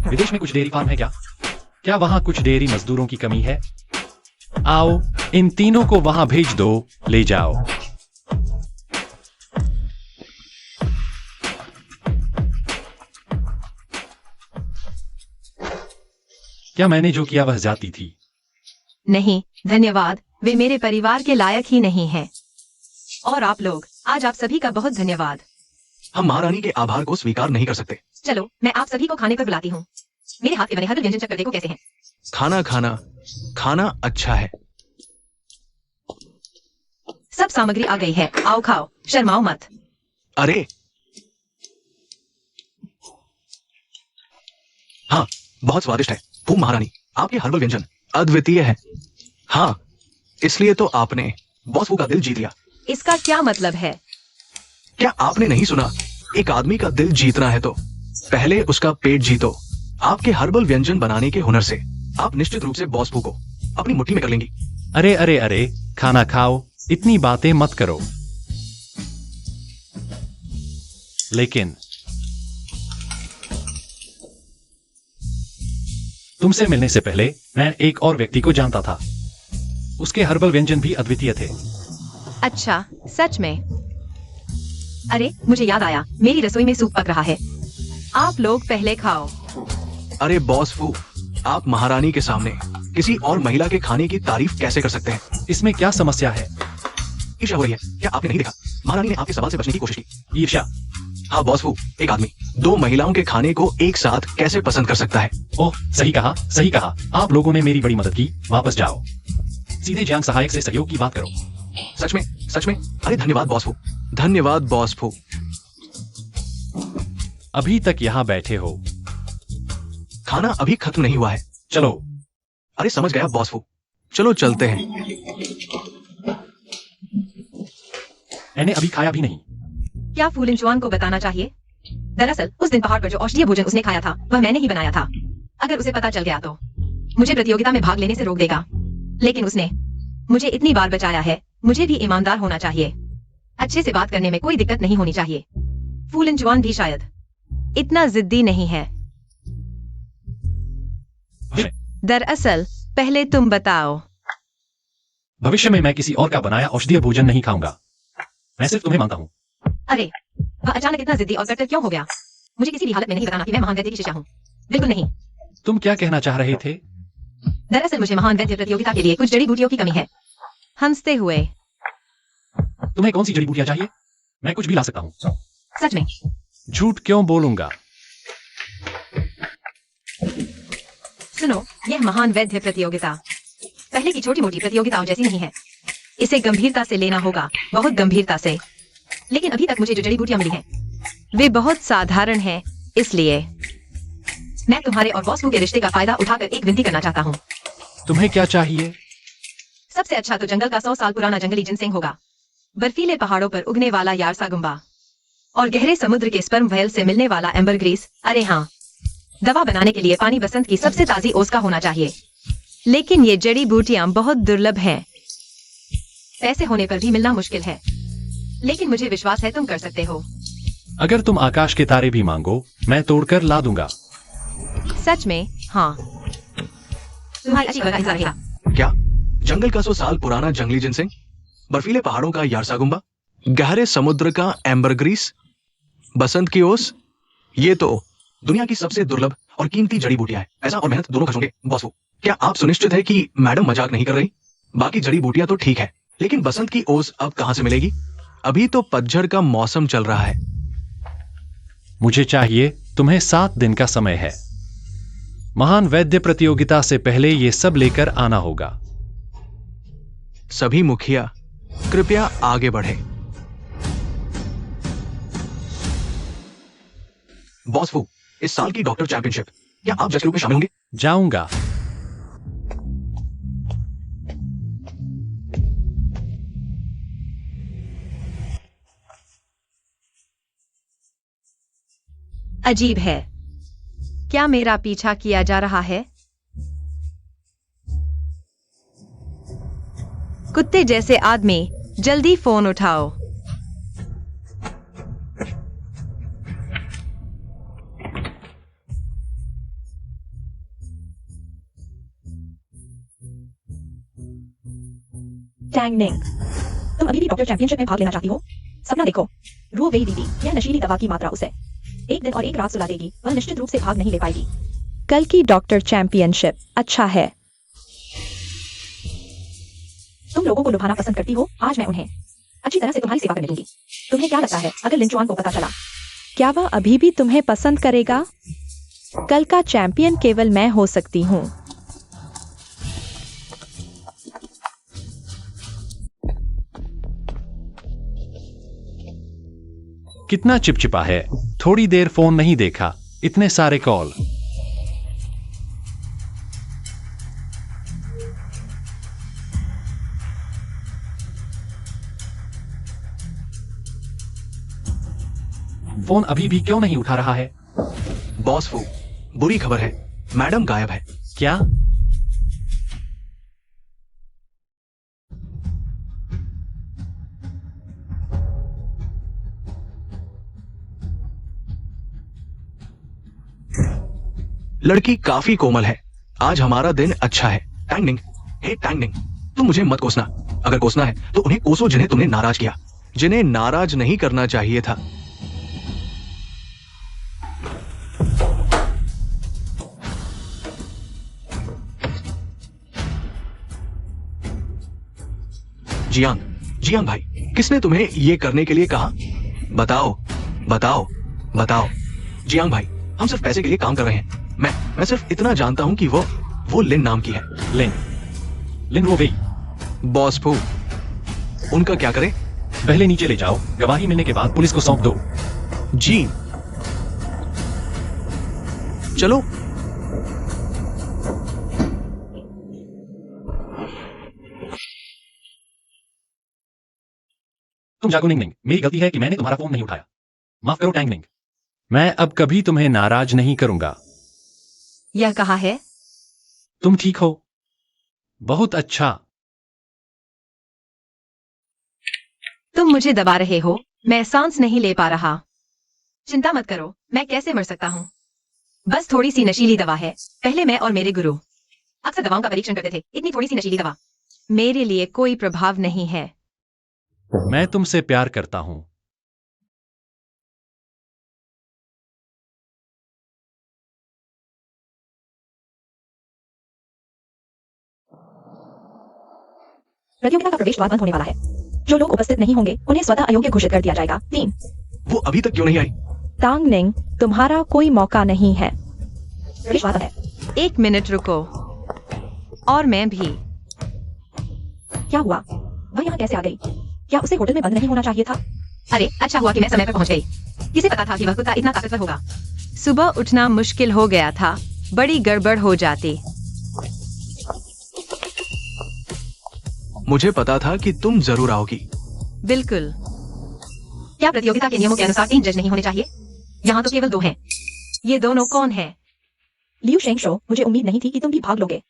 विदेश में कुछ डेयरी फार्म है क्या? क्या वहां कुछ डेयरी मजदूरों की कमी है? आओ, इन तीनों को वहां भेज दो, ले जाओ। क्या मैंने जो किया वह जाती थी? नहीं, धन्यवाद। वे मेरे परिवार के लायक ही नहीं हैं। और आप लोग, आज आप सभी का बहुत धन्यवाद। हम महारानी के आभार को स्वीकार नहीं कर सकते। चलो, मैं आप सभी को खाने पर बुलाती हूँ। मेरे हाथ के बने हर व्यंजन चक्कर देखो कैसे हैं। खाना अच्छा है। सब सामग्री आ गई है, आओ खाओ, शर्माओ मत। अरे हाँ, बहुत स्वादिष्ट है। फू महारानी, आपके हर्बल व्यंजन अद्वितीय है। हाँ, इसलिए तो आपने बॉस फू का दिल जीत लिया। इसका क्या मतलब है? क्या आपने नहीं सुना? एक आदमी का दिल जीतना है तो पहले उसका पेट जीतो। आपके हर्बल व्यंजन बनाने के हुनर से आप निश्चित रूप से बॉस फू को अपनी मुट्ठी में कर लेंगी। अरे अरे अरे, खाना खाओ, इतनी बातें मत करो। लेकिन तुमसे मिलने से पहले मैं एक और व्यक्ति को जानता था। उसके हर्बल व्यंजन भी अद्वितीय थे। अच्छा, सच में? अरे, मुझे याद आया, मेरी रसोई में सूप पक रहा है। आप लोग पहले खाओ। अरे बॉस फू, आप महारानी के सामने किसी और महिला के खाने की तारीफ कैसे कर सकते हैं? इसमें क्या समस्या है? ईर्ष्या हो रही है। क्या आपने नहीं देखा? महारानी ने आपके सवाल से बचने की कोशिश की। ईर्ष्या? हाँ बॉस फू, एक आदमी 2 महिलाओं के खाने को एक साथ कैसे पसंद कर सकता है? ओह, सही कहा, सही कहा। आप लोगों ने मेरी बड़ी मदद की। वापस जाओ, सीधे जियांग सहायक से सहयोग की बात करो। सच में? सच में? अरे धन्यवाद बॉस फू। धन्यवाद बॉस फू। अभी तक यहाँ बैठे हो। खाना अभी खत्म नहीं हुआ है। चलो। अरे समझ गया बॉस फू, चलो चलते हैं। मैंने अभी खाया भी नहीं। क्या फूलिन चुआन को बताना चाहिए? दरअसल उस दिन पहाड़ पर जो औषधीय भोजन उसने खाया था वह मैंने ही बनाया था। अगर उसे पता चल गया तो मुझे प्रतियोगिता में भाग लेने से रोक देगा। लेकिन उसने मुझे इतनी बार बचाया है, मुझे भी ईमानदार होना चाहिए। अच्छे से बात करने में कोई दिक्कत नहीं होनी चाहिए। फूलिन चुआन भी शायद इतना जिद्दी नहीं है। दरअसल पहले तुम बताओ। भविष्य में मैं किसी और का बनाया औषधीय भोजन नहीं खाऊंगा। मैं सिर्फ तुम्हें मानता हूँ। अरे वह अचानक इतना जिद्दी और कट्टर क्यों हो गया? मुझे किसी भी हालत में नहीं बताना कि मैं महान वैद्य की शिष्या हूँ। बिल्कुल नहीं। तुम क्या कहना चाह रहे थे? दरअसल मुझे महान वैद्य प्रतियोगिता के लिए कुछ जड़ी बूटियों की कमी है। हंसते हुए, तुम्हें कौन सी जड़ी बूटियां चाहिए? मैं कुछ भी ला सकता हूँ। सच में? झूठ क्यों बोलूंगा? सुनो, यह महान वैद्य प्रतियोगिता पहले की छोटी मोटी प्रतियोगिताओं जैसी नहीं है। इसे गंभीरता से लेना होगा, बहुत गंभीरता से। लेकिन अभी तक मुझे जो जड़ी बूटियां मिली हैं वे बहुत साधारण हैं, इसलिए मैं तुम्हारे और बॉस फू के रिश्ते का फायदा उठाकर एक विनती करना चाहता हूँ। तुम्हें क्या चाहिए? सबसे अच्छा तो जंगल का 100 साल पुराना जंगली जिनसेंग होगा, बर्फीले पहाड़ों पर उगने वाला यारसागुम्बा और गहरे समुद्र के स्पर्म व्हेल से मिलने वाला एम्बरग्रीस। अरे हाँ, दवा बनाने के लिए पानी बसंत की सबसे ताजी ओस का होना चाहिए। लेकिन ये जड़ी बूटियां बहुत दुर्लभ हैं। पैसे होने पर भी मिलना मुश्किल है, लेकिन मुझे विश्वास है तुम कर सकते हो। अगर तुम आकाश के तारे भी मांगो, मैं तोड़कर ला दूंगा। सच में? हाँ, तुम्हारी अच्छी खबर का इंतजार रहेगा। क्या जंगल का 100 साल पुराना जंगली जिनसेंग, बर्फीले पहाड़ों का यारसागुम्बा, गहरे समुद्र का एम्बरग्रीस, बसंत की ओस, ये तो दुनिया की सबसे दुर्लभ और कीमती जड़ी बूटियां हैं। पैसा और मेहनत दोनों खर्चोंगे बॉस फू। क्या आप सुनिश्चित है कि मैडम मजाक नहीं कर रही? बाकी जड़ी बूटियां तो ठीक है, लेकिन बसंत की ओस अब कहां से मिलेगी? अभी तो पतझड़ का मौसम चल रहा है। मुझे चाहिए, तुम्हें 7 दिन का समय है। महान वैद्य प्रतियोगिता से पहले ये सब लेकर आना होगा। सभी मुखिया कृपया आगे बढ़े। बॉस फू, इस साल की डॉक्टर चैंपियनशिप, क्या आप जज के रूप में शामिल होंगे? जाऊंगा। अजीब है, क्या मेरा पीछा किया जा रहा है? कुत्ते जैसे आदमी, जल्दी फोन उठाओ। टैंगनिंग, तुम अभी भी डॉक्टर चैंपियनशिप में भाग लेना चाहती हो? सपना देखो, रू वेई दीदी, यह नशीली दवा की मात्रा उसे एक दिन और एक रात सुला देगी। वह निश्चित रूप से भाग नहीं ले पाएगी। कल की डॉक्टर चैंपियनशिप अच्छा है। तुम लोगों को लुभाना पसंद करती हो। आज मैं उन्हें अच्छी तरह से तुम्हारी सेवा करने दूंगी। तुम्हें क्या लगता है अगर लिंचुआन को पता चला? क्या वह अभी भी तुम्हें पसंद करेगा? कल का चैंपियन केवल मैं हो सकती हूँ। कितना चिपचिपा है। थोड़ी देर फोन नहीं देखा, इतने सारे कॉल। फोन अभी भी क्यों नहीं उठा रहा है? बॉस फू, बुरी खबर है, मैडम गायब है। क्या? लड़की काफी कोमल है। आज हमारा दिन अच्छा है। टैंगनिंग, हे टैंगनिंग, तुम मुझे मत कोसना। अगर कोसना है तो उन्हें कोसो जिन्हें तुमने नाराज किया, जिन्हें नाराज नहीं करना चाहिए था। जियांग भाई, किसने तुम्हें ये करने के लिए कहा? बताओ बताओ बताओ। जियांग भाई, हम सिर्फ पैसे के लिए काम कर रहे हैं। मैं सिर्फ इतना जानता हूं कि वो लिन नाम की है। लिन वो गई। बॉस फू, उनका क्या करें? पहले नीचे ले जाओ, गवाही मिलने के बाद पुलिस को सौंप दो। जी चलो। तुम जागो निंग निंग, मेरी गलती है कि मैंने तुम्हारा फोन नहीं उठाया। माफ करो टैंग निंग। मैं अब कभी तुम्हें नाराज नहीं करूंगा। यह कहा है। तुम ठीक हो? बहुत अच्छा। तुम मुझे दबा रहे हो, मैं सांस नहीं ले पा रहा। चिंता मत करो, मैं कैसे मर सकता हूँ। बस थोड़ी सी नशीली दवा है। पहले मैं और मेरे गुरु अक्सर दवाओं का परीक्षण करते थे। इतनी थोड़ी सी नशीली दवा मेरे लिए कोई प्रभाव नहीं है। मैं तुमसे प्यार करता हूं। प्रतियोगिता का प्रवेश द्वार बंद होने वाला है। जो लोग उपस्थित नहीं होंगे उन्हें स्वतः अयोग्य घोषित कर दिया जाएगा। 3 वो अभी तक क्यों नहीं आई? तांग निंग, तुम्हारा कोई मौका नहीं है। प्रवेश द्वार बंद है। 1 मिनट रुको। और मैं भी। क्या हुआ? वह यहाँ कैसे आ गई? क्या उसे होटल में बंद नहीं होना चाहिए था? अरे अच्छा हुआ कि मैं समय पर पहुंच गई। किसे पता था कि वह कुत्ता इतना ताकतवर होगा। सुबह उठना मुश्किल हो गया था। बड़ी गड़बड़ हो जाती। मुझे पता था कि तुम जरूर आओगी। बिल्कुल। क्या प्रतियोगिता के नियमों के अनुसार 3 जज नहीं होने चाहिए? यहाँ तो केवल 2 हैं। ये दोनों कौन हैं? लियू शेंगशो, मुझे उम्मीद नहीं थी कि तुम भी भाग लोगे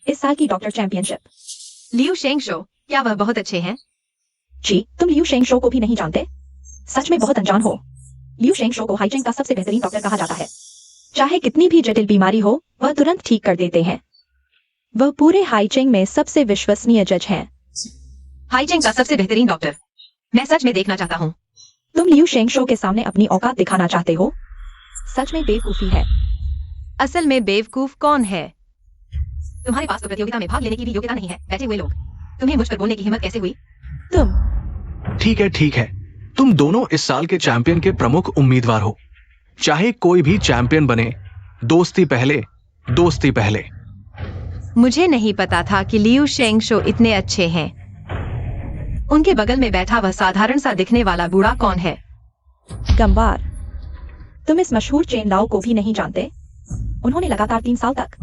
इस साल की डॉक्टर चैंपियनशिप। लियू शेंगशो, क्या वह बहुत अच्छे हैं? जी, तुम लियू शेंगशो को भी नहीं जानते? सच में बहुत अनजान हो। लियू शेंगशो को हाइजिंग का सबसे बेहतरीन डॉक्टर कहा जाता है। चाहे कितनी भी जटिल बीमारी हो, वह तुरंत ठीक कर देते हैं। वह पूरे हाइजिंग में सबसे विश्वसनीय जज हैं। हाइजिंग का सबसे बेहतरीन डॉक्टर। मैं सच में देखना चाहता हूँ। तुम लियू शेंगशो के सामने अपनी औकात दिखाना चाहते हो? सच में बेवकूफी है। असल में बेवकूफ कौन है? तुम्हारे पास तो प्रतियोगिता में भाग लेने की भी योग्यता नहीं है। बैठे हुए लोग, तुम्हें मुझ पर बोलने की हिम्मत कैसे हुई? तुम ठीक है। तुम दोनों इस साल के चैंपियन के प्रमुख उम्मीदवार हो। चाहे कोई भी चैंपियन बने, दोस्ती पहले, दोस्ती पहले। मुझे नहीं पता था कि लियू शेंगशो इतने अच्छे हैं। उनके बगल में बैठा वह साधारण सा दिखने वाला बूढ़ा कौन है? गंबार, तुम इस मशहूर चेन लाओ को भी नहीं जानते? उन्होंने लगातार 3 साल तक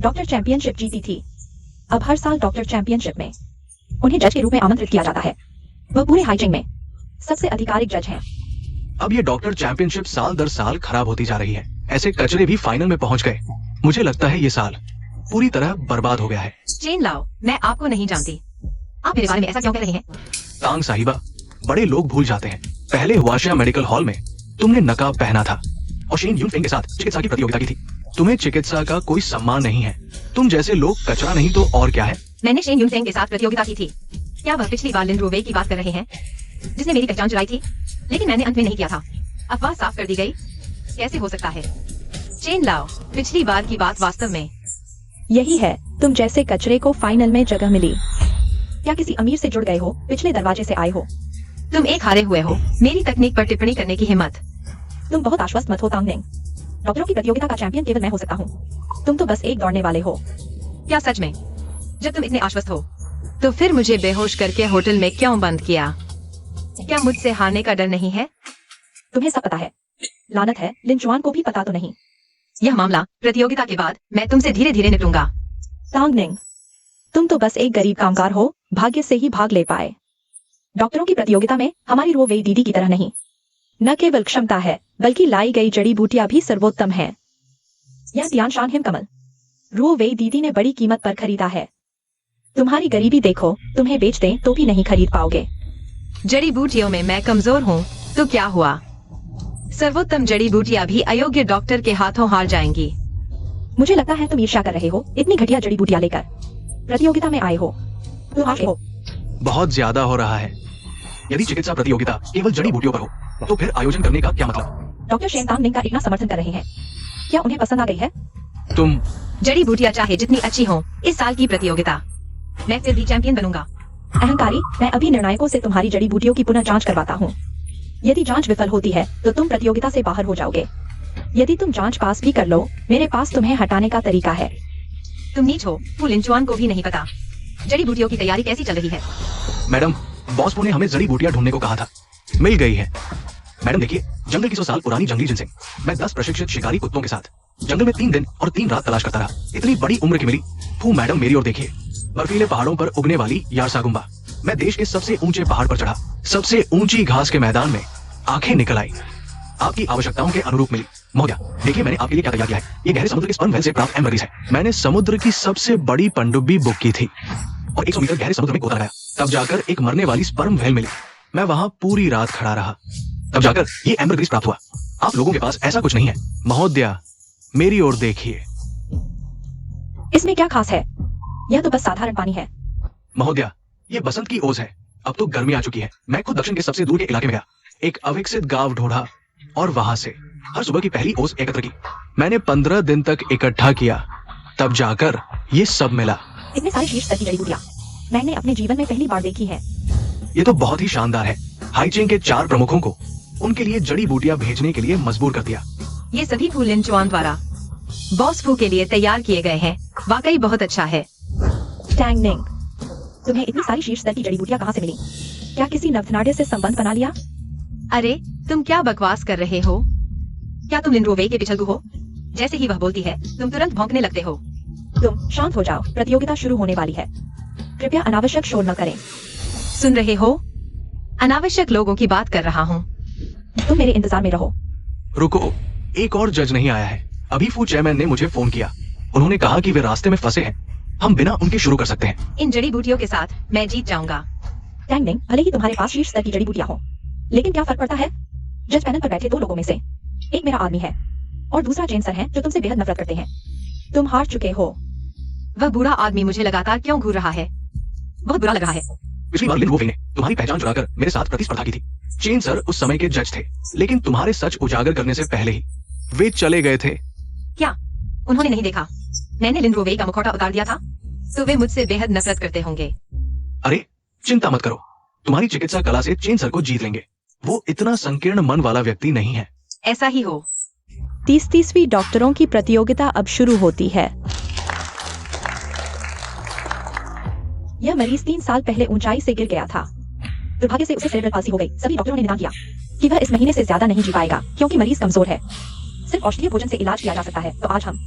डॉक्टर चैंपियनशिप जीती थी। अब हर साल डॉक्टर चैंपियनशिप में उन्हें जज के रूप में आमंत्रित किया जाता है। वह पूरे हाइजिंग में सबसे आधिकारिक जज हैं। अब ये डॉक्टर चैंपियनशिप साल दर साल खराब होती जा रही है। ऐसे कचरे भी फाइनल में पहुंच गए। मुझे लगता है ये साल पूरी तरह बर्बाद हो गया है। चेन लाओ, मैं आपको नहीं जानती। आप मेरे बारे में ऐसा क्यों कह रहे हैं? तांग साहिबा, बड़े लोग भूल जाते हैं। पहले हुआशिया मेडिकल हॉल में तुमने नकाब पहना था और शेन यूनफेंग के साथ चिकित्सा की प्रतियोगिता की थी। तुम्हें चिकित्सा का कोई सम्मान नहीं है। तुम जैसे लोग कचरा नहीं तो और क्या है। मैंने शेन यूनफेंग के साथ प्रतियोगिता की थी। क्या वह पिछली बार लिन रोवे की बात कर रहे हैं, जिसने मेरी पहचान चुराई थी? लेकिन मैंने अंत में नहीं किया था। अफवाह साफ कर दी गई। कैसे हो सकता है? चेन लाओ, पिछली बार की बात वास्तव में यही है, तुम जैसे कचरे को फाइनल में जगह मिली। क्या किसी अमीर से जुड़ गए हो? पिछले दरवाजे से आए हो? तुम एक हारे हुए हो। मेरी तकनीक पर टिप्पणी करने की हिम्मत। तुम बहुत आश्वस्त मत हो तांगनिंग। डॉक्टरों की प्रतियोगिता का चैंपियन केवल मैं हो सकता हूँ। तुम तो बस एक दौड़ने वाले हो। क्या सच में? जब तुम इतने आश्वस्त हो, तो फिर मुझे बेहोश करके होटल में क्यों बंद किया? क्या मुझसे हारने का डर नहीं है? तुम्हें सब पता है। लानत है, लिन जुआन को भी पता तो नहीं। यह मामला प्रतियोगिता के बाद मैं तुमसे धीरे धीरे निपटूंगा। तांगनिंग, तुम तो बस एक गरीब कामगार हो, भाग्य से ही भाग ले पाए। डॉक्टरों की प्रतियोगिता में हमारी रो वेई दीदी की तरह नहीं। न केवल क्षमता है, बल्कि लाई गई जड़ी बूटियां भी सर्वोत्तम है। यह ध्यान शान हिमकमल रो वेई दीदी ने बड़ी कीमत पर खरीदा है। तुम्हारी गरीबी देखो, तुम्हें बेच दें तो भी नहीं खरीद पाओगे। जड़ी बूटियों में मैं कमजोर हूँ तो क्या हुआ? सर्वोत्तम जड़ी बूटियां भी अयोग्य डॉक्टर के हाथों हार जाएंगी। मुझे लगता है तुम ईर्ष्या कर रहे हो। इतनी घटिया जड़ी बूटियां लेकर प्रतियोगिता में आए हो। तुम हारे हो। बहुत ज्यादा हो रहा है। यदि चिकित्सा प्रतियोगिता केवल जड़ी बूटियों पर हो तो फिर आयोजन करने का क्या मतलब? डॉक्टर शेन तांगनिंग का इतना समर्थन कर रहे हैं। क्या उन्हें पसंद आ गई है? तुम जड़ी बूटियां चाहे जितनी अच्छी हो, इस साल की प्रतियोगिता मैं फिर भी चैंपियन बनूंगा। अहंकारी, मैं अभी निर्णायकों से तुम्हारी जड़ी बूटियों की पुनः जांच करवाता हूँ। यदि जांच विफल होती है तो तुम प्रतियोगिता से बाहर हो जाओगे। यदि तुम जांच पास भी कर लो, मेरे पास तुम्हें हटाने का तरीका है। तुम नीच हो। लिन जुआन को भी नहीं पता जड़ी बूटियों की तैयारी कैसी चल रही है। मैडम, बॉस ने हमें जड़ी बूटियां ढूंढने को कहा था। मिल गई है। मैडम देखिए, जंगल की 100 साल पुरानी जंगली जिनसिंग मैं 10 प्रशिक्षित शिकारी कुत्तों के साथ जंगल में 3 दिन और 3 रात तलाश करता रहा। इतनी बड़ी उम्र की मिली। मैडम मेरी ओर देखिए, बर्फीले पहाड़ों पर उगने वाली यारसागुम्बा। मैं देश के सबसे ऊंचे पहाड़ पर चढ़ा, सबसे ऊंची घास के मैदान में आंखें निकल आई। आपकी आवश्यकताओं के अनुरूप मिली। महोदया, देखिए मैंने आपके लिए क्या तैयार किया है। ये गहरे समुद्र के स्पर्म वेल से प्राप्त एमबरीज है। मैंने समुद्र की सबसे बड़ी पनडुब्बी बुक की थी और 100 मीटर गहरे समुद्र में गोता लगाया। तब जाकर एक मरने वाली स्पर्म वेल मिली। मैं वहां पूरी रात खड़ा रहा। तब जाकर ये एम्बरग्रीस प्राप्त हुआ। आप लोगों के पास ऐसा कुछ नहीं है। महोदया, मेरी ओर देखिए। इसमें क्या खास है? यह तो बस साधारण पानी है। महोदया, ये बसंत की ओस है। अब तो गर्मी आ चुकी है। मैं खुद दक्षिण के सबसे दूर के इलाके में गया, एक अविकसित गांव ढूंढा और वहां से हर सुबह की पहली ओस एकत्र की। मैंने 15 दिन तक इकट्ठा किया, तब जाकर ये सब मिला। इतने सारे शीर्ष स्तर की जड़ी बूटियां मैंने अपने जीवन में पहली बार देखी है। ये तो बहुत ही शानदार है। हाइचिंग के 4 प्रमुखों को उनके लिए जड़ी बूटियां भेजने के लिए मजबूर कर दिया। ये सभी फूल लिन चुआन द्वारा बॉस फू के लिए तैयार किए गए हैं। वाकई बहुत अच्छा है। टैंग निंग, तुम्हें इतनी सारी शीर्ष स्तर की जड़ी बूटियां कहाँ से मिली? क्या किसी नवधनाढ़ से संबंध बना लिया? अरे तुम क्या बकवास कर रहे हो? क्या तुम लिनरोवे के पिछलगू हो? जैसे ही वह बोलती है तुम तुरंत भौंकने लगते हो। तुम शांत हो जाओ, प्रतियोगिता शुरू होने वाली है। कृपया अनावश्यक शोर न करें। सुन रहे हो? अनावश्यक लोगों की बात कर रहा हूँ। तुम मेरे इंतजार में रहो। रुको, एक और जज नहीं आया है। अभी फू चेयरमैन ने मुझे फोन किया। उन्होंने कहा कि वे रास्ते में फंसे हैं। हम बिना उनके शुरू कर सकते हैं। इन जड़ी बूटियों के साथ मैं जीत जाऊंगा। टैंग निंग, भले ही तुम्हारे पास शीर्ष स्तर की जड़ी बूटियां हो, लेकिन क्या फर्क पड़ता है? जज पैनल पर बैठे 2 लोगों में से एक मेरा आदमी है और दूसरा जेन सर है जो तुमसे बेहद नफरत करते हैं। तुम हार चुके हो। वह बूढ़ा आदमी मुझे लगातार क्यों घूर रहा है? बहुत बुरा लग रहा है। पिछली बार लिन वोफे ने तुम्हारी पहचान चुराकर मेरे साथ प्रतिस्पर्धा की थी। चेन सर उस समय के जज थे, लेकिन तुम्हारे सच उजागर करने से पहले ही वे चले गए थे। क्या उन्होंने नहीं देखा? मैंने लिनरोवे का मुखौटा उतार दिया था, तो वे मुझसे बेहद नफरत करते होंगे। अरे चिंता मत करो, तुम्हारी चिकित्सा कला से चेन सर को जीत लेंगे। वो इतना संकीर्ण मन वाला व्यक्ति नहीं है। ऐसा ही हो। 30वीं डॉक्टरों की प्रतियोगिता अब शुरू होती है। यह मरीज 3 साल पहले ऊंचाई से गिर गया था। दुर्भाग्य से उसे सेरेब्रल पाल्सी हो गई। सभी डॉक्टरों ने निदान किया कि वह इस महीने से ज्यादा नहीं जी पाएगा क्योंकि मरीज कमजोर है। सिर्फ औषधीय भोजन से इलाज किया जा सकता है। तो आज हम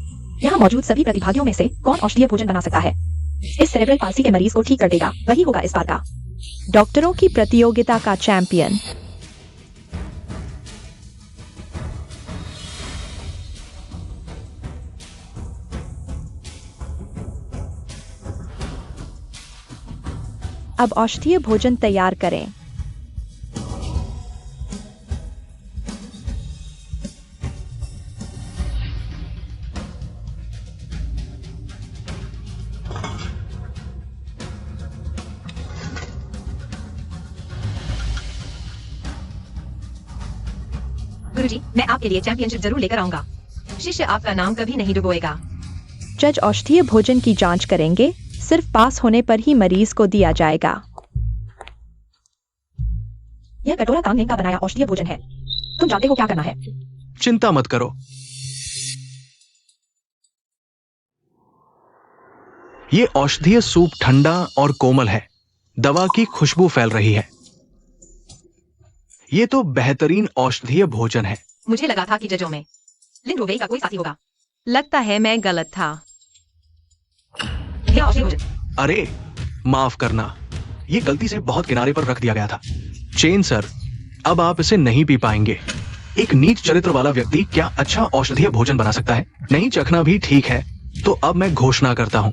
यहाँ मौजूद सभी प्रतिभागियों में से कौन औषधीय भोजन बना सकता है, इस सेरेब्रल पाल्सी के मरीज को ठीक कर देगा, वही होगा इस बार का डॉक्टरों की प्रतियोगिता का चैंपियन। अब औषधीय भोजन तैयार करें। गुरुजी, मैं आपके लिए चैंपियनशिप जरूर लेकर आऊंगा। शिष्य आपका नाम कभी नहीं डुबोएगा। जज औषधीय भोजन की जांच करेंगे। सिर्फ पास होने पर ही मरीज को दिया जाएगा। यह कटोरा तांग निंग का बनाया औषधीय भोजन है। तुम जानते हो क्या करना है। चिंता मत करो। ये औषधीय सूप ठंडा और कोमल है। दवा की खुशबू फैल रही है। ये तो बेहतरीन औषधीय भोजन है। मुझे लगा था कि जजों में लिनरोवे का कोई साथी होगा। लगता है मैं गलत था। यह औषधीय भोजन। अरे माफ करना, ये गलती से बहुत किनारे पर रख दिया गया था। चेन सर, अब आप इसे नहीं पी पाएंगे। एक नीच चरित्र वाला व्यक्ति क्या अच्छा औषधीय भोजन बना सकता है? नहीं चखना भी ठीक है। तो अब मैं घोषणा करता हूँ।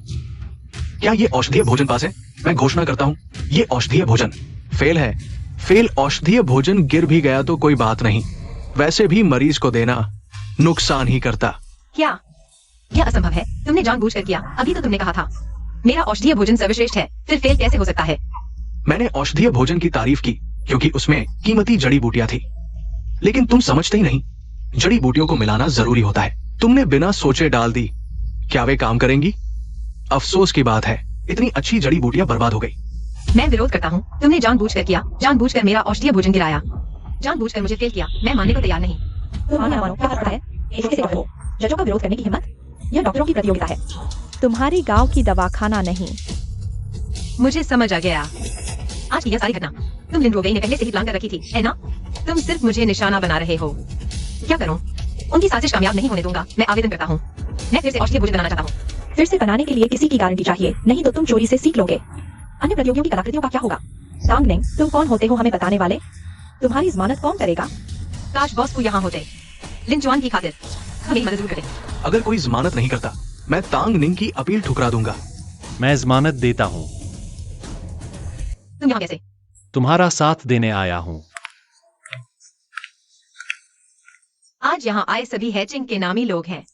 क्या ये औषधीय भोजन पास है? मैं घोषणा करता हूँ, ये औषधीय भोजन फेल है। फेल औषधीय भोजन गिर भी गया तो कोई बात नहीं, वैसे भी मरीज को देना नुकसान ही करता। क्या यह असंभव है? तुमने जानबूझकर किया। अभी तो तुमने कहा था मेरा औषधीय भोजन सर्वश्रेष्ठ है, फिर फेल कैसे हो सकता है? मैंने औषधीय भोजन की तारीफ की क्योंकि उसमें कीमती जड़ी बूटियां थी। लेकिन तुम समझते ही नहीं, जड़ी बूटियों को मिलाना जरूरी होता है। तुमने बिना सोचे डाल दी। क्या वे काम करेंगी? अफसोस की बात है, इतनी अच्छी जड़ी बूटियां बर्बाद हो गई। मैं विरोध करता हूँ। तुमने जानबूझकर किया, जानबूझकर मेरा औषधीय भोजन गिराया, जानबूझकर मुझे फेल किया। मैं मानने को तैयार नहीं। तुम मानो या मानो, क्या फर्क पड़ता है? एक छोटे से डॉक्टर हो, जजों का विरोध करने की हिम्मत? यह डॉक्टरों की प्रतियोगिता है। तुम्हारी गांव की दवाखाना नहीं। मुझे समझ आ गया। आज की यह सारी घटना तुम लिनरोवे ने पहले से ही प्लान कर रखी थी, है ना? तुम सिर्फ मुझे निशाना बना रहे हो। क्या करूं? उनकी साजिश कामयाब नहीं होने दूंगा। मैं आवेदन करता हूँ। मैं फिर से औषधीय भोजन बनाना चाहता हूँ। फिर से बनाने के लिए किसी की गारंटी चाहिए, नहीं तो तुम चोरी से सीख लोगे। अन्य प्रतियोगियों की कलाकृतियों का क्या होगा? टांगनिंग, तुम कौन होते हो हमें बताने वाले? तुम्हारी जमानत कौन करेगा? काश बॉस को यहाँ होते। लिन चुआन की खातिर मेरी मदद जरूर करें। अगर कोई जमानत नहीं करता मैं तांग निंग की अपील ठुकरा दूंगा। मैं जमानत देता हूँ। तुम यहाँ कैसे? तुम्हारा साथ देने आया हूँ। आज यहाँ आए सभी हैचिंग के नामी लोग हैं।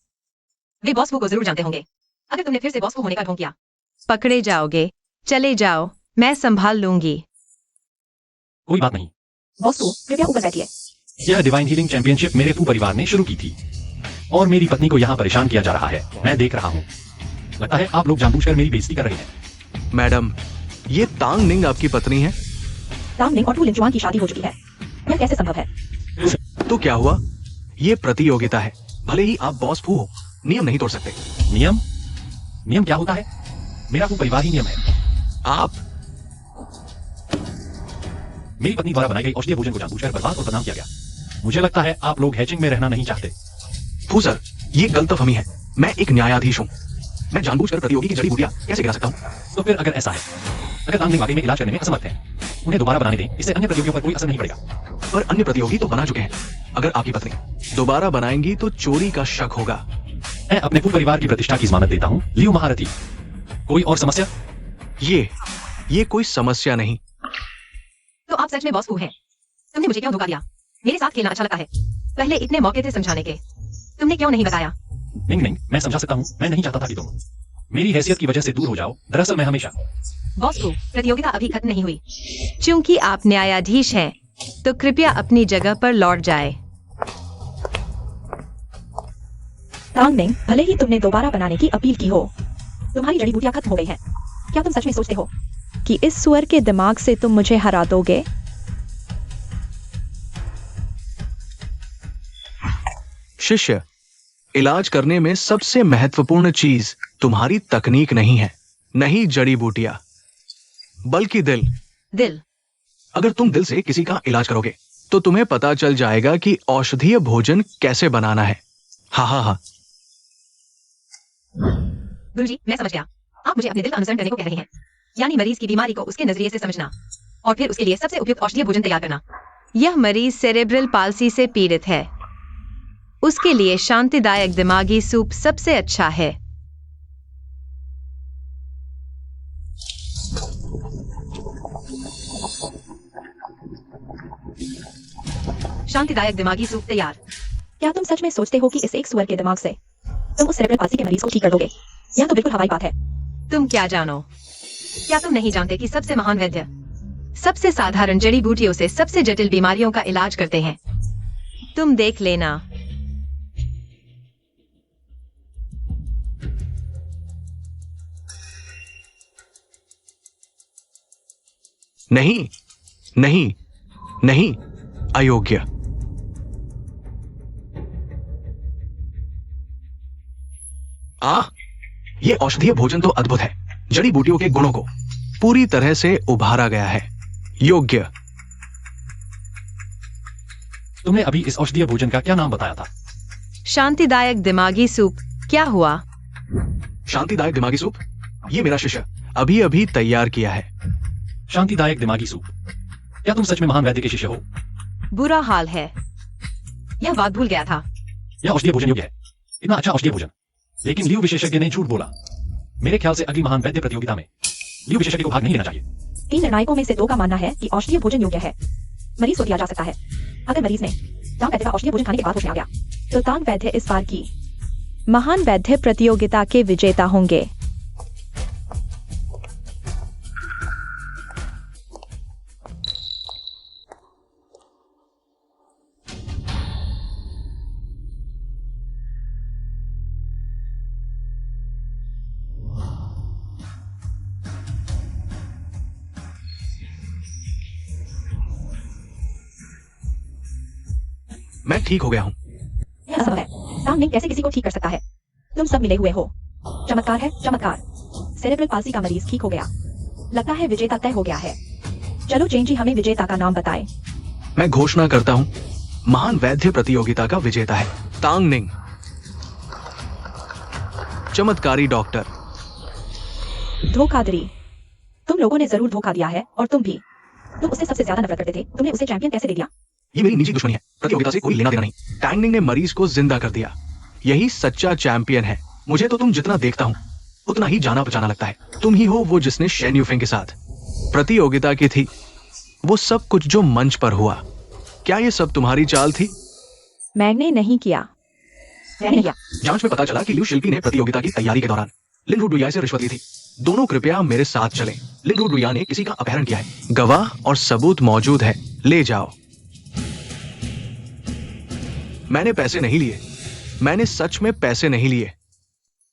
वे बॉस को जरूर जानते होंगे। अगर तुमने फिर से बॉस को होने का ढोंग किया, पकड़े जाओगे। चले जाओ, मैं संभाल लूंगी। कोई बात नहीं। बॉस को कृपया ऊपर बैठिए। यह डिवाइन हीलिंग चैंपियनशिप मेरे फू परिवार ने शुरू की थी और मेरी पत्नी को यहाँ परेशान किया जा रहा है। मैं देख रहा हूँ। लगता है आप लोग जानबूझकर मेरी बेइज्जती कर रहे हैं। मैडम, ये तांग निंग आपकी पत्नी है? टांगनिंग और लिन चुआन की शादी हो चुकी है। यह कैसे संभव है? तो क्या हुआ? ये प्रतियोगिता है। भले ही आप बॉस फू हो, नियम नहीं तोड़ सकते। नियम? नियम क्या होता है? मेरा फू परिवार ही नियम है। आप मेरी पत्नी द्वारा बनाई गई औषधीय भोजन को जानबूझकर बर्बाद और बदनाम किया गया। मुझे लगता है आप लोग हैचिंग में रहना नहीं चाहते। फू सर, ये गलतफहमी है। मैं एक न्यायाधीश हूँ। मैं जानबूझकर प्रतियोगी की जड़ी बूटियां कैसे गिरा सकता हूँ? तो फिर अगर ऐसा है, अगर तांगनिंग वाकई में इलाज करने में असमर्थ है, उन्हें दोबारा बनाने दें। इससे अन्य प्रतियोगियों पर कोई असर नहीं पड़ेगा। पर अन्य प्रतियोगी तो बना चुके हैं। अगर आपकी पत्नी दोबारा बनाएंगी तो चोरी का शक होगा। मैं अपने फू परिवार की प्रतिष्ठा की जमानत देता हूँ। लियो महारथी, कोई और समस्या? ये कोई समस्या नहीं। तो आप सच में बॉस फू हैं। तुमने मुझे क्यों धोखा दिया? मेरे साथ खेलना अच्छा लगता है। पहले इतने मौके थे समझाने के, तुमने क्यों नहीं बताया? निंग निंग, मैं समझा सकता हूँ। मैं नहीं चाहता था कि तुम मेरी हैसियत की वजह से दूर हो जाओ। दरअसल मैं हमेशा बॉस को प्रतियोगिता अभी खत्म नहीं हुई। चूंकि आप न्यायाधीश हैं, तो कृपया अपनी जगह पर लौट जाए। टांगनिंग, भले ही तुमने दोबारा बनाने की अपील की हो, तुम्हारी जड़ी बूटियां खत्म हो गई हैं। क्या तुम सच में सोचते हो कि इस सुअर के दिमाग से तुम मुझे हरा दोगे? शिष्य, इलाज करने में सबसे महत्वपूर्ण चीज तुम्हारी तकनीक नहीं है, नहीं जड़ी बूटियां, बल्कि दिल। दिल? अगर तुम दिल से किसी का इलाज करोगे तो तुम्हें पता चल जाएगा कि औषधीय भोजन कैसे बनाना है। हाँ। गुरुजी, मैं समझ गया। आप मुझे अपने दिल का अनुसरण करने को कह रहे हैं, यानी मरीज की बीमारी को उसके नजरिए से समझना और फिर उसके लिए सबसे उपयुक्त औषधीय भोजन तैयार करना। यह मरीज सेरेब्रल पाल्सी से पीड़ित है। उसके लिए शांतिदायक दिमागी सूप सबसे अच्छा है। शांतिदायक दिमागी सूप तैयार। क्या तुम सच में सोचते हो कि इस एक सुअर के दिमाग से तुम उस सेरेब्रल पाल्सी के मरीज को ठीक कर दोगे? यह तो बिल्कुल हवाई बात है। तुम क्या जानो? क्या तुम नहीं जानते कि सबसे महान वैद्य सबसे साधारण जड़ी बूटियों से सबसे जटिल बीमारियों का इलाज करते हैं? तुम देख लेना। नहीं, अयोग्य। ये औषधीय भोजन तो अद्भुत है। जड़ी बूटियों के गुणों को पूरी तरह से उभारा गया है। योग्य। तुमने अभी इस औषधीय भोजन का क्या नाम बताया था? शांतिदायक दिमागी सूप। क्या हुआ? शांतिदायक दिमागी सूप? ये मेरा शिष्य अभी अभी तैयार किया है। शांतिदायक दिमागी सूप? क्या तुम सच में महान वैद्य के शिष्य हो? बुरा हाल है। यह बात भूल गया था। यह औषधीय भोजन योग्य है। इतना अच्छा औषधीय भोजन। लेकिन लियो विशेषज्ञ ने झूठ बोला। मेरे ख्याल से अगली महान वैद्य प्रतियोगिता में लियो विशेषज्ञ को भाग नहीं लेना चाहिए। 3 निर्णायकों में से 2 का मानना है कि औषधीय भोजन योग्य है। मरीज को दिया जा सकता है। अगर मरीज ने तांग वैद्य का औषधीय भोजन खाने के बाद होश में आ गया, तो तांग वैद्य इस बार की महान वैद्य प्रतियोगिता के विजेता होंगे। मैं ठीक हो गया हूँ। यह असंभव है। टांगनिंग कैसे किसी को ठीक कर सकता है? तुम सब मिले हुए हो। चमत्कार है, चमत्कार। सेरेब्रल पाल्सी का मरीज ठीक हो गया। लगता है विजेता तय हो गया है। चलो चेन जी, हमें विजेता का नाम बताएं। मैं घोषणा करता हूँ, महान वैद्य प्रतियोगिता का विजेता है तांग निंग। चमत्कारी डॉक्टर। धोखाधड़ी। तुम लोगों ने जरूर धोखा दिया है और तुम भी। तुम उससे सबसे ज्यादा नफरत करते थे, तुमने उसे चैंपियन कैसे दे दिया? ये मेरी निजी दुश्मनी है, प्रतियोगिता से कोई लेना देना नहीं। टैंग निंग ने मरीज को जिंदा कर दिया। यही सच्चा चैंपियन है। मुझे तो तुम जितना देखता हूँ उतना ही जाना पहचाना लगता है। तुम ही हो वो जिसने शेन यूफेंग के साथ प्रतियोगिता की थी। वो सब कुछ जो मंच पर हुआ, क्या ये सब तुम्हारी चाल थी? मैंने नहीं किया। मैंने किया। जांच में पता चला कि लिu शिल्पी ने प्रतियोगिता की तैयारी के दौरान लिन रुडुया से रिश्वत ली थी। दोनों कृपया मेरे साथ चलें। लिन रुडुया ने किसी का अपहरण किया है। गवाह और सबूत मौजूद है, ले जाओ। मैंने पैसे नहीं लिए। मैंने सच में पैसे नहीं लिए।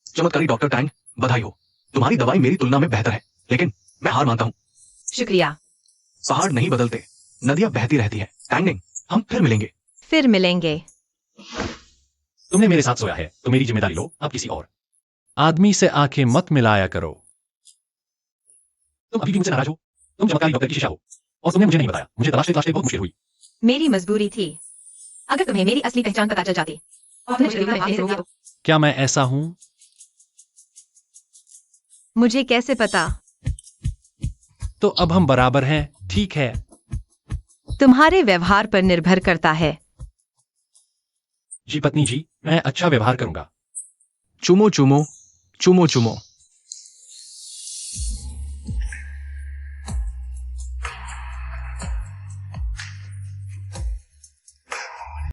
चमत्कारी डॉक्टर टैंग, बधाई हो। तुम्हारी दवाई मेरी तुलना में बेहतर है, लेकिन मैं हार मानता हूं। शुक्रिया। पहाड़ नहीं बदलते, नदियां बहती रहती है। टैंग निंग, हम फिर मिलेंगे। फिर मिलेंगे। तुमने मेरे साथ सोया है तो मेरी जिम्मेदारी लो, अब किसी और आदमी से आंखें मत मिलाया करो। तुम अभी भी मुझसे नाराज हो। तुम चमत्कारी डॉक्टर की शिष्या हो और तुमने मुझे नहीं बताया। मुझे तलाशते तलाशते बहुत मुश्किल हुई। मेरी मजबूरी थी। अगर तुम्हें मेरी असली पहचान पता चल जाती और तुम प्रतियोगिता में भाग ले सकोगे तो क्या मैं ऐसा हूं? मुझे कैसे पता? तो अब हम बराबर हैं, ठीक है। तुम्हारे व्यवहार पर निर्भर करता है। जी पत्नी जी, मैं अच्छा व्यवहार करूंगा। चुमो चुमो, चुमो चुमो।